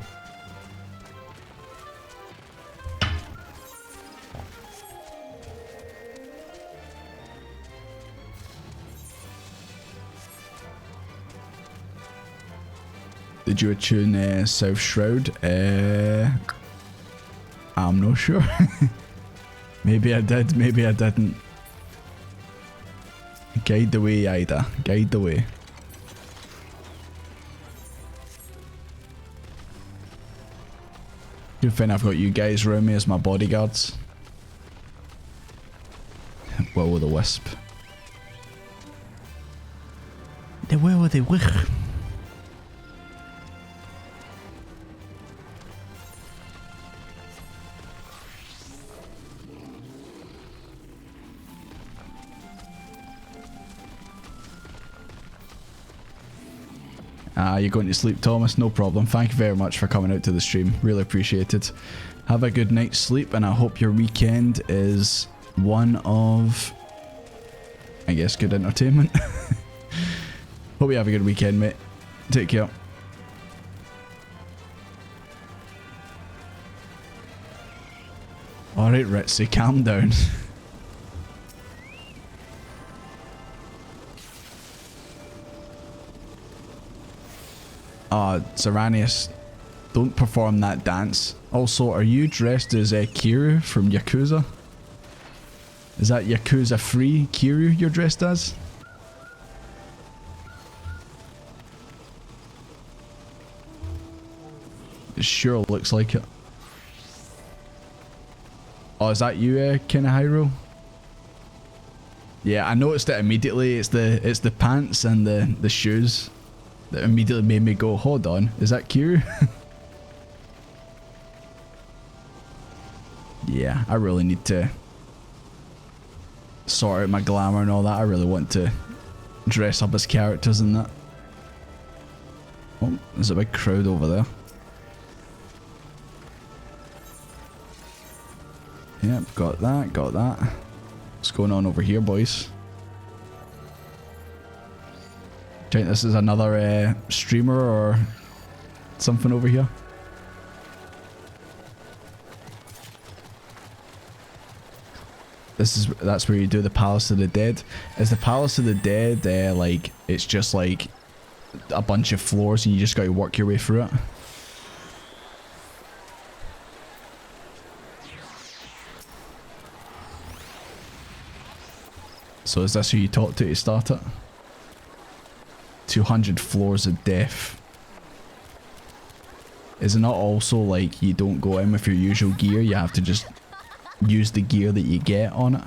Did you attune South Shroud? I'm not sure. Maybe I did, maybe I didn't. Guide the way, Ida. Guide the way. Good thing I've got you guys around me as my bodyguards. Will-o'-the-wisp. The will-o'-the-wisp. You're going to sleep, Thomas? No problem. Thank you very much for coming out to the stream. Really appreciate it. Have a good night's sleep, and I hope your weekend is one of, I guess, good entertainment. Hope you have a good weekend, mate. Take care. Alright, Ritzy, calm down. Zeranius, don't perform that dance. Also, are you dressed as Kiryu from Yakuza? Is that Yakuza Free Kiryu you're dressed as? It sure looks like it. Oh, is that you, Kinahairo? Yeah, I noticed it immediately. It's the pants and the shoes that immediately made me go, hold on, is that Kiryu? Yeah, I really need to sort out my glamour and all that. I really want to dress up as characters and that. Oh, there's a big crowd over there. Yep, got that, got that. What's going on over here, boys? Do you think this is another streamer or something over here? That's where you do the Palace of the Dead. Is the Palace of the Dead like it's just like a bunch of floors and you just got to work your way through it? So is this who you talk to start it? 200 floors of death. Is it not also like you don't go in with your usual gear, you have to just use the gear that you get on it?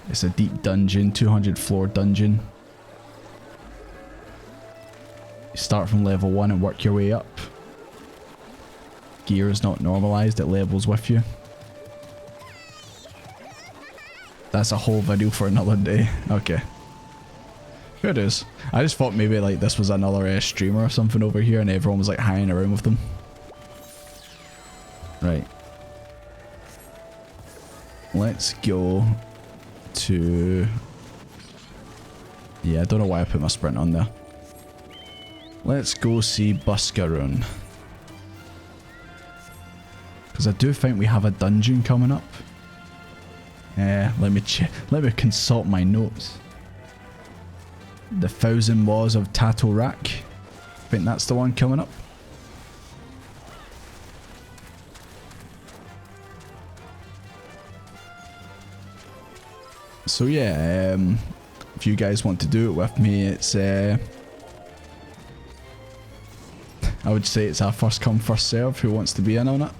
It's a deep dungeon, 200 floor dungeon. You start from level 1 and work your way up. Gear is not normalized, it levels with you. That's a whole video for another day. Okay. Here it is. I just thought maybe like this was another streamer or something over here and everyone was like hanging around with them. Right. Let's go to... Yeah, I don't know why I put my sprint on there. Let's go see Buscarun. Because I do think we have a dungeon coming up. Let me consult my notes. The 1000 Laws of Tatorak. I think that's the one coming up. So yeah, if you guys want to do it with me, it's I would say it's our first come first serve. Who wants to be in on it?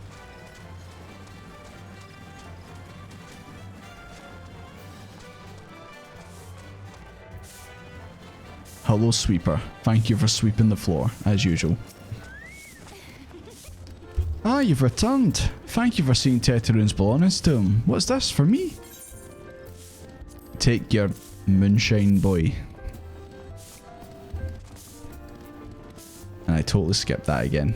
Hello, sweeper. Thank you for sweeping the floor, as usual. Ah, you've returned. Thank you for seeing Teterune's belongings to him. What's this, for me? Take your moonshine, boy. And I totally skipped that again.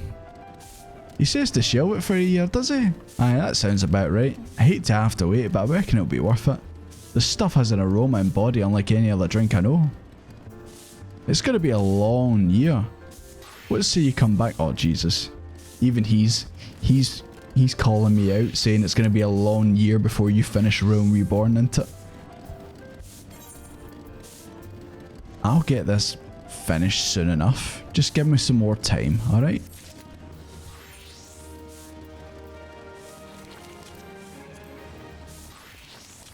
He says to shelve it for a year, does he? Aye, that sounds about right. I hate to have to wait, but I reckon it'll be worth it. The stuff has an aroma and body unlike any other drink I know. It's gonna be a long year. Let's say you come back. Oh Jesus! Even he's calling me out, saying it's gonna be a long year before you finish Reborn, isn't it? I'll get this finished soon enough. Just give me some more time, all right?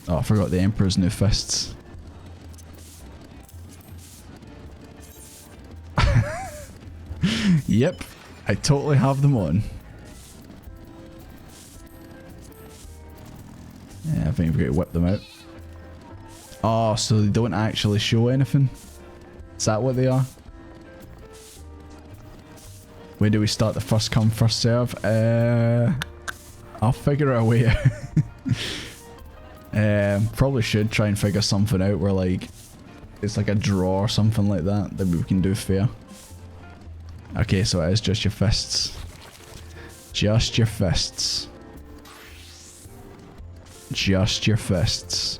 Oh, I forgot the Emperor's new fists. Yep, I totally have them on. Yeah, I think we've got to whip them out. Oh, so they don't actually show anything? Is that what they are? Where do we start the first come first serve? I'll figure out a way out. Probably should try and figure something out where like it's like a draw or something like that we can do fair. Okay, so it is just your fists. Just your fists. Just your fists.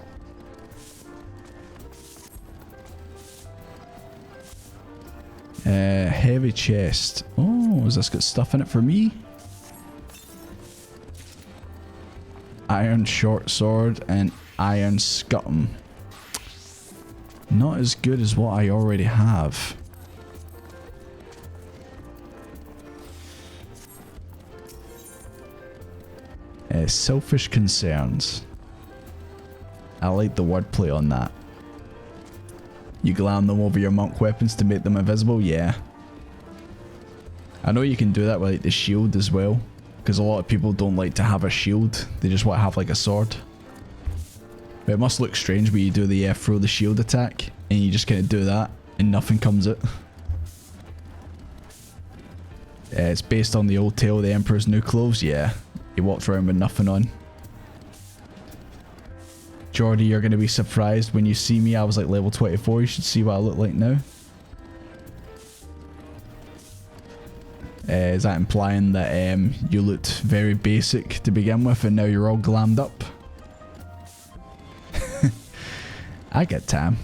Heavy chest. Oh, has this got stuff in it for me? Iron short sword and iron scuttle. Not as good as what I already have. Selfish concerns. I like the wordplay on that. You glam them over your monk weapons to make them invisible? Yeah. I know you can do that with like the shield as well. Because a lot of people don't like to have a shield. They just want to have like a sword. But it must look strange when you do the throw the shield attack. And you just kind of do that. And nothing comes out. It's based on the old tale of the Emperor's New Clothes. Yeah. He walked around with nothing on. Jordy, you're going to be surprised when you see me. I was like level 24. You should see what I look like now. Is that implying that you looked very basic to begin with and now you're all glammed up? I get time.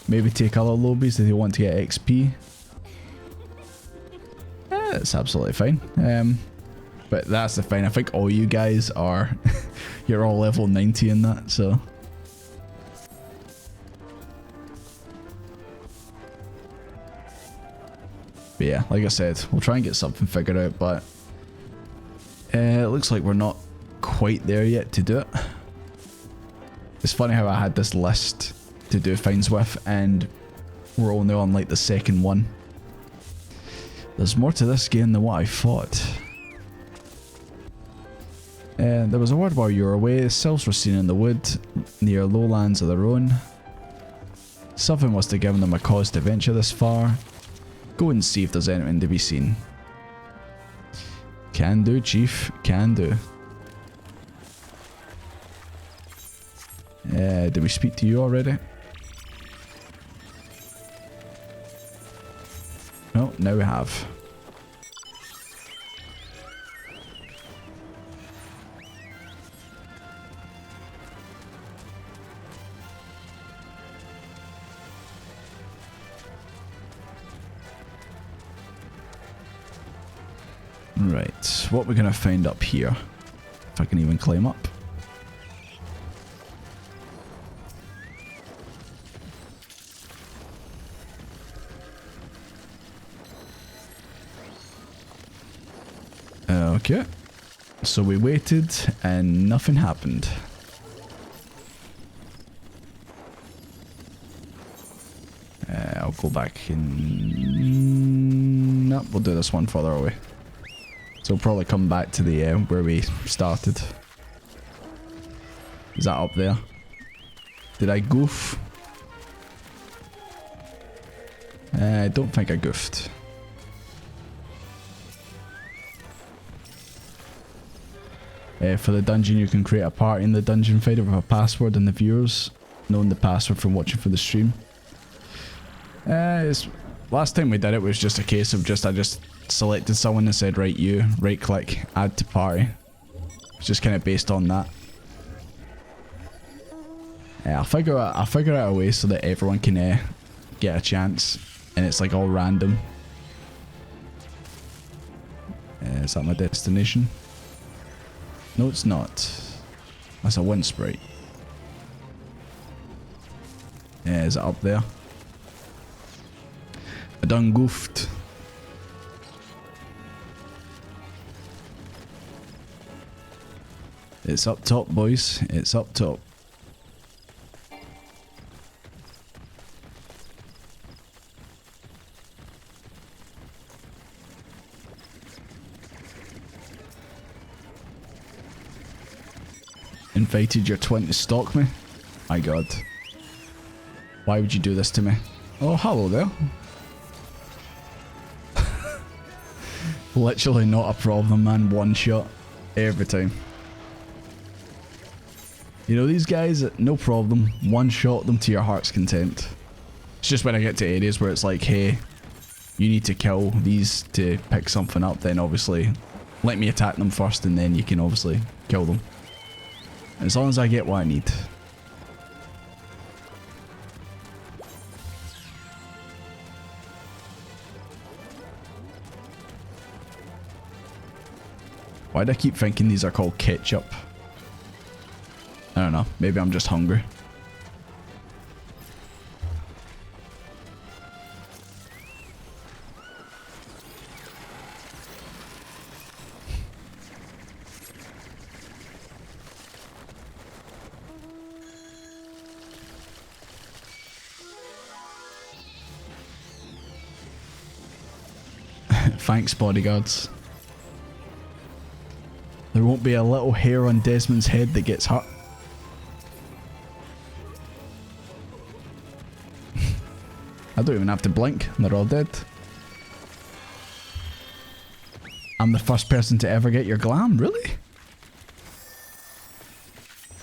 Maybe take other lobbies if they want to get XP. That's absolutely fine. But that's the thing. I think all you guys are... you're all level 90 in that, so... But yeah, like I said, we'll try and get something figured out, but it looks like we're not quite there yet to do it. It's funny how I had this list to do finds with, and we're only on like the second one. There's more to this game than what I thought. There was a word while you were away. The sylphs were seen in the wood, near lowlands of their own. Something must have given them a cause to venture this far. Go and see if there's anything to be seen. Can do, chief. Can do. Did we speak to you already? No, now we have. Right, what we're gonna find up here, if I can even climb up. Okay, so we waited and nothing happened. I'll go back in... Nope, we'll do this one further away. So we'll probably come back to the where we started. Is that up there? Did I goof? I don't think I goofed. For the dungeon, you can create a party in the dungeon finder with a password, and the viewers knowing the password from watching for the stream. Last time we did it was just a case of I just selected someone and said, right, you, right click, add to party. It's just kind of based on that. I'll figure out a way so that everyone can get a chance, and it's like all random. Is that my destination? No, it's not. That's a wind sprite. Is it up there? I done goofed. It's up top, boys. It's up top. Invited your twin to stalk me? My god. Why would you do this to me? Oh, hello there. Literally not a problem, man. One shot. Every time. You know, these guys, no problem. One shot them to your heart's content. It's just when I get to areas where it's like, hey, you need to kill these to pick something up, then obviously let me attack them first and then you can obviously kill them. As long as I get what I need. Why do I keep thinking these are called ketchup? I don't know. Maybe I'm just hungry. Thanks, bodyguards. There won't be a little hair on Desmond's head that gets hurt. I don't even have to blink. They're all dead. I'm the first person to ever get your glam? Really?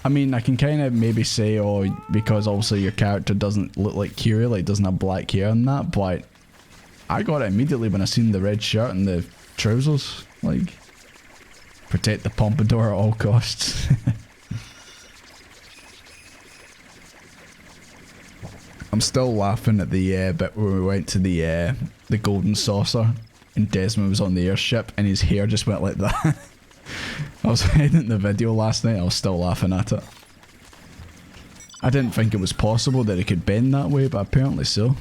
I mean, I can kind of maybe say, oh, because obviously your character doesn't look like Kira, like doesn't have black hair and that, but I got it immediately when I seen the red shirt and the trousers. Like, protect the pompadour at all costs. I'm still laughing at the bit where we went to the golden saucer and Desmond was on the airship and his hair just went like that. I was editing the video last night, I was still laughing at it. I didn't think it was possible that it could bend that way, but apparently so.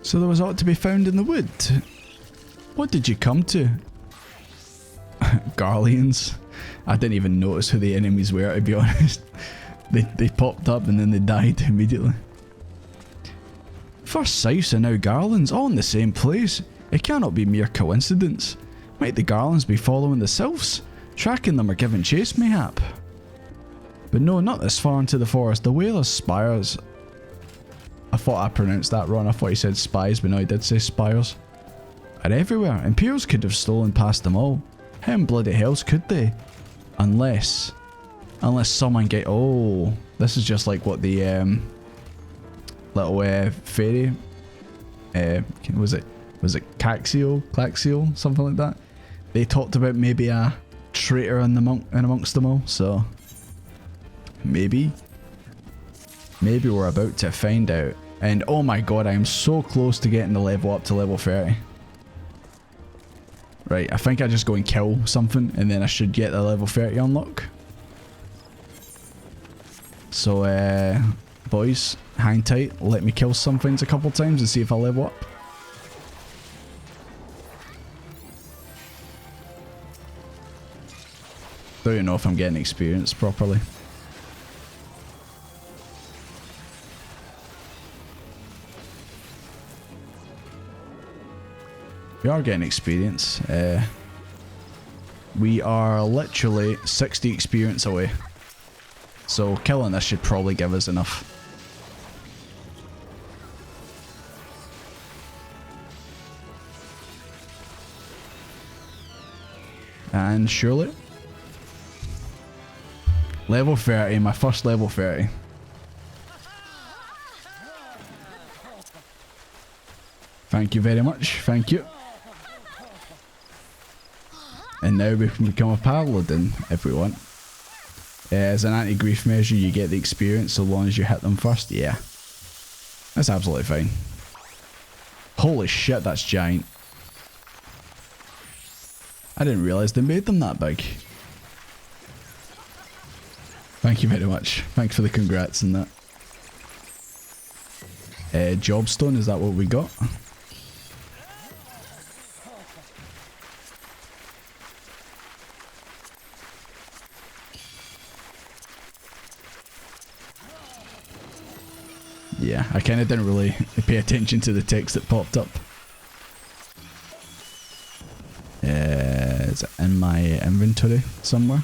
So there was aught to be found in the wood. What did you come to? Garleans. I didn't even notice who the enemies were, to be honest. They popped up and then they died immediately. First Scythes and now Garlands, all in the same place. It cannot be mere coincidence. Might the Garlands be following the Sylphs? Tracking them or giving chase, mayhap? But no, not this far into the forest. The Whaler's spires. I thought I pronounced that wrong. I thought he said spies, but no, he did say spires. Are everywhere. Imperials could have stolen past them all. How in bloody hells could they? Unless someone get... Oh, this is just like what the little fairy... was it Caxiel? Something like that? They talked about maybe a traitor in amongst them all, so... Maybe we're about to find out. And oh my god, I am so close to getting the level up to level 30. Right, I think I just go and kill something and then I should get the level 30 unlock. So, boys, hang tight. Let me kill some things a couple times and see if I level up. Don't even know if I'm getting experience properly. We are getting experience. We are literally 60 experience away. So killing this should probably give us enough. And surely. Level 30, my first level 30. Thank you very much, thank you. And now we can become a paladin if we want. As an anti-grief measure, you get the experience so long as you hit them first. Yeah. That's absolutely fine. Holy shit, that's giant. I didn't realise they made them that big. Thank you very much. Thanks for the congrats and that. Jobstone, is that what we got? Yeah, I kind of didn't really pay attention to the text that popped up. Is it in my inventory somewhere?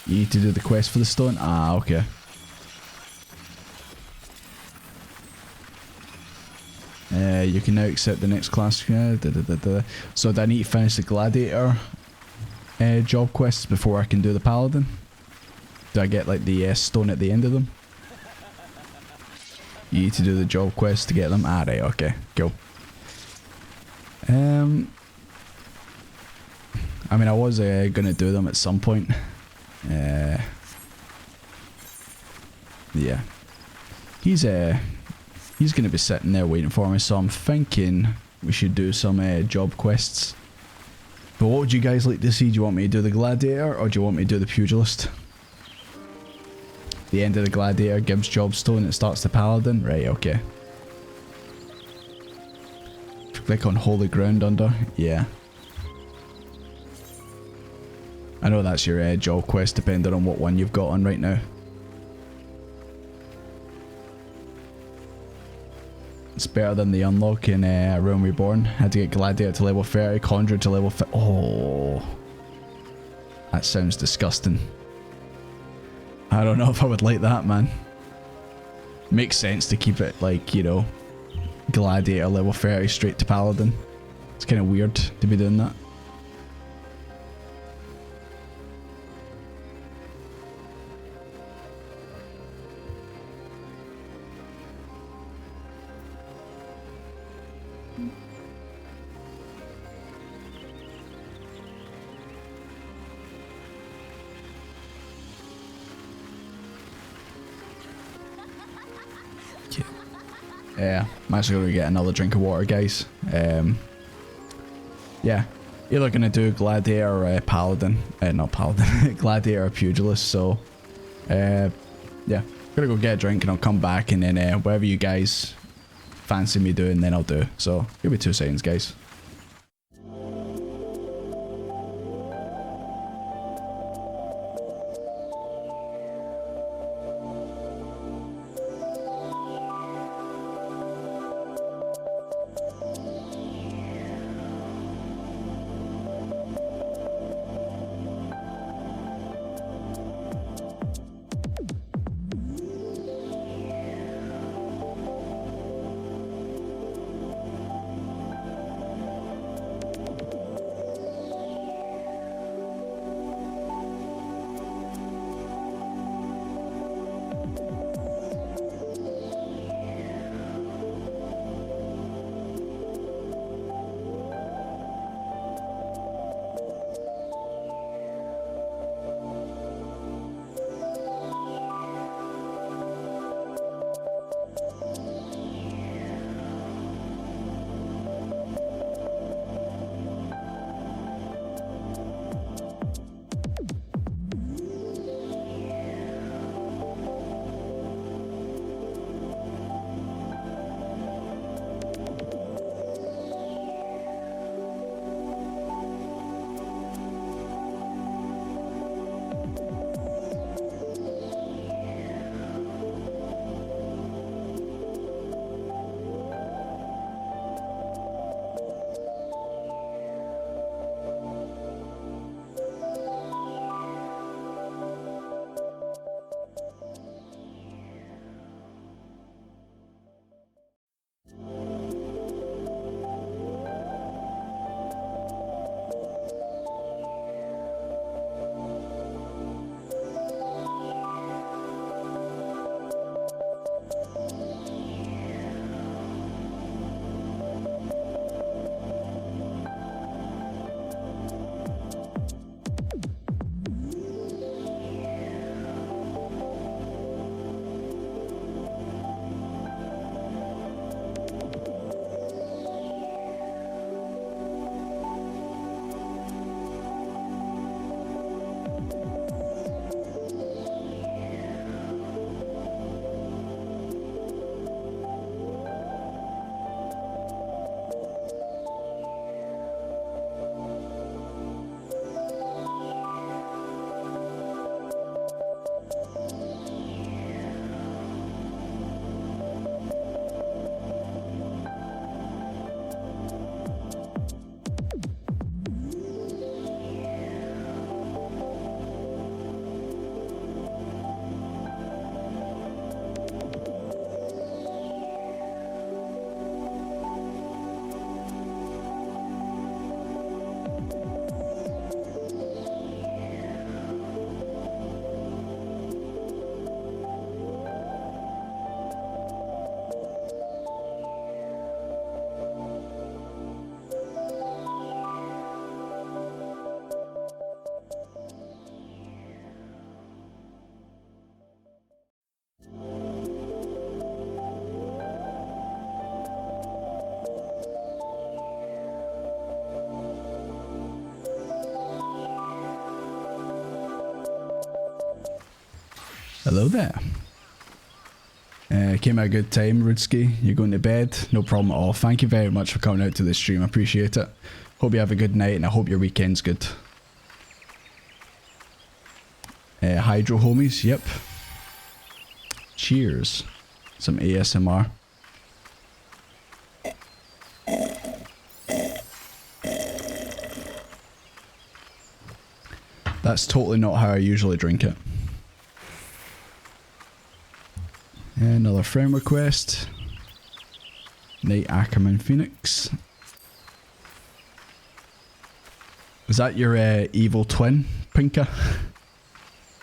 You need to do the quest for the stone? Ah, okay. You can now accept the next class. So do I need to finish the gladiator job quests before I can do the paladin? Do I get like the stone at the end of them? You need to do the job quest to get them? Ah, right, okay, cool. I mean, I was gonna do them at some point. Yeah. He's gonna be sitting there waiting for me, so I'm thinking we should do some job quests. But what would you guys like to see? Do you want me to do the gladiator or do you want me to do the pugilist? The end of the gladiator gives jobstone, it starts the paladin. Right, okay. Click on holy ground under. Yeah. I know that's your job quest depending on what one you've got on right now. It's better than the unlock in Realm Reborn. Had to get Gladiator to level 30, Conjurer to level 50. Oh. That sounds disgusting. I don't know if I would like that, man. Makes sense to keep it like, you know, Gladiator level 30 straight to Paladin. It's kind of weird to be doing that. Yeah, I'm actually going to get another drink of water, guys. Yeah, either going to do Gladiator or Paladin. Not Paladin, Gladiator or Pugilist, so... yeah, going to go get a drink and I'll come back and then whatever you guys fancy me doing, then I'll do. So, give me 2 seconds, guys. Hello there. Came at a good time, Rudski. You're going to bed? No problem at all. Thank you very much for coming out to the stream. I appreciate it. Hope you have a good night and I hope your weekend's good. Hydro homies, yep. Cheers. Some ASMR. That's totally not how I usually drink it. Another friend request. Night Ackerman Phoenix. Is that your evil twin, Pinka?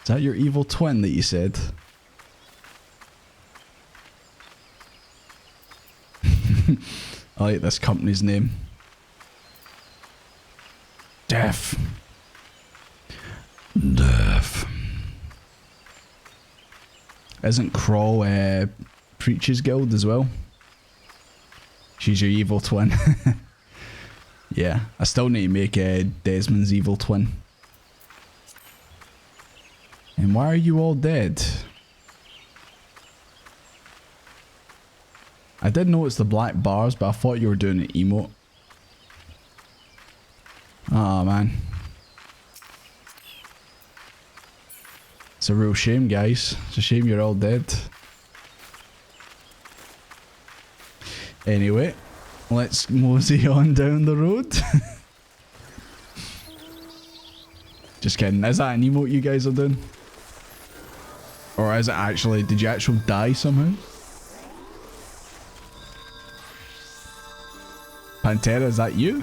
Is that your evil twin that you said? I like this company's name. Death. Death. Isn't Crawl Preacher's Guild as well? She's your evil twin. Yeah, I still need to make Desmond's evil twin. And why are you all dead? I did notice the black bars, but I thought you were doing an emote. Oh man. It's a real shame, guys. It's a shame you're all dead. Anyway, let's mosey on down the road. Just kidding. Is that an emote you guys are doing? Or is it actually, did you actually die somehow? Pantera, is that you?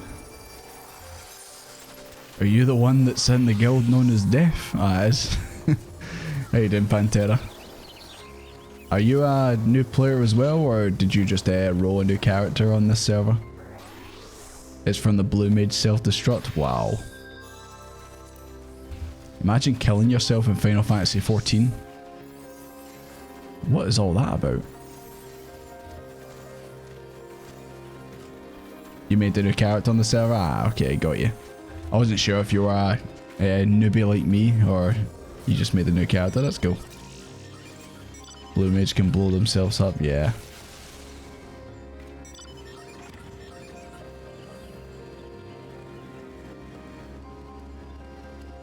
Are you the one that's in the guild known as Death? Ah, it is. How you doing, Pantera? Are you a new player as well, or did you just roll a new character on this server? It's from the Blue Mage Self-Destruct. Wow. Imagine killing yourself in Final Fantasy XIV. What is all that about? You made a new character on the server? Ah, okay, got you. I wasn't sure if you were a newbie like me, or you just made a new character. That's cool. Blue Mage can blow themselves up, yeah.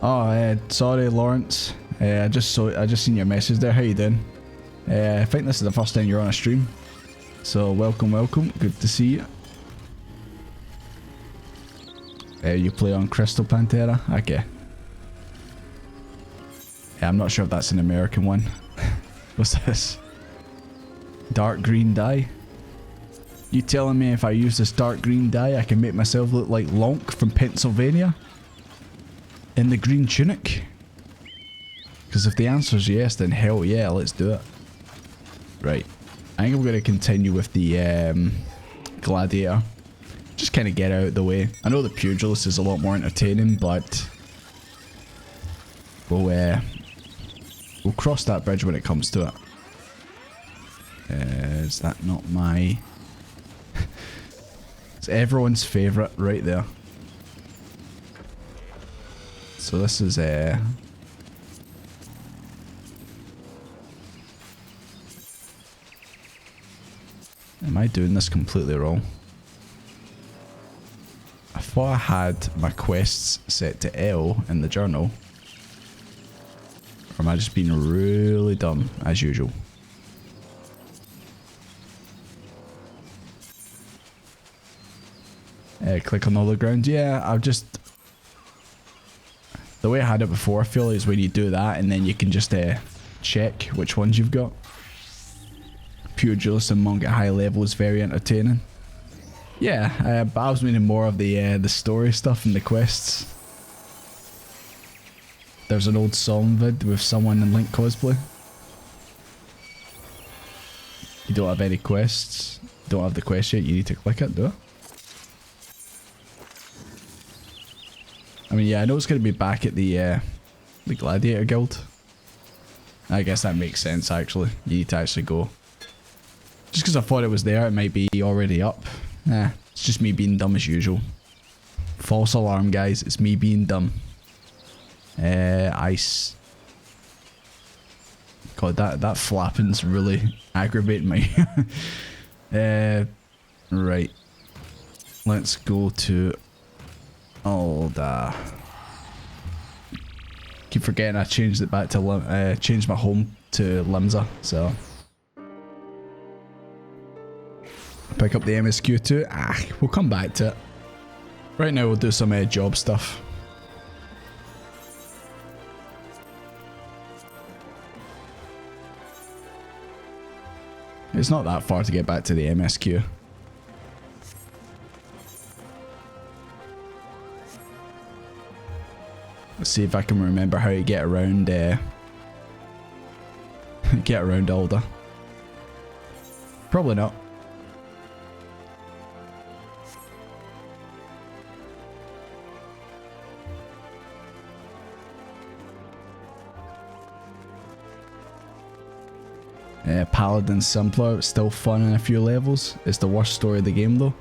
Oh, sorry, Lawrence. I just seen your message there. How you doing? I think this is the first time you're on a stream, so welcome, welcome. Good to see you. You play on Crystal Pantera? Okay. Yeah, I'm not sure if that's an American one. What's this? Dark green dye? You telling me if I use this dark green dye I can make myself look like Lonk from Pennsylvania? In the green tunic? Because if the answer is yes, then hell yeah, let's do it. Right. I think I'm going to continue with the Gladiator. Just kind of get out of the way. I know the Pugilist is a lot more entertaining, but we'll cross that bridge when it comes to it. Is that not my... It's everyone's favourite right there. So this is Am I doing this completely wrong? I thought I had my quests set to L in the journal. Or am I just being really dumb, as usual? Click on all the ground. Yeah, I've just... The way I had it before, I feel like is when you do that and then you can just check which ones you've got. Pugilist and Monk at high level is very entertaining. Yeah, but I was meaning more of the story stuff and the quests. There's an old song vid with someone in Link cosplay. You don't have any quests. You don't have the quest yet, you need to click it, do it. I mean, yeah, I know it's going to be back at the Gladiator Guild. I guess that makes sense, actually. You need to actually go. Just because I thought it was there, it might be already up. Nah, it's just me being dumb as usual. False alarm, guys. It's me being dumb. Ice. God, that flapping's really aggravating me. Right. Let's go to... Keep forgetting I changed it back to... changed my home to Limsa, so... Pick up the MSQ too. We'll come back to it. Right now we'll do some job stuff. It's not that far to get back to the MSQ. Let's see if I can remember how to get around get around Alda. Probably not. Paladin simpler, still fun in a few levels. It's the worst story of the game though.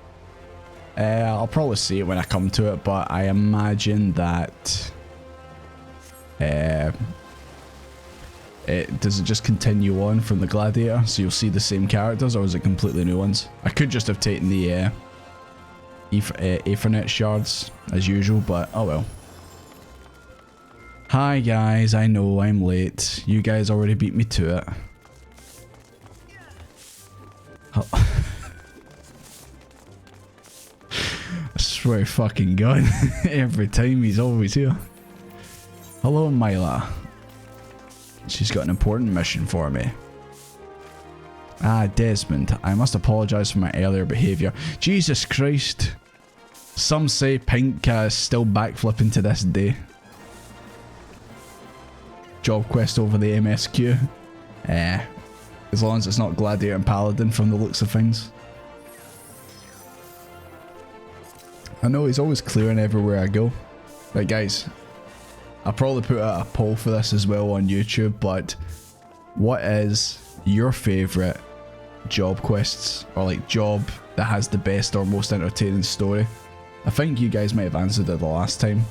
I'll probably see it when I come to it, but I imagine that does it just continue on from the Gladiator, so you'll see the same characters, or is it completely new ones? I could just have taken the Ethernet shards as usual, but oh well. Hi guys, I know I'm late. You guys already beat me to it. Oh. I swear fucking God, every time he's always here. Hello Myla. She's got an important mission for me. Desmond, I must apologise for my earlier behaviour. Jesus Christ. Some say Pink is still backflipping to this day. Job quest over the MSQ. As long as it's not Gladiator and Paladin from the looks of things. I know he's always clearing everywhere I go. Right guys, I'll probably put out a poll for this as well on YouTube, but what is your favourite job quests, or like job that has the best or most entertaining story? I think you guys might have answered it the last time.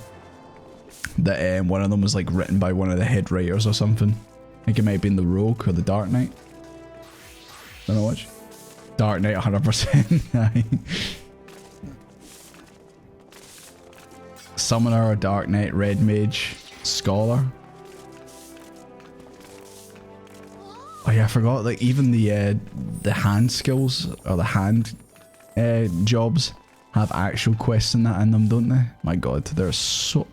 That one of them was like written by one of the head writers or something. I think it might have been the Rogue or the Dark Knight. Don't know which. Dark Knight 100%. Summoner, Dark Knight, Red Mage, Scholar. Oh yeah, I forgot, like even the hand skills or the hand jobs have actual quests in them, don't they? My God, they're so...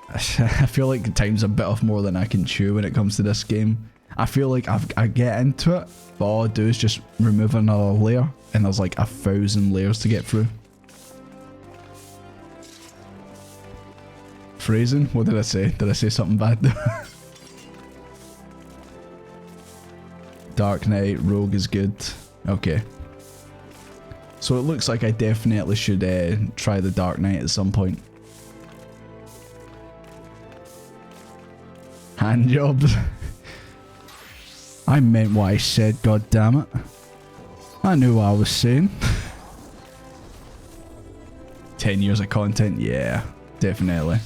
I feel like time's a bit off more than I can chew when it comes to this game. I feel like I get into it, but all I do is just remove another layer, and there's like 1,000 layers to get through. Phrasing? What did I say? Did I say something bad? Dark Knight, Rogue is good. Okay. So it looks like I definitely should try the Dark Knight at some point. Hand jobs. I meant what I said, god damn it. I knew what I was saying. 10 years of content, yeah, definitely.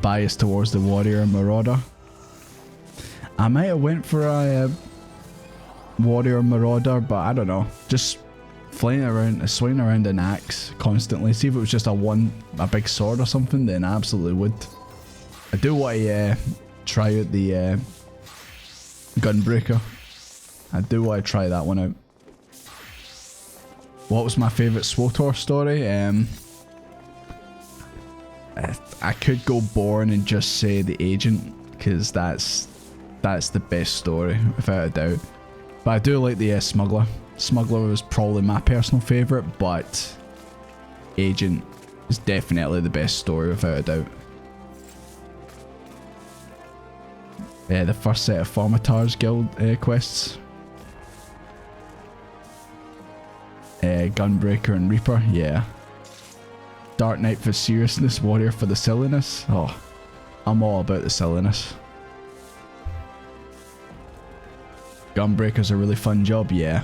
Bias towards the Warrior and Marauder. I might have went for a Warrior Marauder, but I don't know. Just swinging around an axe constantly. See if it was just a big sword or something, then I absolutely would. I do want to try out the Gunbreaker. I do want to try that one out. What was my favourite SWTOR story? I could go Born and just say the Agent, because that's the best story without a doubt. But I do like the Smuggler. Smuggler was probably my personal favourite, but Agent is definitely the best story without a doubt. The first set of Formatar's Guild quests. Gunbreaker and Reaper, yeah. Dark Knight for seriousness, Warrior for the silliness. Oh, I'm all about the silliness. Gunbreaker's a really fun job, yeah.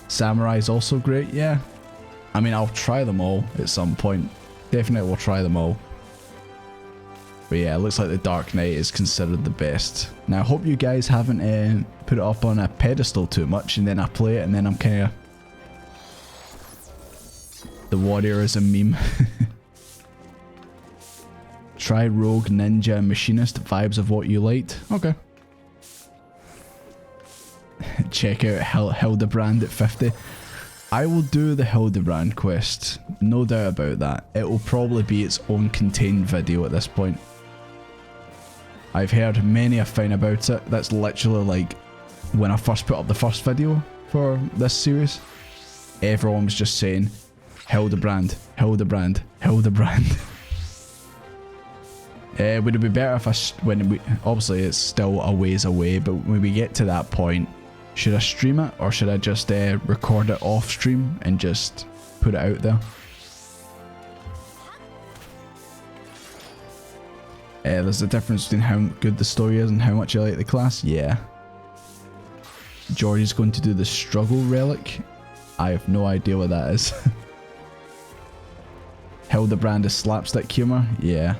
Samurai's also great, yeah. I mean, I'll try them all at some point. Definitely will try them all. But yeah, it looks like the Dark Knight is considered the best. Now, I hope you guys haven't put it up on a pedestal too much, and then I play it, and then I'm kind of... The warrior is a meme. Try Rogue, Ninja, and Machinist. Vibes of what you liked. Okay. Check out Hildebrand at 50. I will do the Hildebrand quest. No doubt about that. It will probably be its own contained video at this point. I've heard many a thing about it. That's literally like when I first put up the first video for this series. Everyone was just saying, Hildebrand, Hildebrand, Hildebrand. Would it be better if obviously it's still a ways away, but when we get to that point, should I stream it or should I just record it off stream and just put it out there? There's a difference between how good the story is and how much you like the class. Yeah. Jordy's going to do the struggle relic. I have no idea what that is. Hildebrand is slapstick humor. Yeah.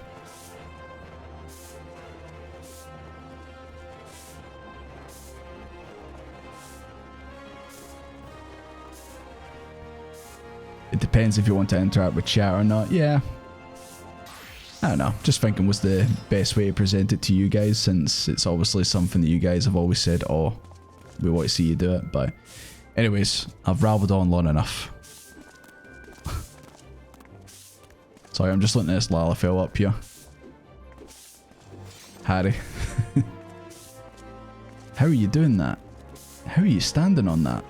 It depends if you want to interact with chat or not. Yeah. I don't know. Just thinking what's the best way to present it to you guys, since it's obviously something that you guys have always said, oh, we want to see you do it. But anyways, I've rabbled on long enough. Sorry, I'm just letting this Lalafell up here. Harry. How are you doing that? How are you standing on that?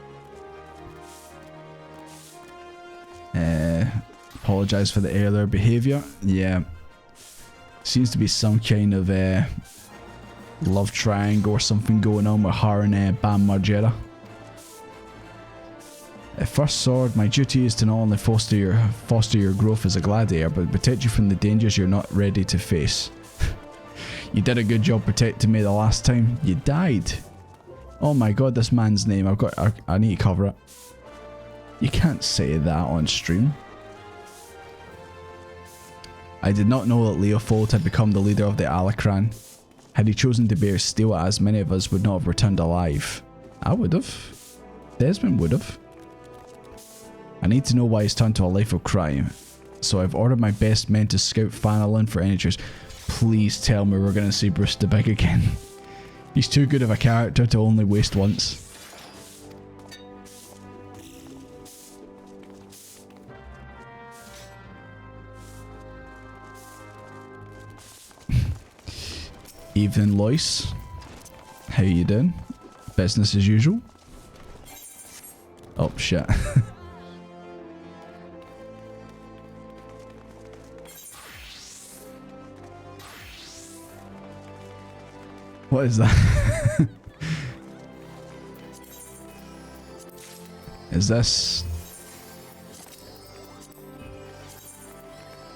Apologise for the earlier behaviour. Yeah. Seems to be some kind of love triangle or something going on with her and Bam Margera. At first sword, my duty is to not only foster your growth as a gladiator, but protect you from the dangers you're not ready to face. You did a good job protecting me the last time. You died. Oh my god, this man's name. I need to cover it. You can't say that on stream. I did not know that Leofold had become the leader of the Alacran. Had he chosen to bear steel, as many of us would not have returned alive. I would have. Desmond would have. I need to know why he's turned to a life of crime. So I've ordered my best men to scout Fanelin for any truths. Please tell me we're going to see Bruce the Big again. He's too good of a character to only waste once. Evening, Lois. How you doing? Business as usual? Oh, shit. What is that? Is this...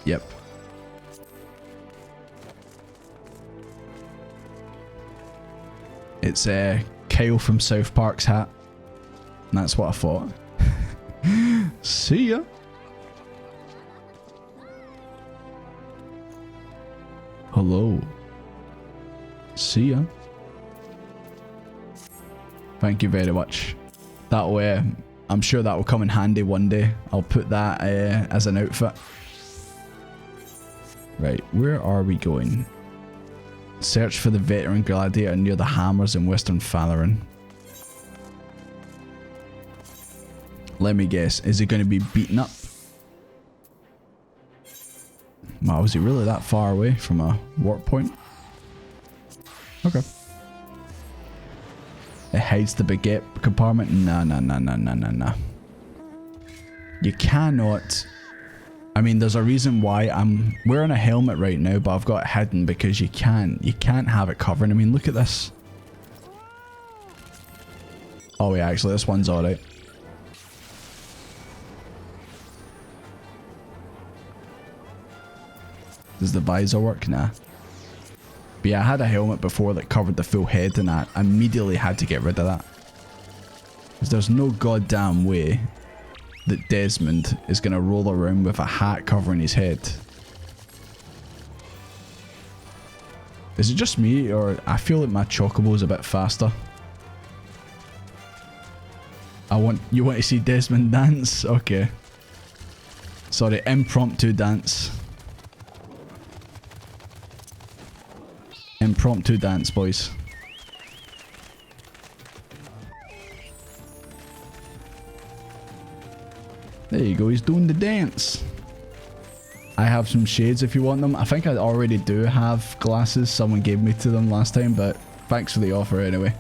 Yep. It's Kyle from South Park's hat. And that's what I thought. See ya. Hello. See ya. Thank you very much. That'll, I'm sure that will come in handy one day. I'll put that as an outfit. Right, where are we going? Search for the veteran gladiator near the hammers in Western Falaran. Let me guess, is he going to be beaten up? Wow, is he really that far away from a warp point? Okay. It hides the baguette compartment? Nah. You cannot... I mean, there's a reason why I'm wearing a helmet right now, but I've got it hidden because you can't have it covering. I mean, look at this. Oh yeah, actually, this one's alright. Does the visor work? Nah. But yeah, I had a helmet before that covered the full head, and I immediately had to get rid of that. Because there's no goddamn way that Desmond is going to roll around with a hat covering his head. Is it just me, or I feel like my chocobo is a bit faster? You want to see Desmond dance? Okay. Sorry, impromptu dance. Impromptu dance, boys. There you go, he's doing the dance. I have some shades if you want them. I think I already do have glasses. Someone gave me to them last time, but thanks for the offer anyway.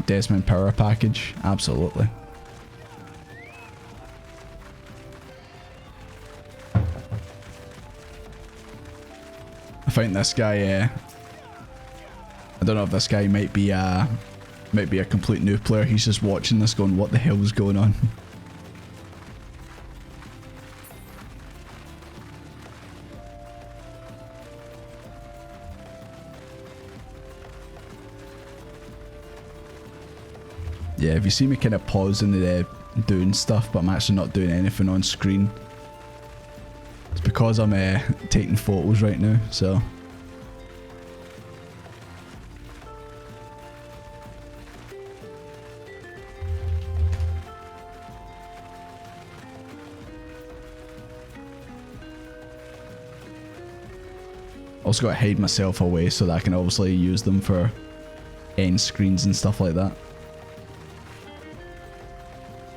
Desmond power package, absolutely. I think this guy, I don't know if this guy might be a complete new player. He's just watching this going, what the hell is going on? Yeah, if you see me kind of pausing the doing stuff, but I'm actually not doing anything on screen, it's because I'm taking photos right now, so. Also got to hide myself away so that I can obviously use them for end screens and stuff like that.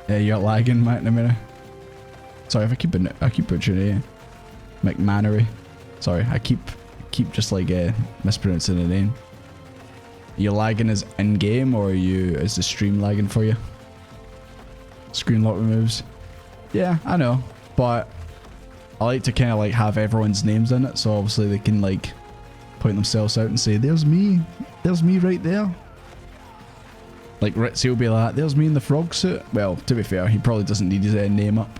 Yeah, you're lagging, Matt, in a minute. Sorry if I keep butchering it. McManery. Sorry, I keep just like mispronouncing the name. Are you lagging as in game, or is the stream lagging for you? Screen lock removes. Yeah, I know, but I like to kind of like have everyone's names in it, so obviously they can like point themselves out and say, "There's me right there." Like Ritzy will be like, "There's me in the frog suit." Well, to be fair, he probably doesn't need his name up.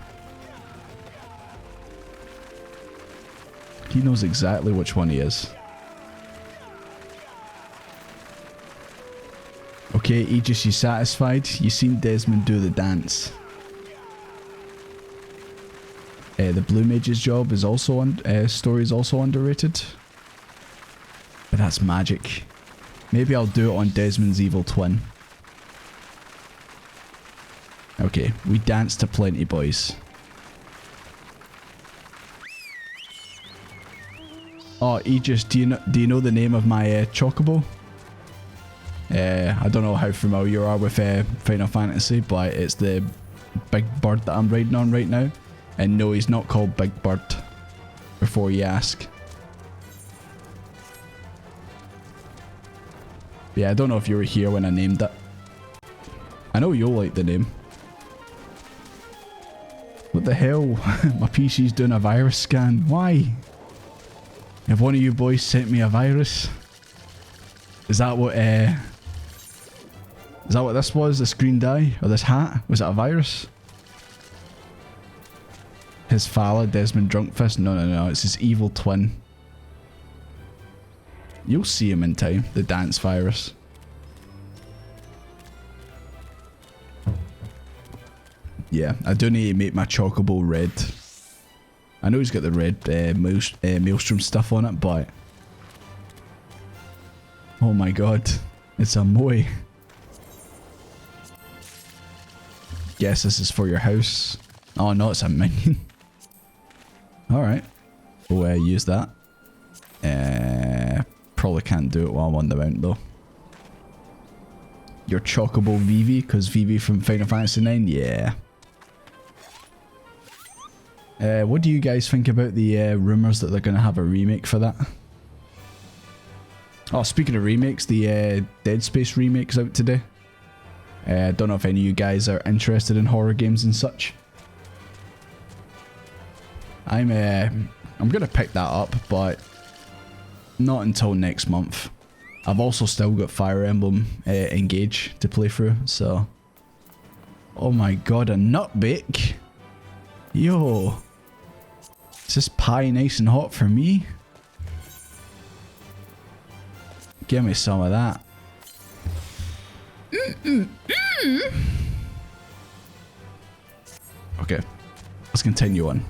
He knows exactly which one he is. Okay, Aegis, you satisfied? You seen Desmond do the dance. The Blue Mage's job is also story is also underrated. But that's magic. Maybe I'll do it on Desmond's evil twin. Okay, we dance to plenty, boys. Oh, Aegis, do you know the name of my chocobo? I don't know how familiar you are with Final Fantasy, but it's the big bird that I'm riding on right now. And no, he's not called Big Bird, before you ask. Yeah, I don't know if you were here when I named it. I know you'll like the name. What the hell? My PC's doing a virus scan. Why? If one of you boys sent me a virus? Is that what this was? The screen die? Or this hat? Was it a virus? His Fala, Desmond Drunkfist? No, it's his evil twin. You'll see him in time, the dance virus. Yeah, I do need to make my chocobo red. I know he's got the red maelstrom stuff on it, but... Oh my god, it's a Moe. Guess this is for your house. Oh no, it's a minion. Alright, we'll use that. Probably can't do it while I'm on the mount though. Your chocobo Vivi, because Vivi from Final Fantasy IX, yeah. What do you guys think about the rumours that they're going to have a remake for that? Oh, speaking of remakes, the Dead Space remake's out today. I don't know if any of you guys are interested in horror games and such. I'm gonna pick that up, but not until next month. I've also still got Fire Emblem Engage to play through, so... Oh my god, a nut bake? Yo! Is this pie nice and hot for me? Give me some of that. Okay, let's continue on.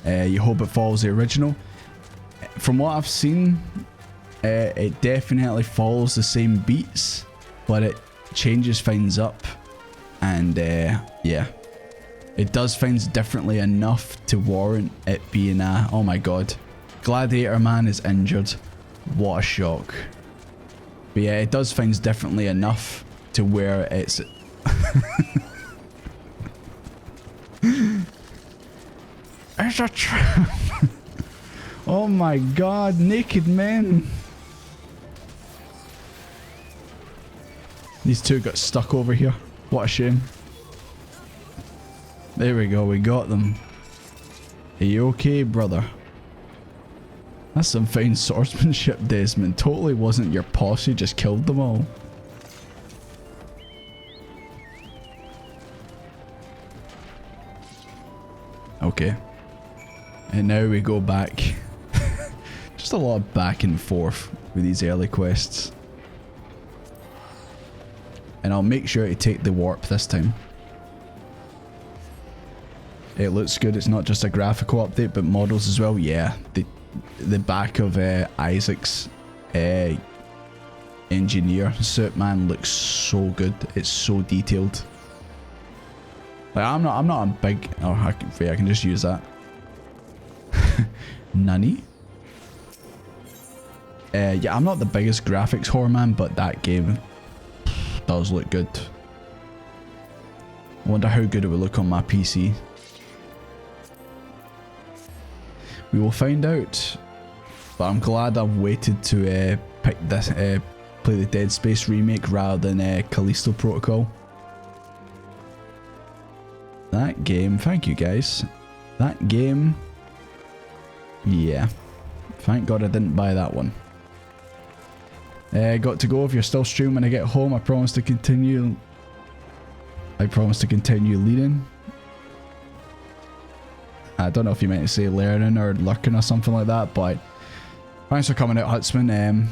You hope it follows the original. From what I've seen, it definitely follows the same beats, but it changes things up. And yeah, it does things differently enough to warrant it being a... Oh my god. Gladiator Man is injured. What a shock. But yeah, it does things differently enough to where it's... It's a trap. Oh my god, naked men. These two got stuck over here. What a shame. There we go, we got them. Are you okay, brother? That's some fine swordsmanship, Desmond. Totally wasn't your posse, just killed them all. Okay. And now we go back. Just a lot of back and forth with these early quests. And I'll make sure to take the warp this time. It looks good. It's not just a graphical update, but models as well. Yeah, the back of Isaac's engineer suit, man, looks so good. It's so detailed. Like I'm not a big... Oh, I can just use that. Nani? Yeah, I'm not the biggest graphics whore, man, but that game does look good. I wonder how good it would look on my PC. We will find out. But I'm glad I've waited to pick this, play the Dead Space remake rather than Callisto Protocol. That game, thank you guys. That game, yeah. Thank God I didn't buy that one. Got to go. If you're still streaming when I get home, I promise to continue. I promise to continue leading. I don't know if you meant to say learning or lurking or something like that, but thanks for coming out, Hutsman.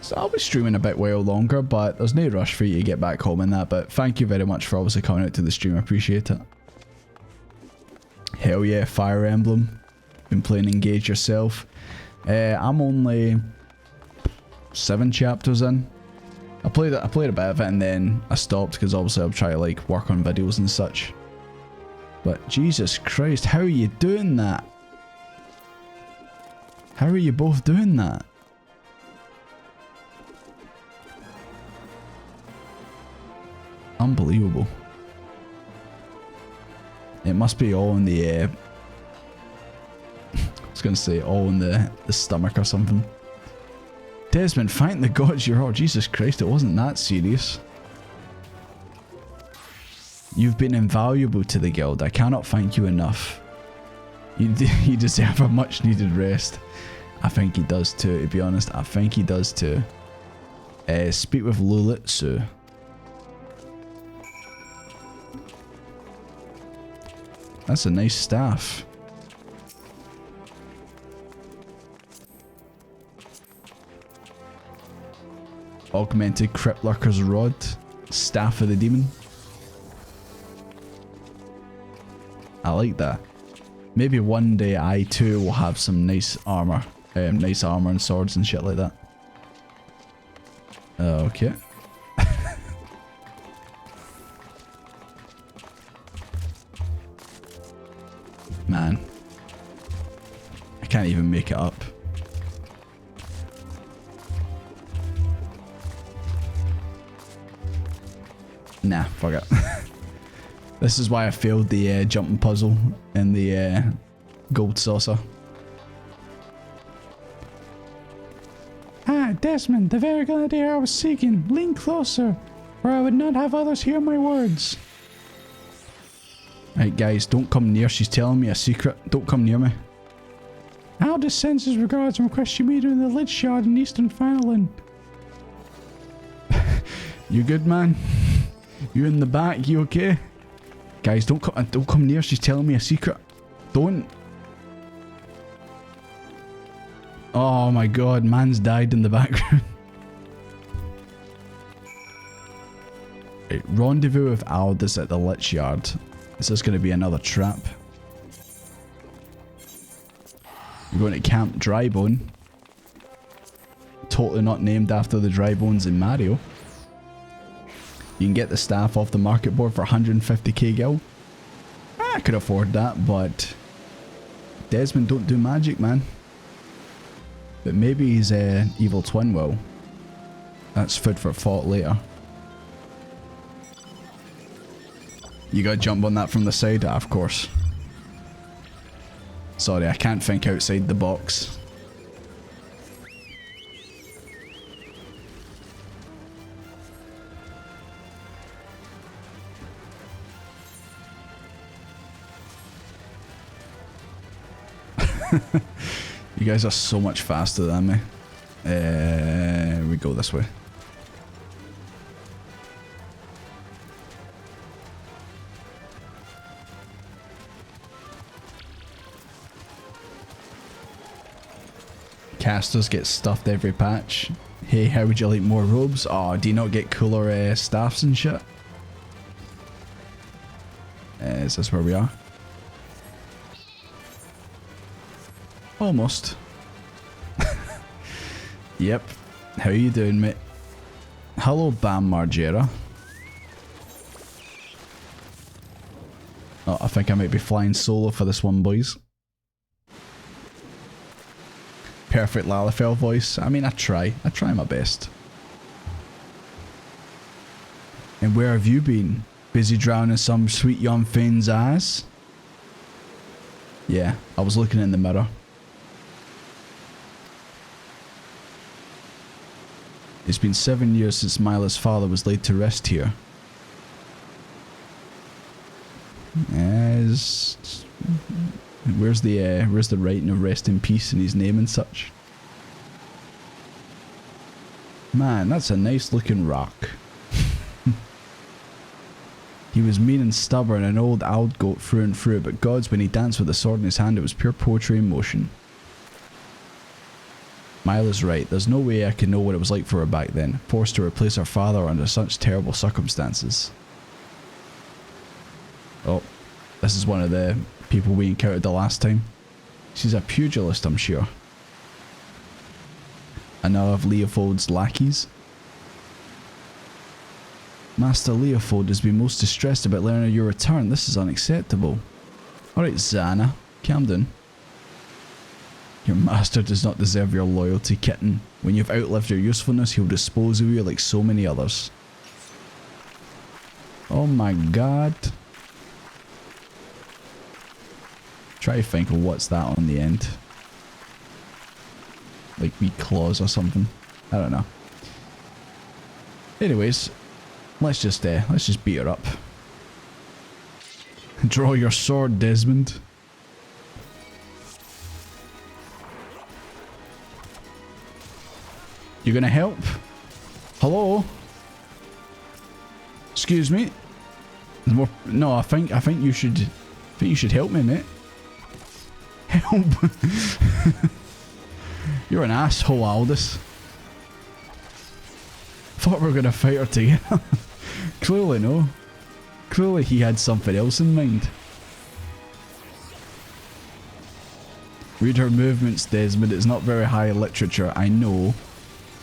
So I'll be streaming a bit while longer, but there's no rush for you to get back home and that, but thank you very much for obviously coming out to the stream. I appreciate it. Hell yeah, Fire Emblem. Been playing Engage yourself. I'm only 7 chapters in. I played a bit of it and then I stopped because obviously I'm trying to like work on videos and such. But Jesus Christ, how are you doing that? How are you both doing that? Unbelievable. It must be all in the I was gonna say all in the stomach or something. Desmond, thank the gods you're all... Jesus Christ, it wasn't that serious. You've been invaluable to the guild. I cannot thank you enough. You deserve a much needed rest. I think he does too, to be honest. I think he does too. Speak with Lulitsu. That's a nice staff. Augmented Crypt Lurker's Rod. Staff of the Demon. I like that. Maybe one day I too will have some nice armor. Nice armor and swords and shit like that. Okay. Man. I can't even make it up. Nah, fuck it. This is why I failed the jumping puzzle in the gold saucer. Ah, Desmond, the very gladiator I was seeking. Lean closer, or I would not have others hear my words. Right, guys, don't come near. She's telling me a secret. Don't come near me. Aldous sends his regards and requests you meet her in the Lich Yard in Eastern Fanaland. You good, man? You in the back? You okay? Guys, don't come near. She's telling me a secret. Don't. Oh my god, man's died in the background. Right, rendezvous with Aldous at the Lich Yard. Is this going to be another trap? We're going to Camp Drybone. Totally not named after the dry bones in Mario. You can get the staff off the market board for 150k gil. I could afford that, but Desmond don't do magic, man. But maybe his evil twin will. That's food for thought later. You gotta jump on that from the side? Ah, of course. Sorry, I can't think outside the box. You guys are so much faster than me. We go this way. Casters get stuffed every patch. Hey, how would you like more robes? Oh, do you not get cooler staffs and shit? Is this where we are? Almost. Yep. How you doing, mate? Hello, Bam Margera. Oh, I think I might be flying solo for this one, boys. Perfect Lalafell voice. I mean, I try my best. And where have you been? Busy drowning some sweet young fiend's ass? Yeah, I was looking in the mirror. It's been 7 years since Mila's father was laid to rest here. Where's the writing of rest in peace in his name and such? Man, that's a nice looking rock. He was mean and stubborn, an old goat through and through, but gods, when he danced with a sword in his hand, it was pure poetry in motion. Mila's right, there's no way I could know what it was like for her back then, forced to replace her father under such terrible circumstances. Oh, this is one of the people we encountered the last time. She's a pugilist, I'm sure. Another of Leopold's lackeys. Master Leopold has been most distressed about learning of your return. This is unacceptable. Alright, Xana, calm down. Your master does not deserve your loyalty, kitten. When you've outlived your usefulness, he'll dispose of you like so many others. Oh my god. Try to think of what's that on the end. Like wee claws or something. I don't know. Anyways, let's just beat her up. Draw your sword, Desmond. You gonna help? Hello? Excuse me? There's more. No, I think you should. Help me, mate. Help! You're an asshole, Aldous. Thought we were gonna fight her together. Clearly no. Clearly he had something else in mind. Read her movements, Desmond. It's not very high literature, I know.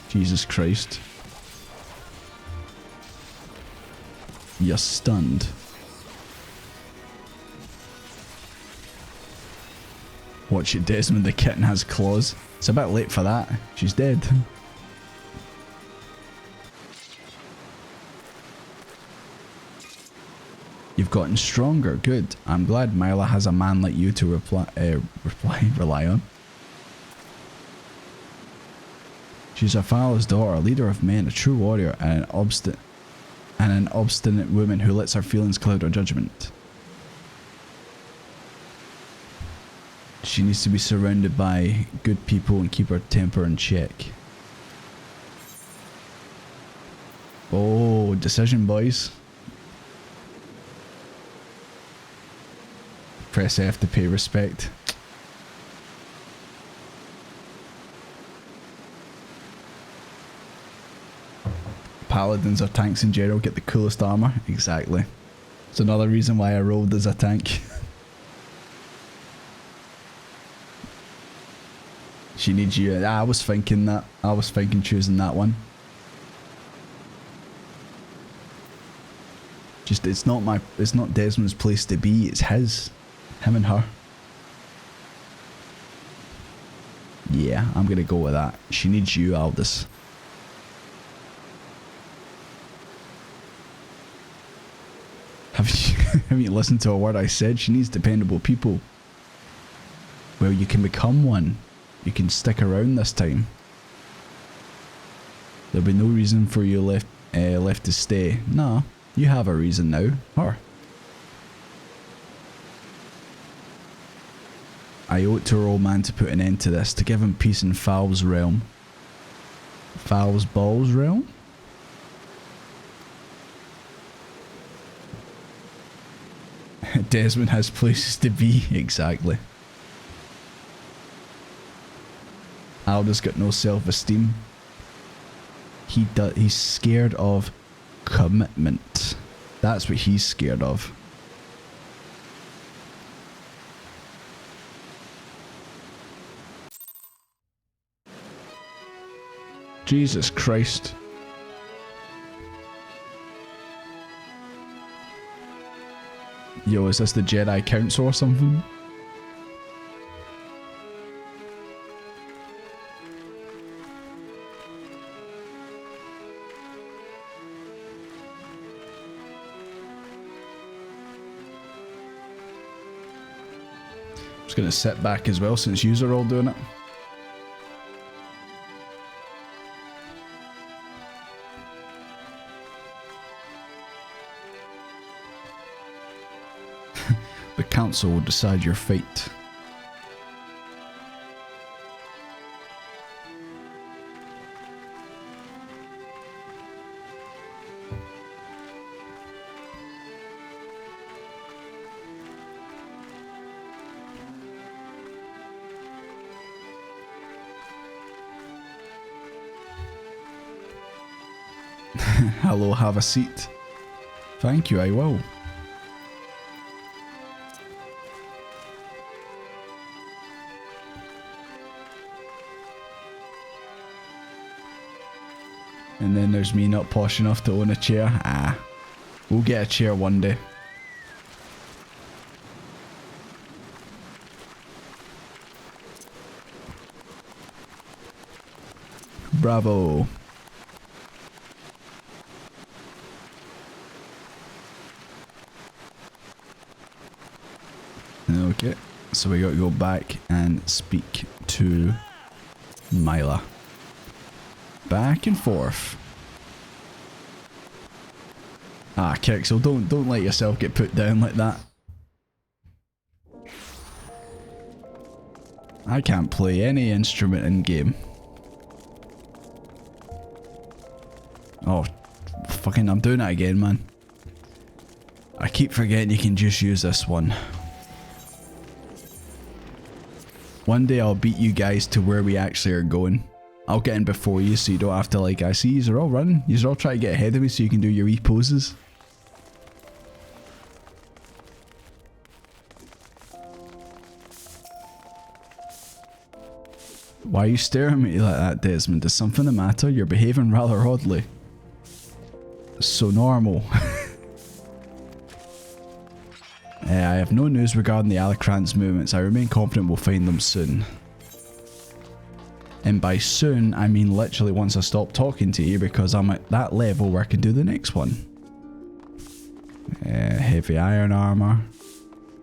Jesus Christ. You're stunned. Watch it, Desmond. The kitten has claws. It's a bit late for that. She's dead. You've gotten stronger. Good. I'm glad Mila has a man like you to rely on. She's her father's daughter, a leader of men, a true warrior, and an obstinate woman who lets her feelings cloud her judgment. She needs to be surrounded by good people and keep her temper in check. Oh, decision, boys. Press F to pay respect. Paladins or tanks in general get the coolest armor. Exactly. It's another reason why I rolled as a tank. She needs you. I was thinking that. I was thinking choosing that one. Just, it's not Desmond's place to be, it's his. Him and her. Yeah, I'm gonna go with that. She needs you, Aldous. Have you listened to a word I said? She needs dependable people. Well, you can become one. You can stick around this time. There'll be no reason for you left to stay. Nah, you have a reason now. Her. I owe it to our old man to put an end to this, to give him peace in Fowl's realm. Fowl's Balls realm? Desmond has places to be, exactly. Aldous got no self-esteem. He's scared of commitment. That's what he's scared of. Jesus Christ. Yo, is this the Jedi Council or something? I'm just gonna sit back as well since yous are all doing it. The council will decide your fate. Hello, have a seat. Thank you, I will. And then there's me not posh enough to own a chair. Ah, we'll get a chair one day. Bravo. Okay, so we got to go back and speak to Mila. Back and forth. Ah, Kixel, don't let yourself get put down like that. I can't play any instrument in game. Oh, fucking, I'm doing it again, man. I keep forgetting you can just use this one. One day I'll beat you guys to where we actually are going. I'll get in before you so you don't have to, like, I see you're all running. You're all trying to get ahead of me so you can do your wee poses. Why are you staring at me like that, Desmond? Is something the matter? You're behaving rather oddly. So normal. I have no news regarding the Alacrant's movements. I remain confident we'll find them soon. And by soon, I mean literally once I stop talking to you, because I'm at that level where I can do the next one. Heavy iron armor.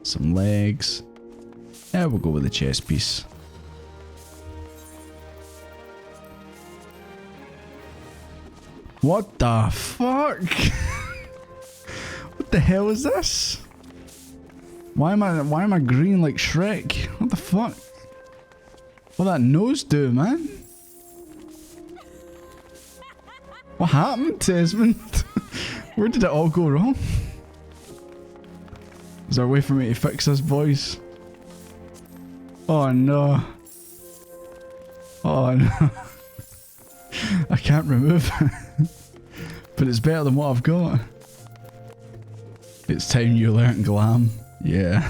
Some legs. Yeah, we'll go with the chest piece. What the fuck? What the hell is this? Why am I green like Shrek? What the fuck? What that nose do, man? What happened, Desmond? Where did it all go wrong? Is there a way for me to fix this, boys? Oh no. Oh no. I can't remove it. But it's better than what I've got. It's time you learnt glam. Yeah.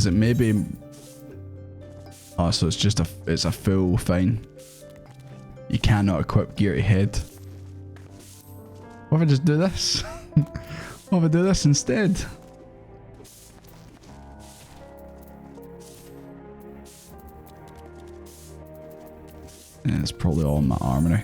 Is it maybe... Oh, so it's just it's a full fine. You cannot equip gear to head. What if I just do this? What if I do this instead? Yeah, it's probably all in my armory.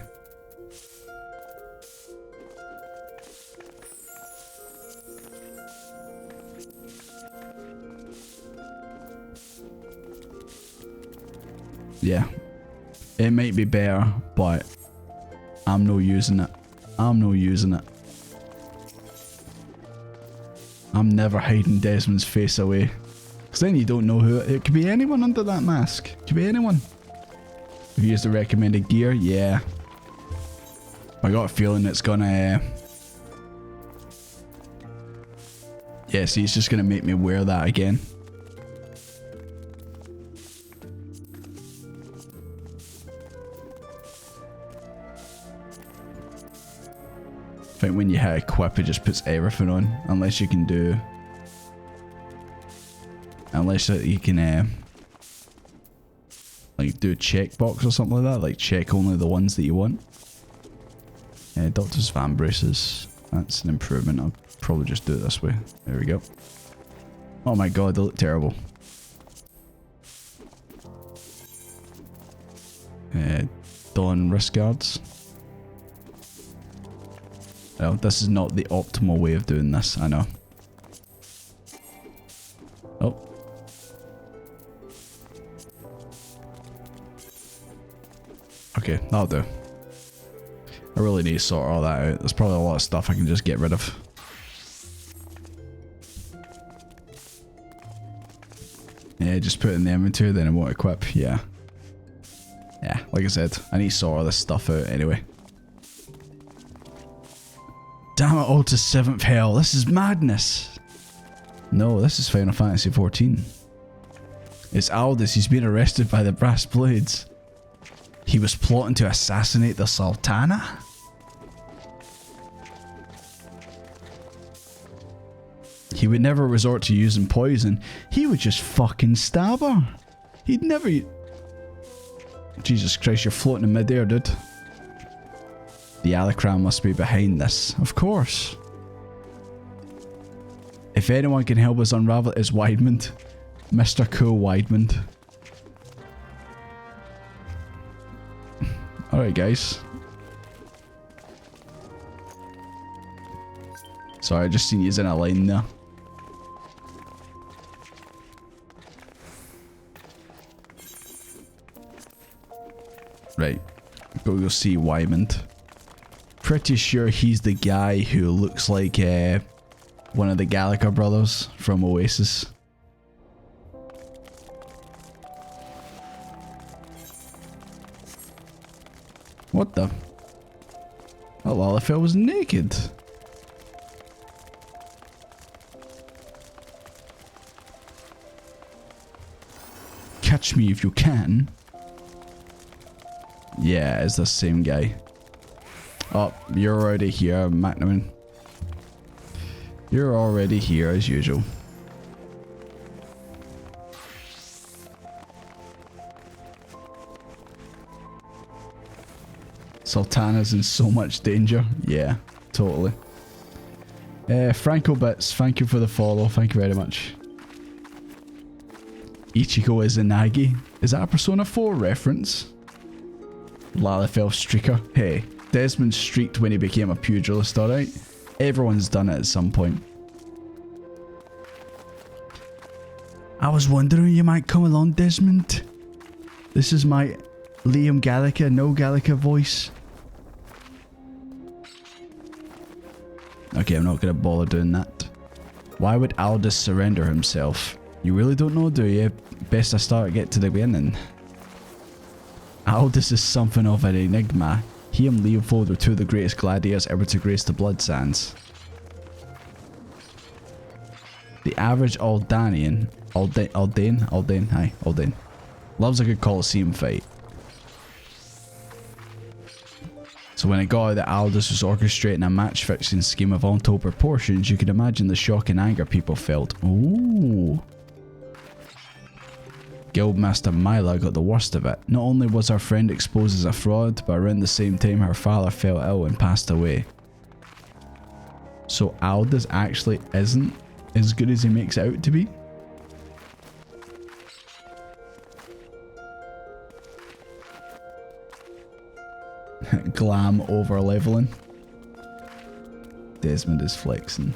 Yeah. It might be better, but I'm no using it. I'm no using it. I'm never hiding Desmond's face away. Because then you don't know who it could be. Anyone under that mask. It could be anyone. Have you used the recommended gear? Yeah. I got a feeling it's gonna... yeah, see, it's just gonna make me wear that again. I think when you hit equip, it just puts everything on. Unless you can do... unless you can... like do a checkbox or something like that, like check only the ones that you want. Yeah, Doctor's fan braces. That's an improvement. I'll probably just do it this way. There we go. Oh my god, they look terrible. Dawn wrist guards. Well, this is not the optimal way of doing this, I know. Oh. Okay, that'll do. I really need to sort all that out. There's probably a lot of stuff I can just get rid of. Yeah, just put it in the inventory, then it won't equip. Yeah. Yeah, like I said, I need to sort all this stuff out anyway. Damn it, all to 7th hell. This is madness. No, this is Final Fantasy XIV. It's Aldous. He's been arrested by the Brass Blades. He was plotting to assassinate the Sultana? He would never resort to using poison. He would just fucking stab her. He'd never... Jesus Christ, you're floating in midair, dude. The Alacran must be behind this. Of course. If anyone can help us unravel it, it's Weidmund. Mr. Cool Weidmund. Alright, guys. Sorry, I just seen you in a line there. Right. Go see Weidmund. Pretty sure he's the guy who looks like one of the Gallagher brothers from Oasis. What the? Oh, Lalafell was naked. Catch me if you can. Yeah, it's the same guy. Oh, you're already here, McNamara. You're already here as usual. Sultana's in so much danger. Yeah, totally. Franco Bits, thank you for the follow. Thank you very much. Ichigo is Inagi. Is that a Persona 4 reference? Lalafell streaker. Hey, Desmond streaked when he became a pugilist, alright? Everyone's done it at some point. I was wondering you might come along, Desmond. This is my Liam Gallagher, no Gallagher voice. Okay, I'm not going to bother doing that. Why would Aldous surrender himself? You really don't know, do you? Best I start get to the beginning. Aldous is something of an enigma. He and Leopold were two of the greatest gladiators ever to grace the Blood Sands. The average Aldanian, Aldane, loves a good Colosseum fight. So when it got out that Aldous was orchestrating a match-fixing scheme of untold proportions, you can imagine the shock and anger people felt. Ooh. Guildmaster Myla got the worst of it. Not only was our friend exposed as a fraud, but around the same time her father fell ill and passed away. So Aldous actually isn't as good as he makes out to be? Glam over leveling. Desmond is flexing.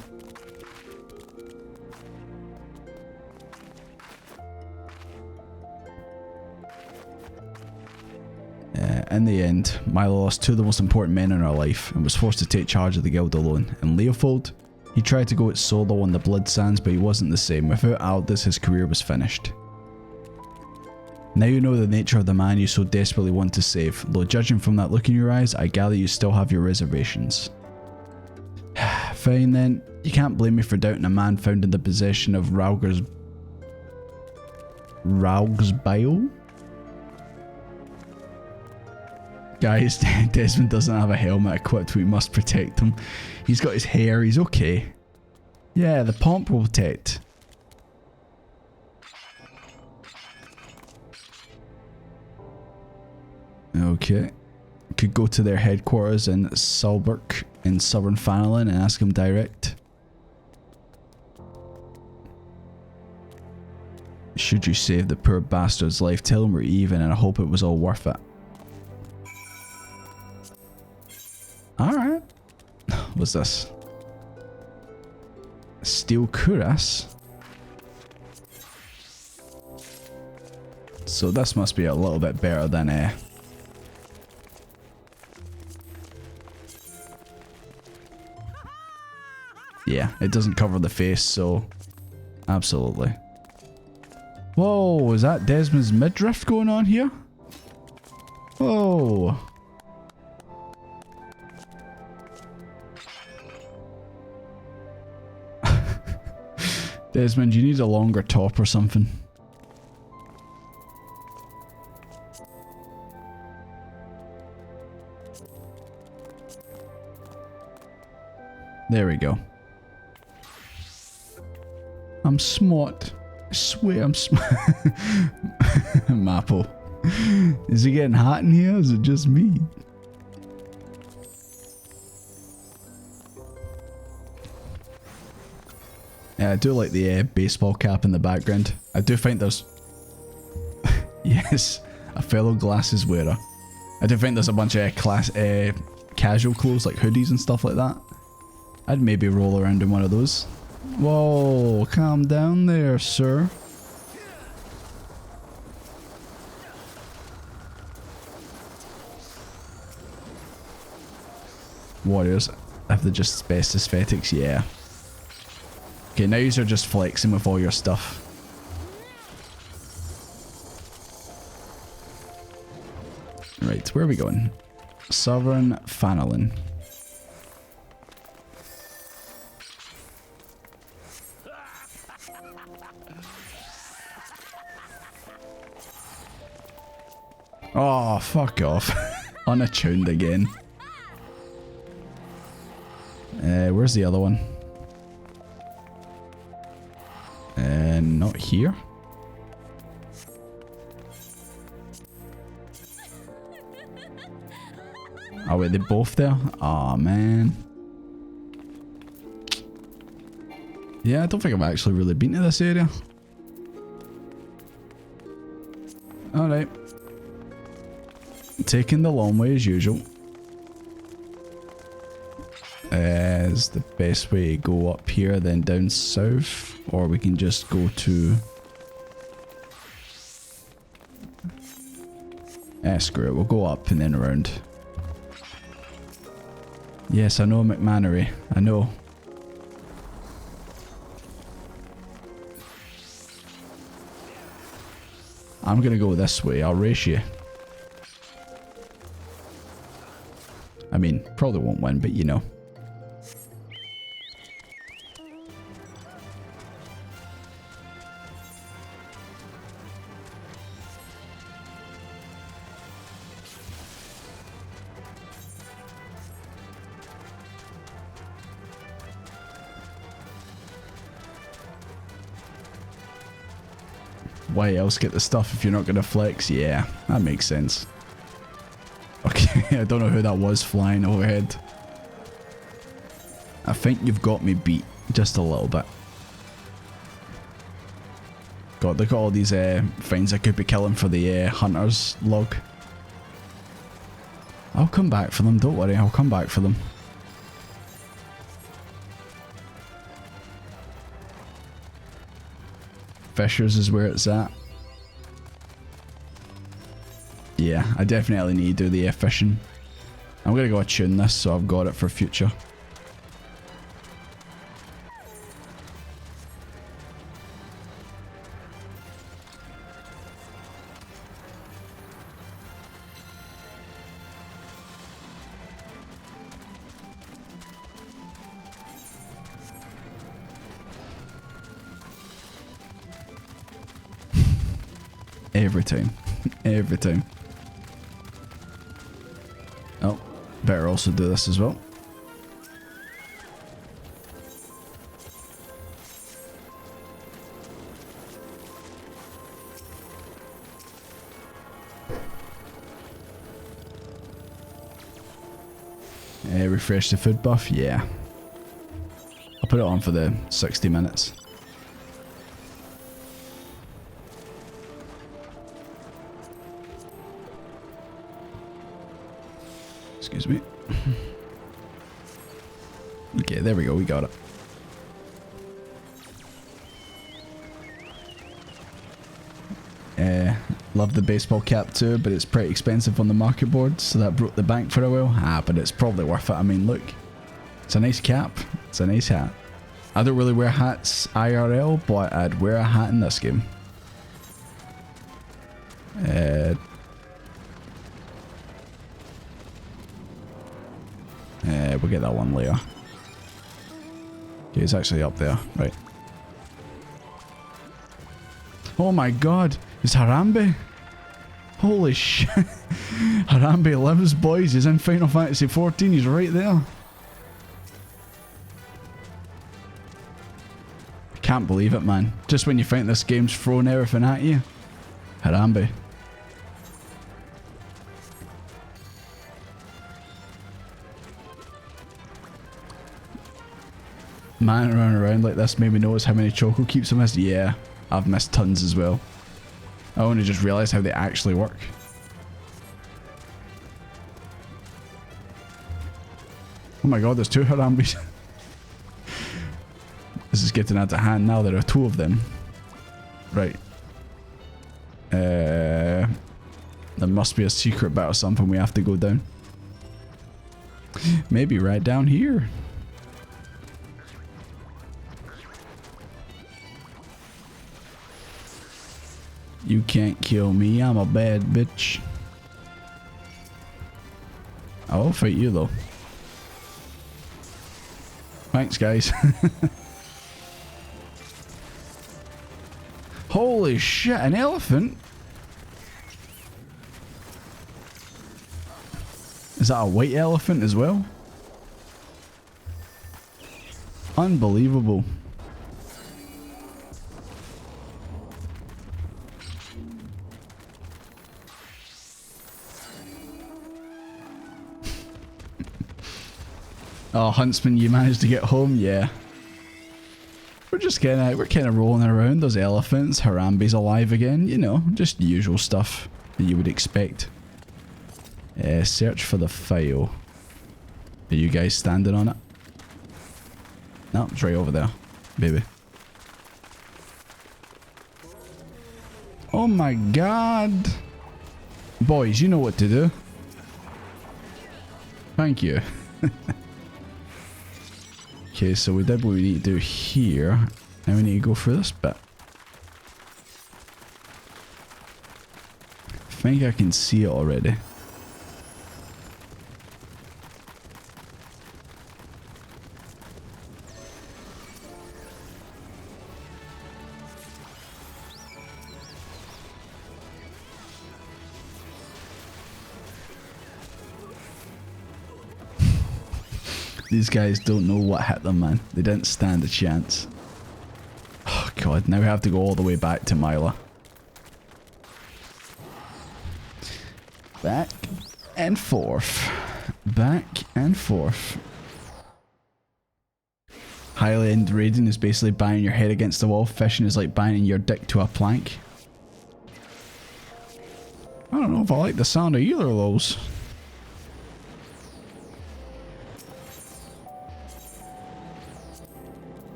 In the end, Milo lost two of the most important men in her life and was forced to take charge of the guild alone. In Leopold, he tried to go it solo on the Blood Sands, but he wasn't the same. Without Aldous, his career was finished. Now you know the nature of the man you so desperately want to save, though judging from that look in your eyes, I gather you still have your reservations. Fine then, you can't blame me for doubting a man found in the possession of Rauger's bile? Guys, Desmond doesn't have a helmet equipped, we must protect him. He's got his hair, he's okay. Yeah, the pomp will protect. Okay. Could go to their headquarters in Sulburk in southern Fanelin and ask him direct. Should you save the poor bastard's life, tell him we're even and I hope it was all worth it. Alright. What's this? Steel cuirass? So this must be a little bit better than yeah, it doesn't cover the face, so absolutely. Whoa, is that Desmond's midriff going on here? Whoa. Desmond, you need a longer top or something. There we go. I'm smart. I swear I'm smart. Maple. Is it getting hot in here or is it just me? Yeah, I do like the baseball cap in the background. I do think there's... yes, a fellow glasses wearer. I do think there's a bunch of casual clothes like hoodies and stuff like that. I'd maybe roll around in one of those. Whoa, calm down there, sir. Warriors, have they just best aesthetics? Yeah. Okay, now you're just flexing with all your stuff. Right, where are we going? Southern Fanelin. Oh, fuck off. Unattuned again. Where's the other one? Not here. Oh wait, they're both there? Aw, man. Yeah, I don't think I've actually really been to this area. Alright. Taking the long way as usual. Is the best way to go up here then down south, or we can just go to screw it, we'll go up and then around. Yes, I know McManery, I know. I'm gonna go this way, I'll race you. I mean, probably won't win, but you know. Why else get the stuff if you're not going to flex? Yeah, that makes sense. Okay, I don't know who that was flying overhead. I think you've got me beat just a little bit. God, look at all these things I could be killing for the hunter's log. I'll come back for them, don't worry, I'll come back for them. Fishers is where it's at. Yeah, I definitely need to do the fishing. I'm gonna go attune this so I've got it for future. Every time. Every time. Oh, better also do this as well. Refresh the food buff, yeah. I'll put it on for the 60 minutes. Excuse me. Okay, there we go, we got it. Love the baseball cap too, but it's pretty expensive on the market board, so that broke the bank for a while. Ah, but it's probably worth it. I mean, look. It's a nice cap. It's a nice hat. I don't really wear hats IRL, but I'd wear a hat in this game. We'll get that one later. Okay, it's actually up there. Right. Oh my god, it's Harambe. Holy shit. Harambe lives, boys. He's in Final Fantasy 14. He's right there. I can't believe it, man. Just when you think this game's throwing everything at you. Harambe. Man running around like this made me notice how many Choco Keeps I missed. Yeah, I've missed tons as well. I only just realised how they actually work. Oh my god, there's two Harambes. This is getting out of hand now. There are two of them. Right. There must be a secret bit or something we have to go down. Maybe right down here. You can't kill me, I'm a bad bitch. I'll fight you though. Thanks guys. Holy shit, an elephant? Is that a white elephant as well? Unbelievable. Oh, Huntsman, you managed to get home? Yeah. We're kind of rolling around. Those elephants, Harambe's alive again, you know, just the usual stuff that you would expect. Search for the file. Are you guys standing on it? No, it's right over there, baby. Oh my god. Boys, you know what to do. Thank you. Okay, so we did what we need to do here. Now we need to go through this bit. I think I can see it already. These guys don't know what hit them, man. They didn't stand a chance. Oh god, now we have to go all the way back to Mila. Back and forth. Back and forth. Highly end raiding is basically banging your head against the wall. Fishing is like banging your dick to a plank. I don't know if I like the sound of either of those.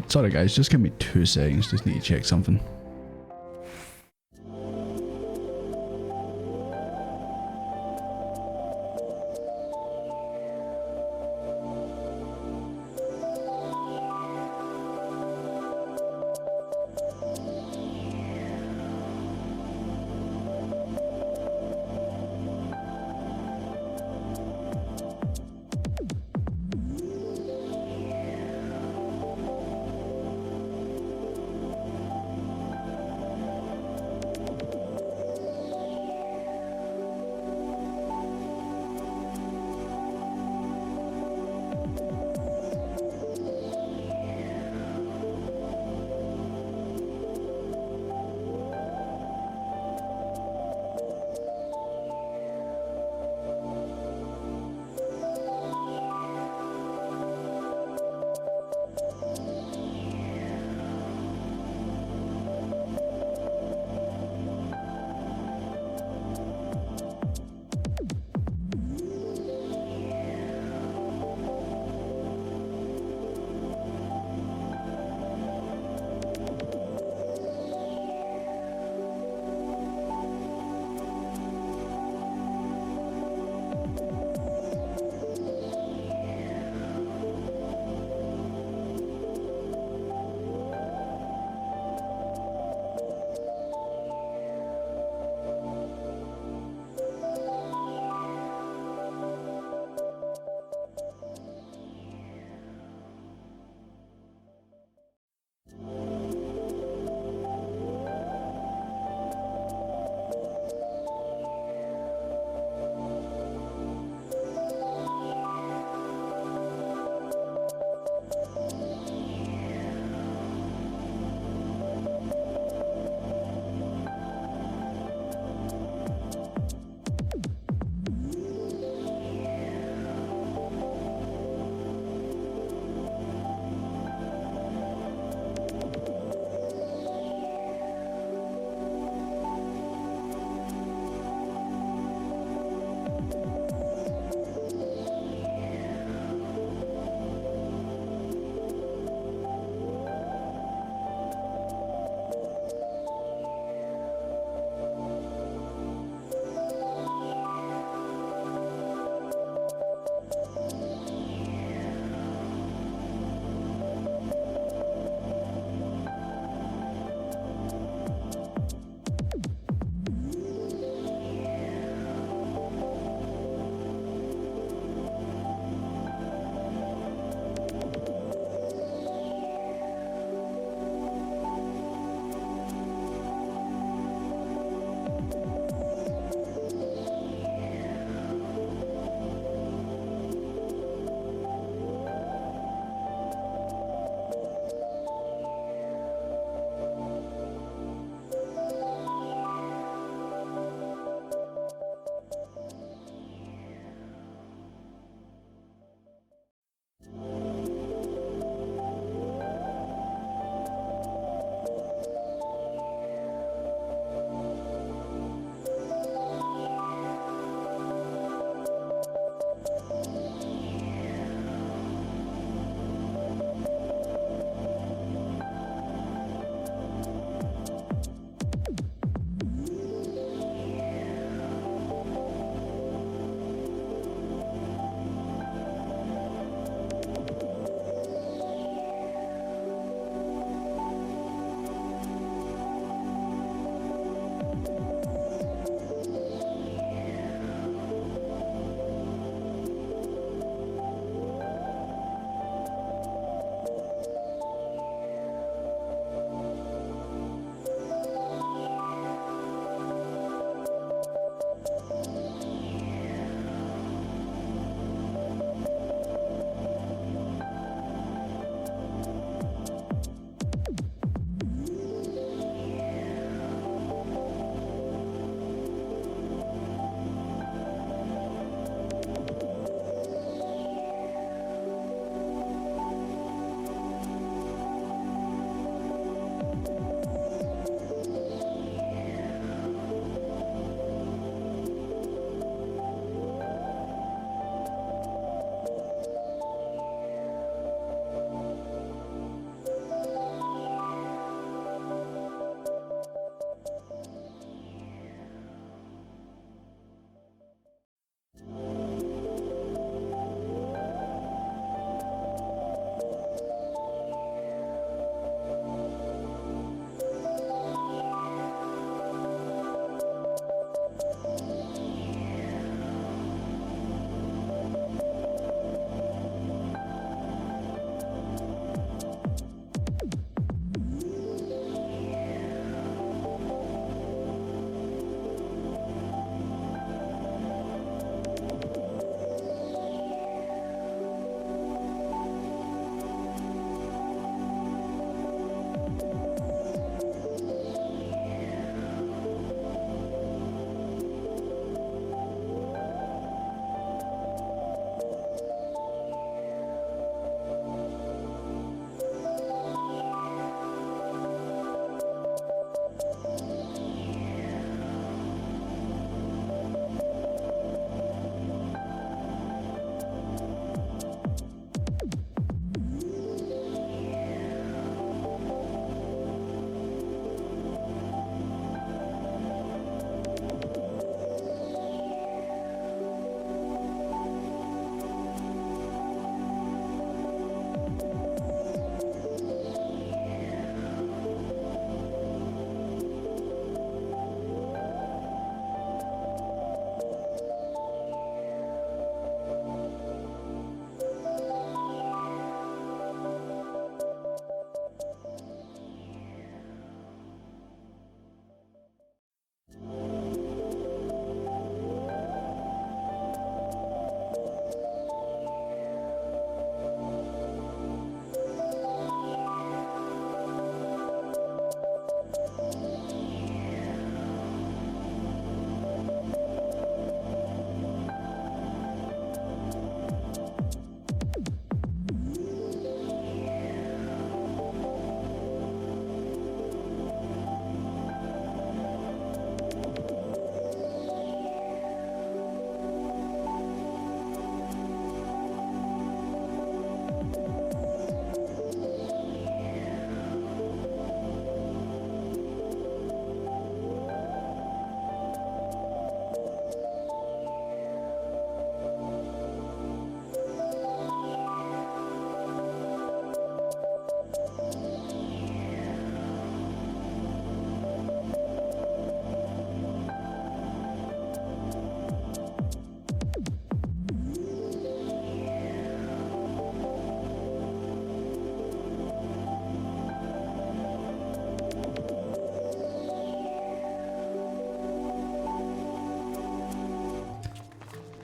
Sorry guys, just give me 2 seconds, just need to check something.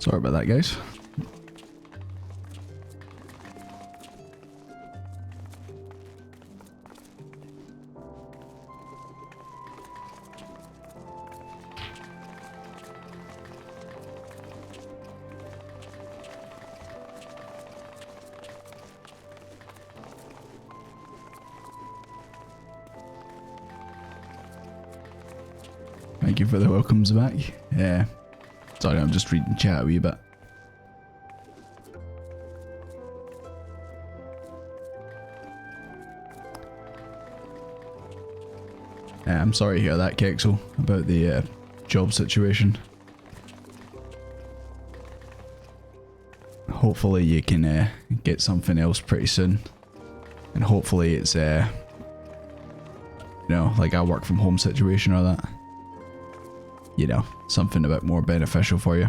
Sorry about that, guys. Thank you for the welcomes back. Yeah. Sorry, I'm just reading chat a wee bit. Yeah, I'm sorry to hear that, Kexel, about the job situation. Hopefully you can get something else pretty soon. And hopefully it's, you know, like a work from home situation or that. You know, something a bit more beneficial for you.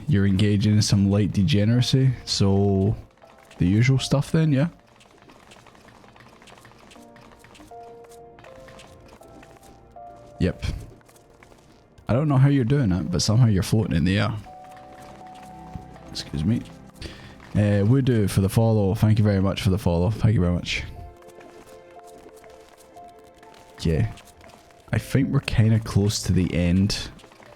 You're engaging in some light degeneracy, so the usual stuff then, yeah? Yep. I don't know how you're doing it, but somehow you're floating in the air. Excuse me. Woodoo for the follow. Thank you very much for the follow. Thank you very much. Yeah. I think we're kind of close to the end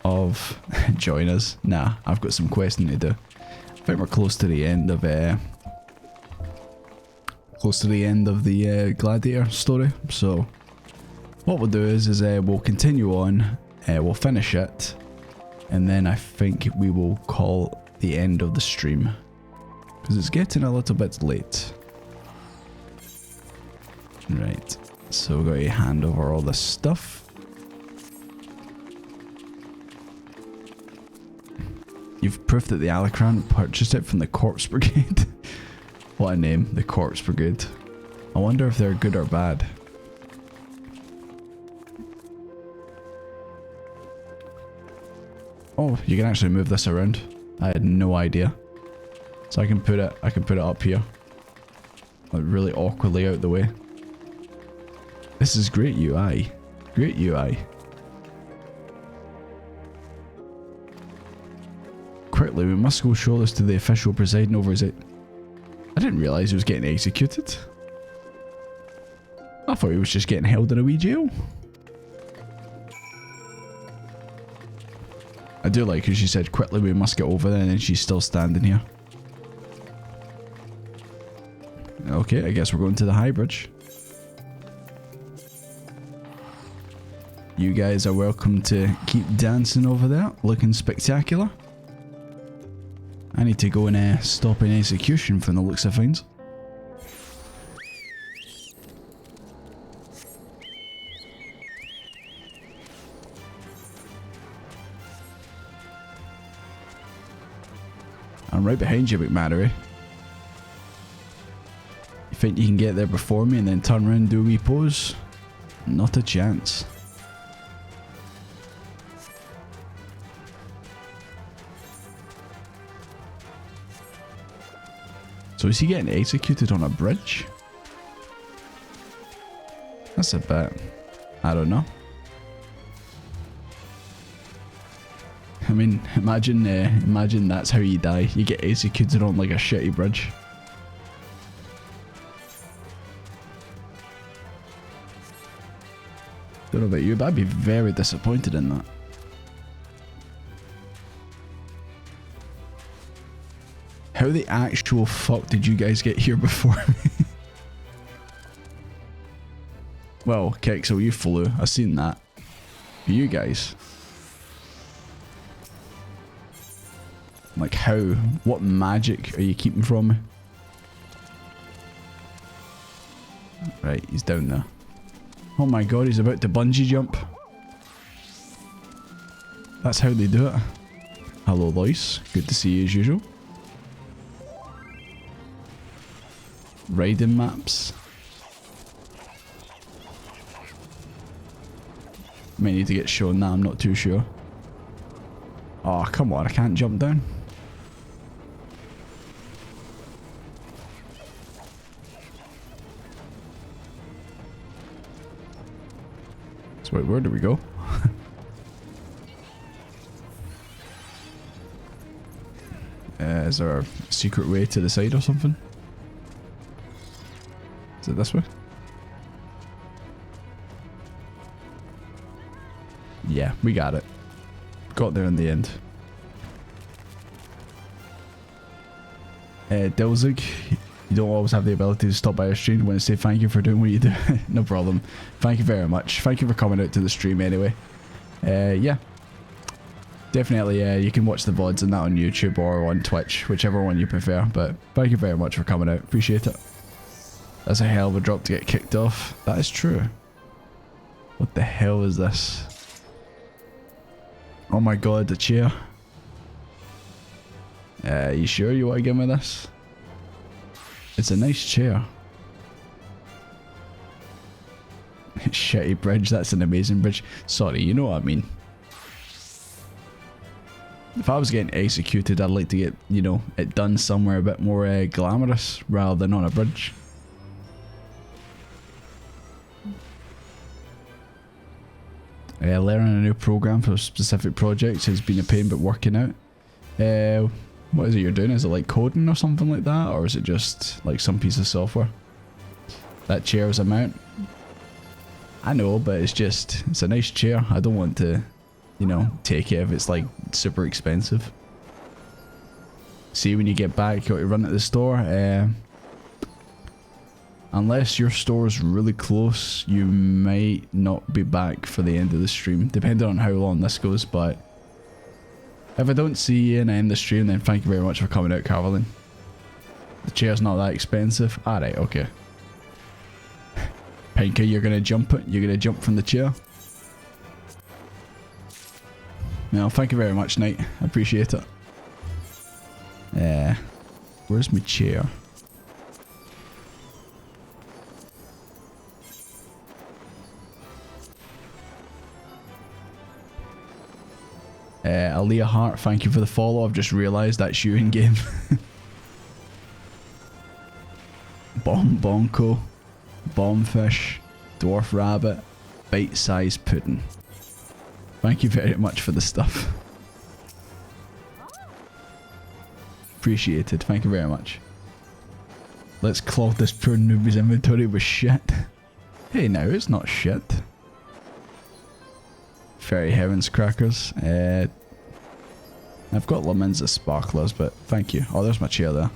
of... Join us. Nah, I've got some questing to do. I think we're close to the end of the Gladiator story. So what we'll do is we'll continue on. We'll finish it, and then I think we will call the end of the stream because it's getting a little bit late. Right. So we're going to hand over all this stuff. You've proof that the Alicran purchased it from the Corpse Brigade. What a name, the Corpse Brigade. I wonder if they're good or bad. Oh, you can actually move this around. I had no idea. So I can put it up here. Like really awkwardly out the way. This is great UI. Great UI. Quickly, we must go show this to the official presiding over his... I didn't realise he was getting executed. I thought he was just getting held in a wee jail. I do like how she said, quickly we must get over there, and then she's still standing here. Okay, I guess we're going to the High Bridge. You guys are welcome to keep dancing over there, looking spectacular. I need to go and stop an execution from the looks of things. I'm right behind you, McMattery. You think you can get there before me and then turn around and do a wee pose? Not a chance. So is he getting executed on a bridge? That's a bit... I don't know. I mean, imagine that's how you die. You get executed on like a shitty bridge. Don't know about you, but I'd be very disappointed in that. How the actual fuck did you guys get here before me? Well, Kexel, you flew. I seen that. You guys. Like how? What magic are you keeping from me? Right, he's down there. Oh my god, he's about to bungee jump. That's how they do it. Hello, Lois. Good to see you as usual. Riding maps. May need to get shown that, I'm not too sure. Oh, come on, I can't jump down. So wait, where do we go? Is there a secret way to the side or something? Is it this way? Yeah, we got it. Got there in the end. Dilzig, you don't always have the ability to stop by a stream. I want to say thank you for doing what you do. No problem. Thank you very much. Thank you for coming out to the stream anyway. Yeah. Definitely, you can watch the VODs and that on YouTube or on Twitch, whichever one you prefer. But thank you very much for coming out. Appreciate it. That's a hell of a drop to get kicked off. That is true. What the hell is this? Oh my god, the chair. You sure you want to give me this? It's a nice chair. Shitty bridge, that's an amazing bridge. Sorry, you know what I mean. If I was getting executed, I'd like to get, you know, it done somewhere a bit more glamorous rather than on a bridge. Learning a new program for specific projects has been a pain, but working out. What is it you're doing? Is it like coding or something like that? Or is it just like some piece of software? That chair is a mount. I know, but it's a nice chair. I don't want to, you know, take it if it's like super expensive. See, when you get back, you got to run at the store. Unless your store is really close, you might not be back for the end of the stream, depending on how long this goes. But if I don't see you and end the stream, then thank you very much for coming out, Carolyn. The chair's not that expensive. Alright, okay. Pinky, you're gonna jump it? You're gonna jump from the chair? No, thank you very much, Knight. I appreciate it. Where's my chair? Aaliyah Hart, thank you for the follow. I've just realised that's you in game. Bonko, Bombfish, Dwarf Rabbit, Bite-sized Pudding. Thank you very much for the stuff. Appreciated, thank you very much. Let's clog this poor noobie's inventory with shit. Hey now, it's not shit. Fairy Heavens crackers. I've got lemons as sparklers, but thank you. Oh, there's my chair there.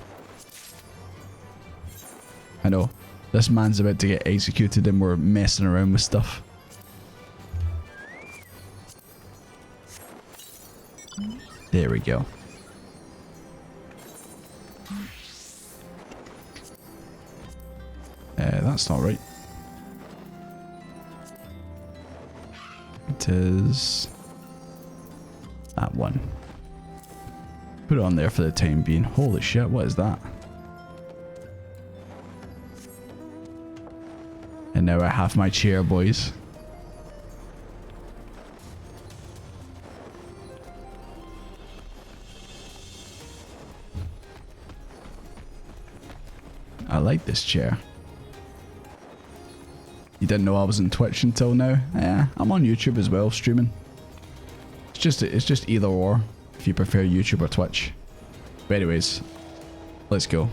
I know. This man's about to get executed and we're messing around with stuff. There we go. That's not right. It is that one. Put it on there for the time being. Holy shit, what is that? And now I have my chair, boys. I like this chair. You didn't know I was on Twitch until now? Yeah, I'm on YouTube as well, streaming. It's just either or, if you prefer YouTube or Twitch. But anyways, let's go.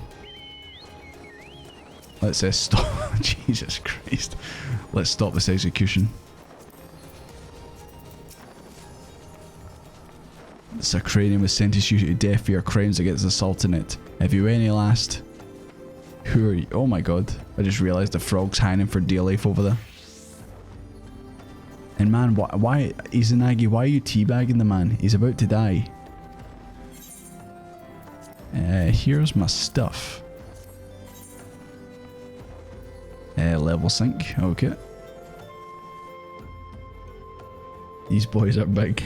Let's stop. Jesus Christ. Let's stop this execution. The Sacranium was sentenced you to death for your crimes against assaulting it. Have you any last? Who are you? Oh my god. I just realised the frog's hanging for dear life over there. And man, why Izanagi, why are you teabagging the man? He's about to die. Here's my stuff. Level sync, okay. These boys are big.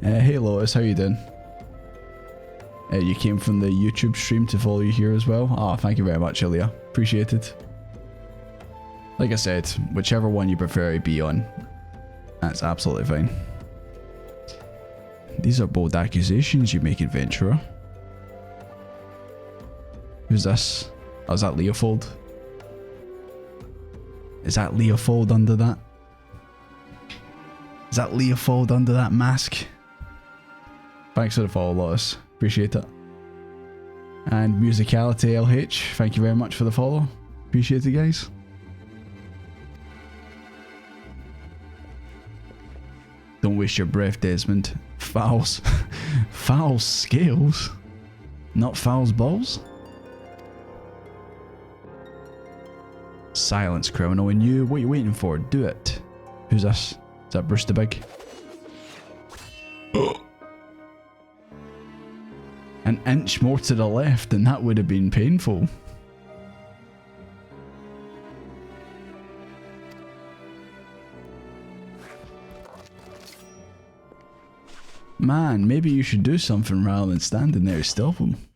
Hey Lotus, how you doing? You came from the YouTube stream to follow you here as well. Oh, thank you very much, Ilya. Appreciate it. Like I said, whichever one you prefer to be on, that's absolutely fine. These are bold accusations you make, adventurer. Who's this? Oh, is that Leofold? Is that Leofold under that? Is that Leofold under that mask? Thanks for the follow, Lotus. Appreciate it. And Musicality LH, thank you very much for the follow. Appreciate it, guys. Don't waste your breath, Desmond. Fouls. Foul scales? Not fouls balls? Silence, criminal. And you, what are you waiting for? Do it. Who's this? Is that Bruce the Big? An inch more to the left and that would have been painful. Man, maybe you should do something rather than standing there to stop him.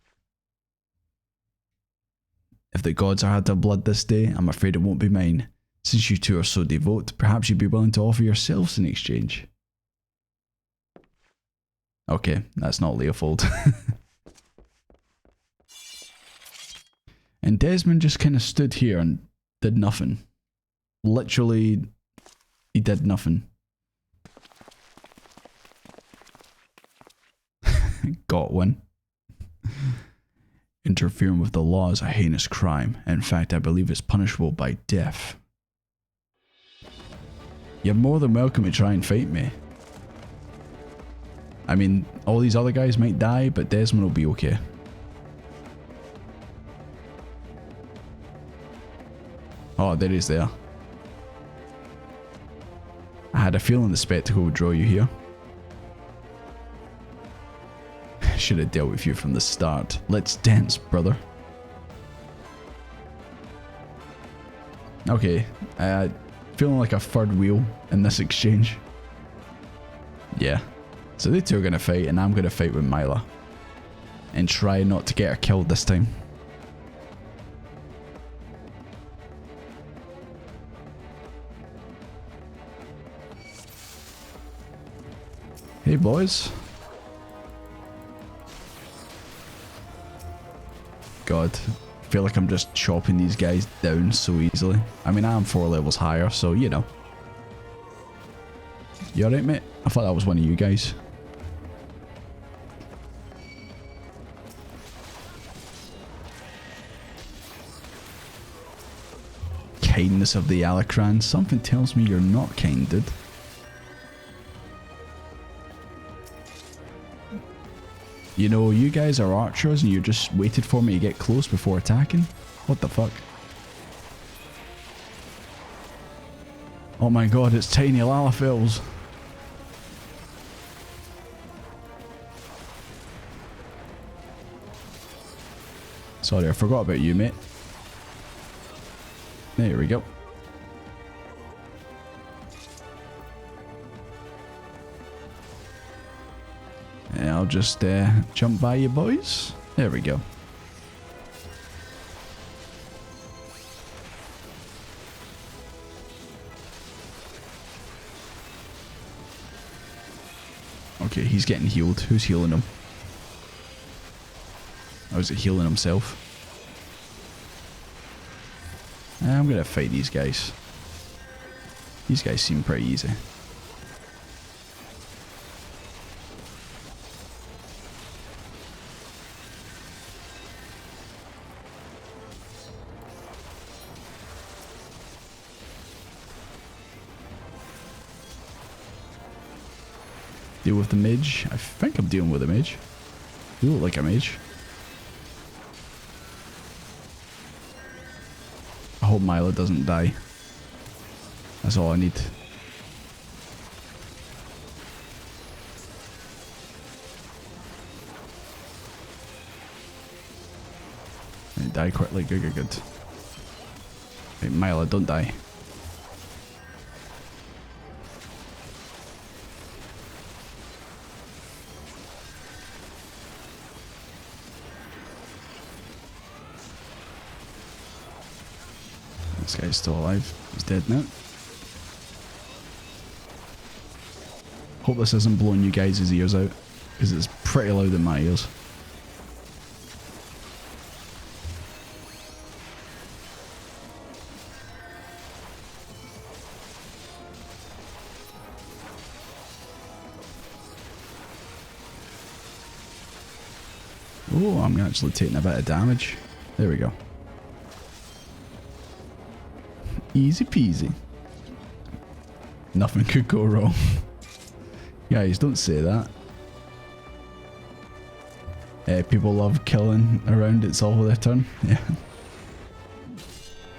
If the gods are had their blood this day, I'm afraid it won't be mine. Since you two are so devout, perhaps you'd be willing to offer yourselves in exchange. Okay, that's not Leopold. And Desmond just kind of stood here and did nothing. Literally, he did nothing. Got one. Interfering with the law is a heinous crime. In fact, I believe it's punishable by death. You're more than welcome to try and fight me. I mean, all these other guys might die, but Desmond will be okay. Oh, there he is there. I had a feeling the spectacle would draw you here. Should have dealt with you from the start. Let's dance, brother. Okay, feeling like a third wheel in this exchange. Yeah, so they two are going to fight and I'm going to fight with Mila. And try not to get her killed this time. Hey boys. God, I feel like I'm just chopping these guys down so easily. I mean, I am 4 levels higher, so you know. You alright, mate? I thought that was one of you guys. Kindness of the Alacran. Something tells me you're not kind, dude. You know, you guys are archers and you just waited for me to get close before attacking? What the fuck? Oh my god, it's tiny Lalafels. Sorry, I forgot about you, mate. There we go. And I'll just jump by you boys. There we go. Okay, he's getting healed. Who's healing him? Or is it healing himself? I'm gonna fight these guys. These guys seem pretty easy. Deal with the mage. I think I'm dealing with a mage. You look like a mage. I hope Milo doesn't die. That's all I need. And die quickly. Good, good, good. Hey, Milo, don't die. This guy's still alive. He's dead now. Hope this isn't blowing you guys' ears out, because it's pretty loud in my ears. Oh, I'm actually taking a bit of damage. There we go. Easy peasy. Nothing could go wrong. Guys, don't say that. People love killing around it's all their turn. Yeah.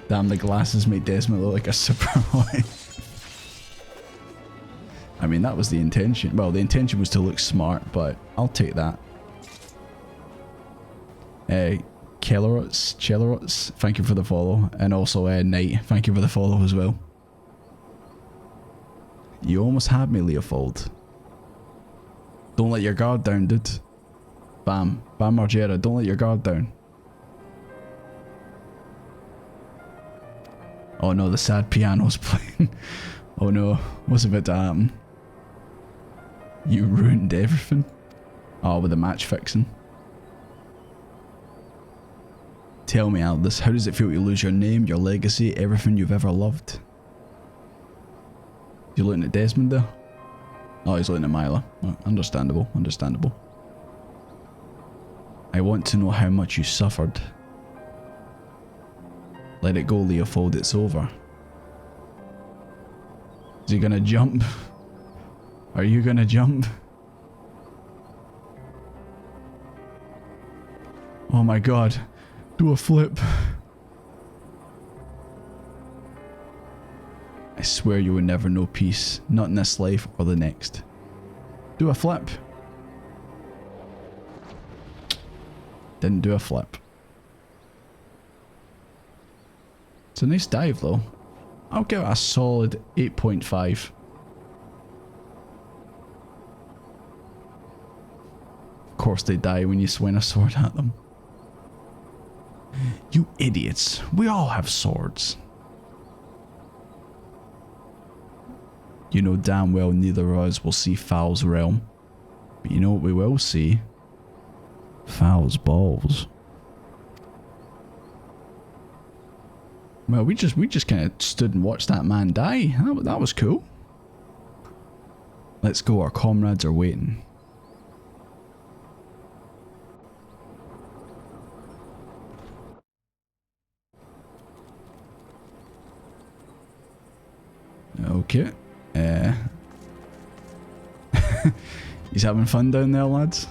Damn, the glasses make Desmond look like a super boy. I mean, that was the intention. Well, the intention was to look smart, but I'll take that. Kellerots, thank you for the follow. And also, Knight, thank you for the follow as well. You almost had me, Leopold. Don't let your guard down, dude. Bam. Bam Margera, don't let your guard down. Oh no, the sad piano's playing. Oh no, what's about to happen? You ruined everything. Oh, with the match fixing. Tell me, Aldous, how does it feel to lose your name, your legacy, everything you've ever loved? You looking at Desmond there? Oh, he's looking at Myla. Oh, understandable, understandable. I want to know how much you suffered. Let it go, Leopold, it's over. Is he gonna jump? Are you gonna jump? Oh my god. Do a flip. I swear you will never know peace. Not in this life or the next. Do a flip. Didn't do a flip. It's a nice dive though. I'll give it a solid 8.5. Of course they die when you swing a sword at them. You idiots. We all have swords. You know damn well neither of us will see Foul's realm. But you know what we will see? Foul's balls. Well, we just kind of stood and watched that man die. That was cool. Let's go, our comrades are waiting. Okay. He's having fun down there, lads.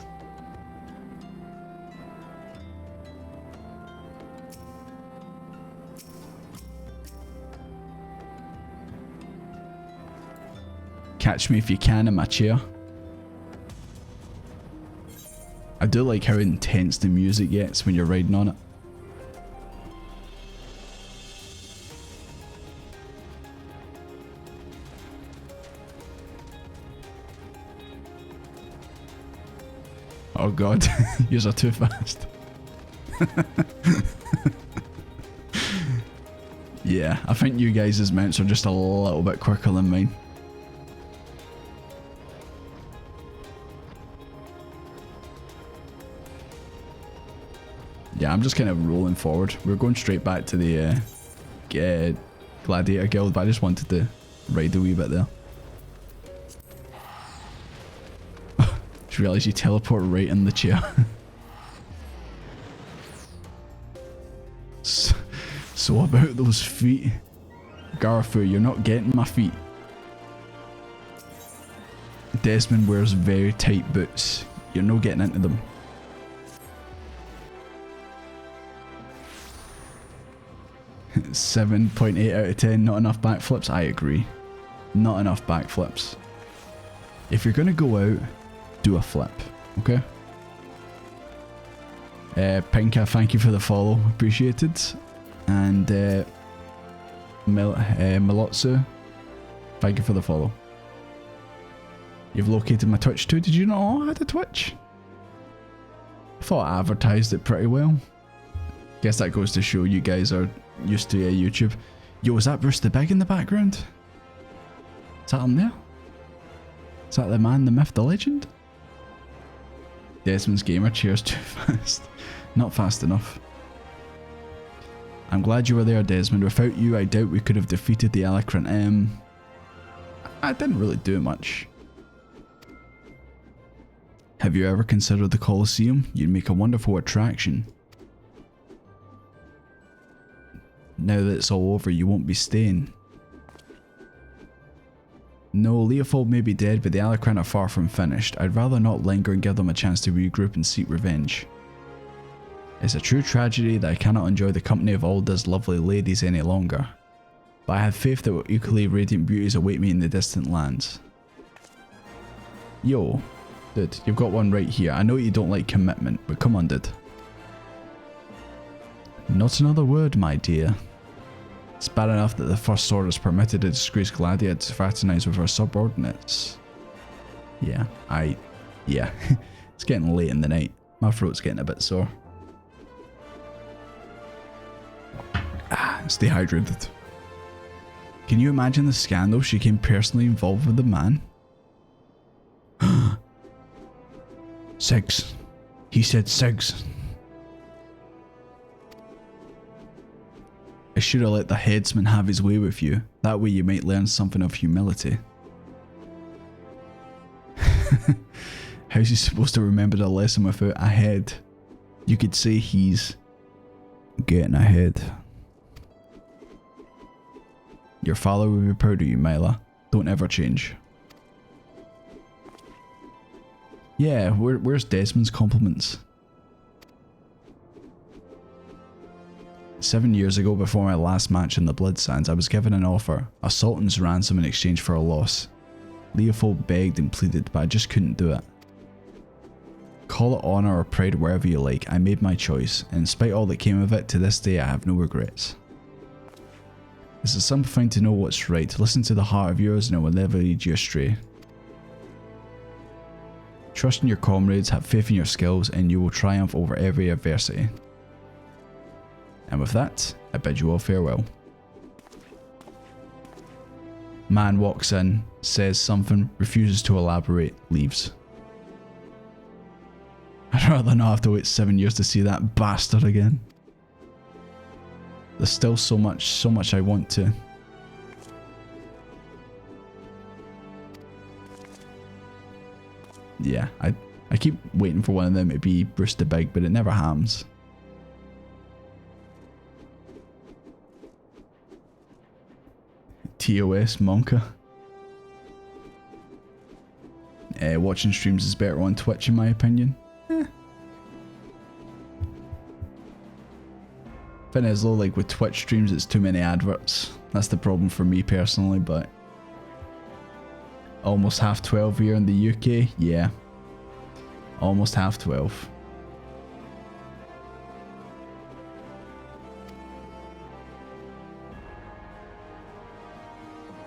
Catch me if you can in my chair. I do like how intense the music gets when you're riding on it. Oh god, yours are too fast. Yeah, I think you guys' mounts are just a little bit quicker than mine. Yeah, I'm just kind of rolling forward. We're going straight back to the Gladiator Guild, but I just wanted to ride a wee bit there. Just realised you teleport right in the chair. So about those feet. Garfu, you're not getting my feet. Desmond wears very tight boots. You're no getting into them. It's 7.8 out of 10, not enough backflips. I agree. Not enough backflips. If you're going to go out, do a flip, okay? Pinka, thank you for the follow, appreciated. And Melotsu, thank you for the follow. You've located my Twitch too. Did you know I had a Twitch? I thought I advertised it pretty well. Guess that goes to show you guys are used to YouTube. Yo, is that Bruce the Big in the background? Is that him there? Is that the man, the myth, the legend? Desmond's gamer chair's too fast. Not fast enough. I'm glad you were there, Desmond. Without you, I doubt we could have defeated the Alicrant. I didn't really do much. Have you ever considered the Colosseum? You'd make a wonderful attraction. Now that it's all over, you won't be staying. No, Leopold may be dead, but the Alucran are far from finished. I'd rather not linger and give them a chance to regroup and seek revenge. It's a true tragedy that I cannot enjoy the company of all those lovely ladies any longer. But I have faith that equally radiant beauties await me in the distant lands. Yo, dude, you've got one right here. I know you don't like commitment, but come on, dude. Not another word, my dear. It's bad enough that the First Order has permitted a disgraced gladiator to fraternize with her subordinates. Yeah. It's getting late in the night. My throat's getting a bit sore. Stay hydrated. Can you imagine the scandal she came personally involved with the man? 6. He said 6. I should have let the headsman have his way with you. That way you might learn something of humility. How's he supposed to remember the lesson without a head? You could say he's getting ahead. Your father will be proud of you, Mila. Don't ever change. Yeah, where's Desmond's compliments? 7 years ago, before my last match in the Blood Sands, I was given an offer, a sultan's ransom in exchange for a loss. Leopold begged and pleaded, but I just couldn't do it. Call it honour or pride, wherever you like. I made my choice, and in spite of all that came of it, to this day I have no regrets. It's a simple thing to know what's right. Listen to the heart of yours and it will never lead you astray. Trust in your comrades, have faith in your skills, and you will triumph over every adversity. And with that, I bid you all farewell. Man walks in, says something, refuses to elaborate, leaves. I'd rather not have to wait 7 years to see that bastard again. There's still so much I want to. Yeah, I keep waiting for one of them to be Bruce the Big, but it never happens. TOS Monka. Watching streams is better on Twitch in my opinion. Thing is though, like with Twitch streams it's too many adverts. That's the problem for me personally, but almost half 12 here in the UK, yeah. Almost half 12.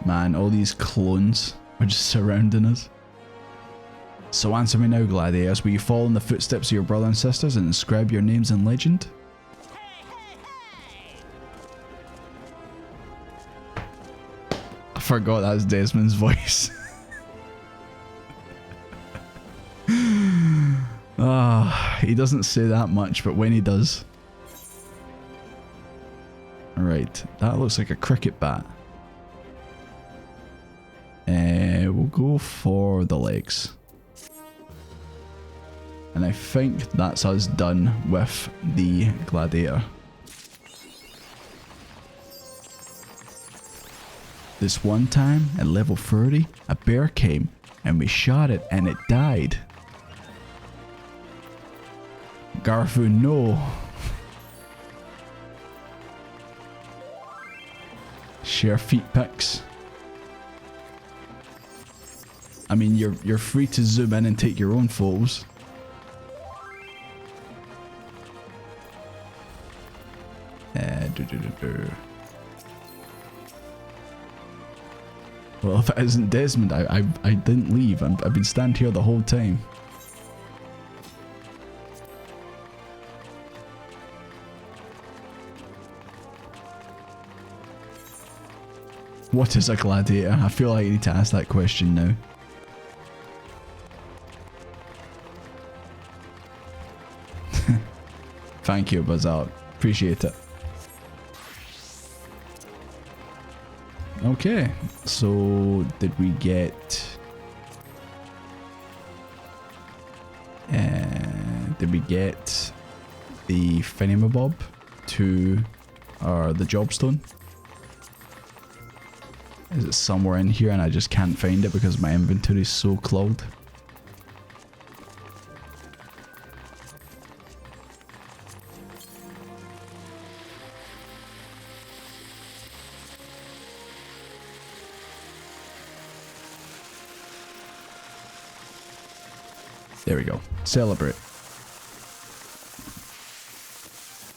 Man, all these clones are just surrounding us. So answer me now, gladiators. Will you follow in the footsteps of your brother and sisters and inscribe your names in legend? I forgot that's Desmond's voice. He doesn't say that much, but when he does. Alright, that looks like a cricket bat. We'll go for the legs. And I think that's us done with the gladiator. This one time, at level 30, a bear came and we shot it and it died. Garfu, no. Share feet pics. I mean, you're free to zoom in and take your own photos. Well, if it isn't Desmond, I didn't leave. I've been standing here the whole time. What is a gladiator? I feel like I need to ask that question now. Thank you, Bazalt. Appreciate it. Okay, so did we get... did we get the Finemabob to the Jobstone? Is it somewhere in here and I just can't find it because my inventory is so clogged? There we go. Celebrate.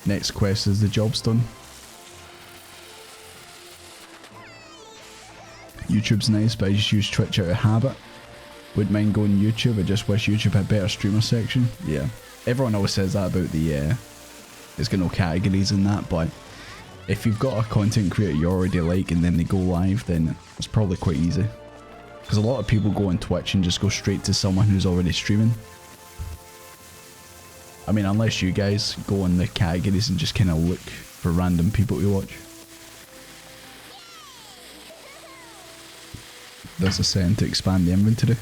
Next quest is the Jobstone. YouTube's nice, but I just use Twitch out of habit. Wouldn't mind going YouTube, I just wish YouTube had better streamer section. Yeah. Everyone always says that about the, there's got no categories in that, but if you've got a content creator you already like and then they go live, then it's probably quite easy. Because a lot of people go on Twitch and just go straight to someone who's already streaming. I mean, unless you guys go on the categories and just kind of look for random people to watch. There's a setting to expand the inventory.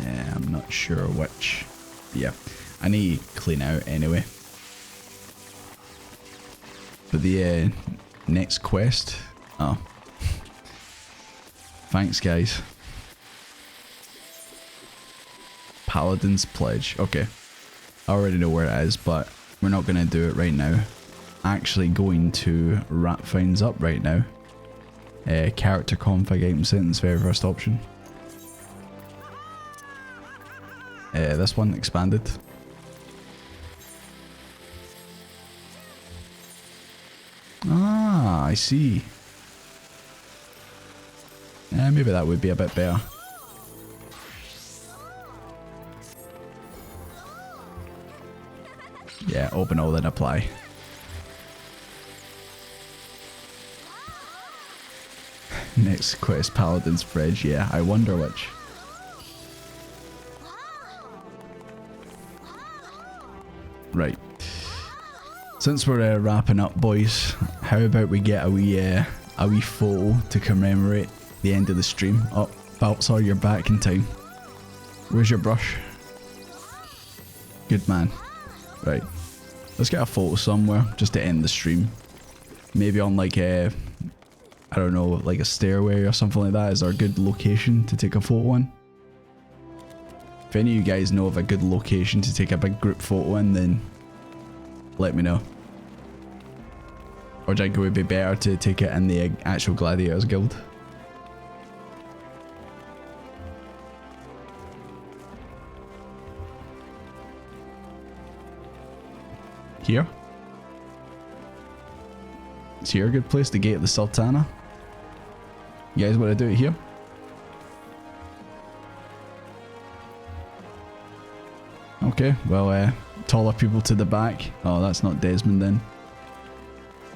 Yeah, I'm not sure which. Yeah, I need to clean out anyway. But the next quest. Oh. Thanks, guys. Paladin's Pledge. Okay. I already know where it is, but we're not going to do it right now. Actually going to wrap things up right now. Character config item sentence, very first option. This one expanded. Ah, I see. Maybe that would be a bit better. Yeah, open all then apply. Next quest, Paladin's Bridge. Yeah, I wonder which. Right. Since we're wrapping up, boys, how about we get a wee photo to commemorate the end of the stream? Oh, Baltzar, you're back in time. Where's your brush? Good man. Right. Let's get a photo somewhere just to end the stream. Maybe on like a, I don't know, like a stairway or something like that is our good location to take a photo in. If any of you guys know of a good location to take a big group photo in, then let me know. Or do you think it would be better to take it in the actual Gladiators Guild? Here? Is here a good place? The Gate of the Sultana? You guys want to do it here? Okay, well, taller people to the back. Oh, that's not Desmond then.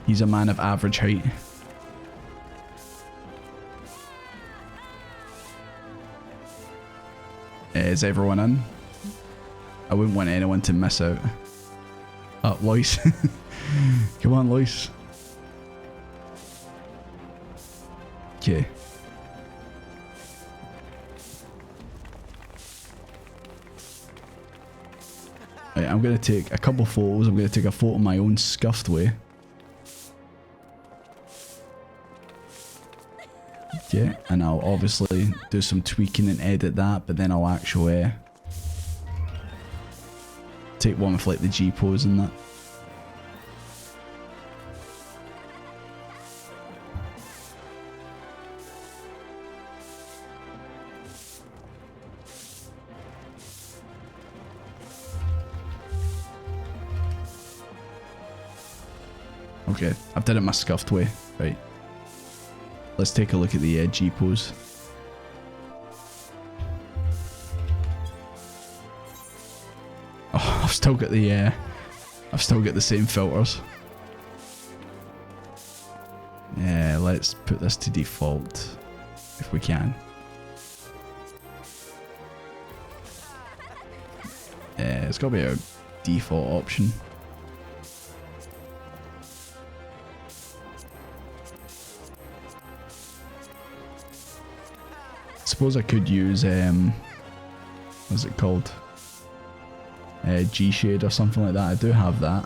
He's a man of average height. Is everyone in? I wouldn't want anyone to miss out. Oh, Lois. Come on, Lois. Okay. Right, I'm going to take a couple photos. I'm going to take a photo of my own scuffed way. Okay, and I'll obviously do some tweaking and edit that, but then I'll actually take one with like the G pose and that. Okay, I've done it my scuffed way. Right. Let's take a look at the G pose. Oh, I've still got the same filters. Yeah, let's put this to default if we can. Yeah, it's got to be a default option. suppose I could use, what's it called? G-Shade or something like that. I do have that.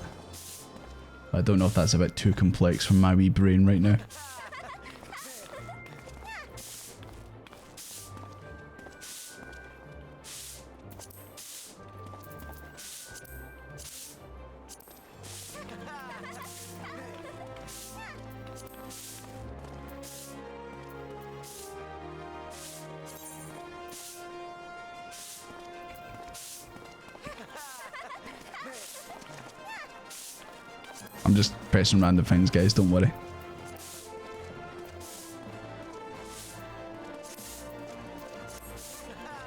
But I don't know if that's a bit too complex for my wee brain right now. I'm just pressing random things, guys, don't worry.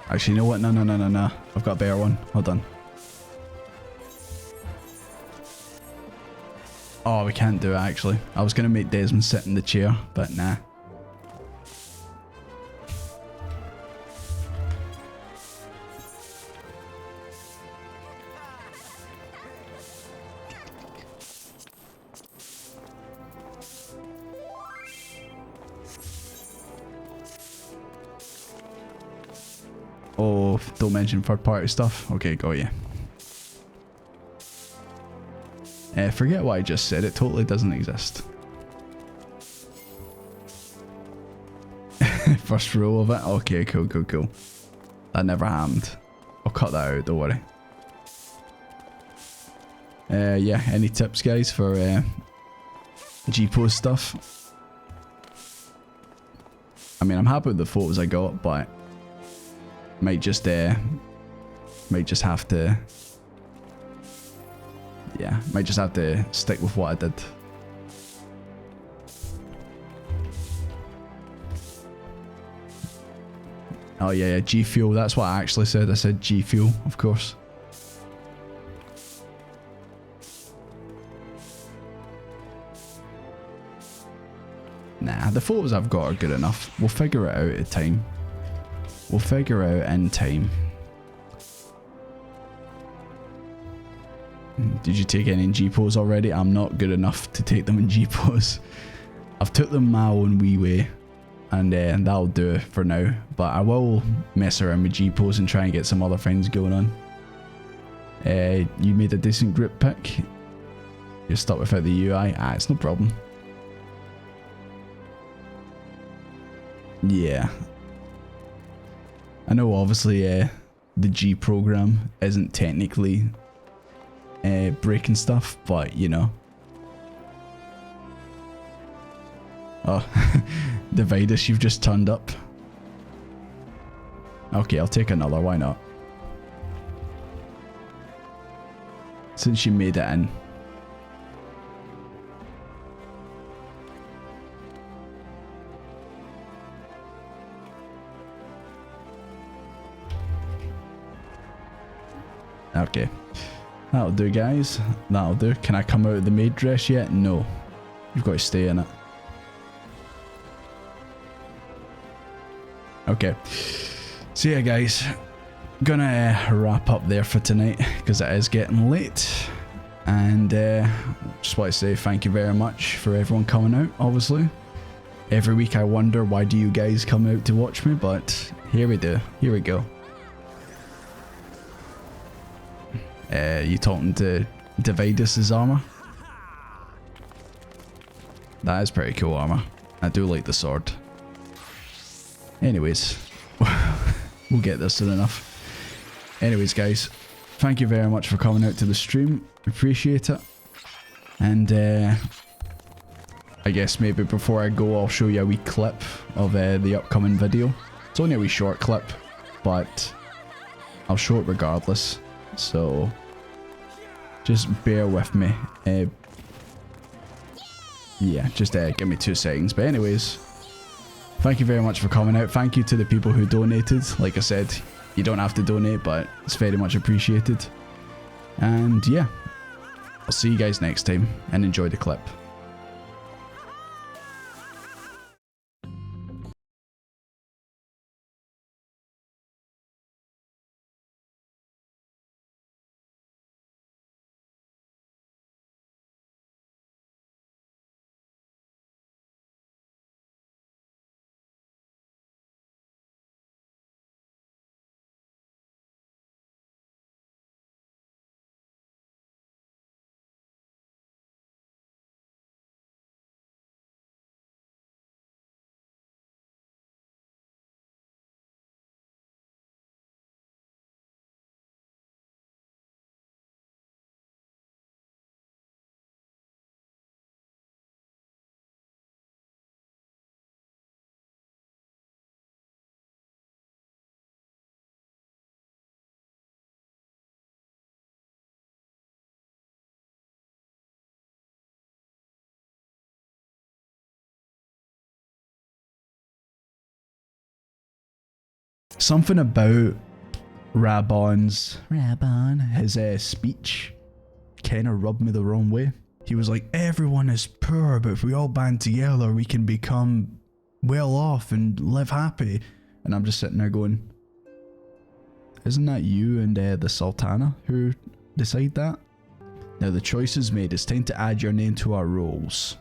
Actually, you know what? No. I've got a better one. Hold on. Oh, we can't do it, actually. I was going to make Desmond sit in the chair, but nah. Oh, don't mention third party stuff. Okay, got you. Forget what I just said. It totally doesn't exist. First row of it. Okay, cool. That never happened. I'll cut that out, don't worry. Yeah, any tips, guys, for G-pose stuff? I mean, I'm happy with the photos I got, but might just have to, yeah, might just have to stick with what I did. Oh yeah, G Fuel, that's what I actually said. I said G Fuel, of course. Nah, the photos I've got are good enough. We'll figure it out at time. We'll figure out in time. Did you take any in G-pose already? I'm not good enough to take them in G-pose. I've took them my own wee way, and that'll do it for now. But I will mess around with G-pose and try and get some other things going on. You made a decent grip pick. You're stuck without the UI. Ah, it's no problem. Yeah. I know obviously the G program isn't technically breaking stuff, but you know. Oh, Dividus, you've just turned up. Okay, I'll take another, why not? Since you made it in. Okay, that'll do, guys. That'll do. Can I come out of the maid dress yet? No. You've got to stay in it. Okay. So yeah, guys. Gonna wrap up there for tonight because it is getting late. And just want to say thank you very much for everyone coming out, obviously. Every week I wonder why do you guys come out to watch me, but here we do. Here we go. You talking to Dividus' armor? That is pretty cool armor. I do like the sword. Anyways, we'll get this soon enough. Anyways, guys, thank you very much for coming out to the stream. Appreciate it. And I guess maybe before I go, I'll show you a wee clip of the upcoming video. It's only a wee short clip, but I'll show it regardless. So just bear with me. Yeah, just give me 2 seconds. But anyways, thank you very much for coming out. Thank you to the people who donated. Like I said, you don't have to donate, but it's very much appreciated. And yeah, I'll see you guys next time and enjoy the clip. Something about his speech kind of rubbed me the wrong way. He was like, everyone is poor, but if we all band together, we can become well off and live happy. And I'm just sitting there going, isn't that you and the Sultana who decide that? Now the choice is made. It's time to add your name to our rolls.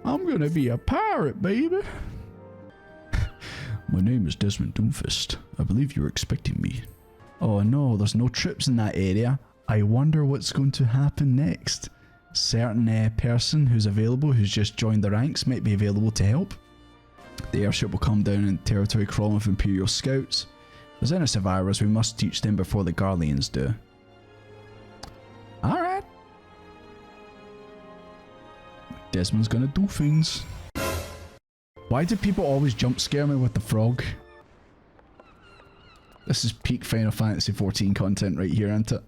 I'm gonna be a pirate, baby. My name is Desmond Doomfist. I believe you're expecting me. Oh no, there's no trips in that area. I wonder what's going to happen next. Certain person who's available, who's just joined the ranks, might be available to help. The airship will come down in territory crawling with Imperial scouts. If there's any survivors, we must teach them before the Garleans do. Alright. Desmond's gonna do things. Why do people always jump scare me with the frog? This is peak Final Fantasy XIV content right here, isn't it?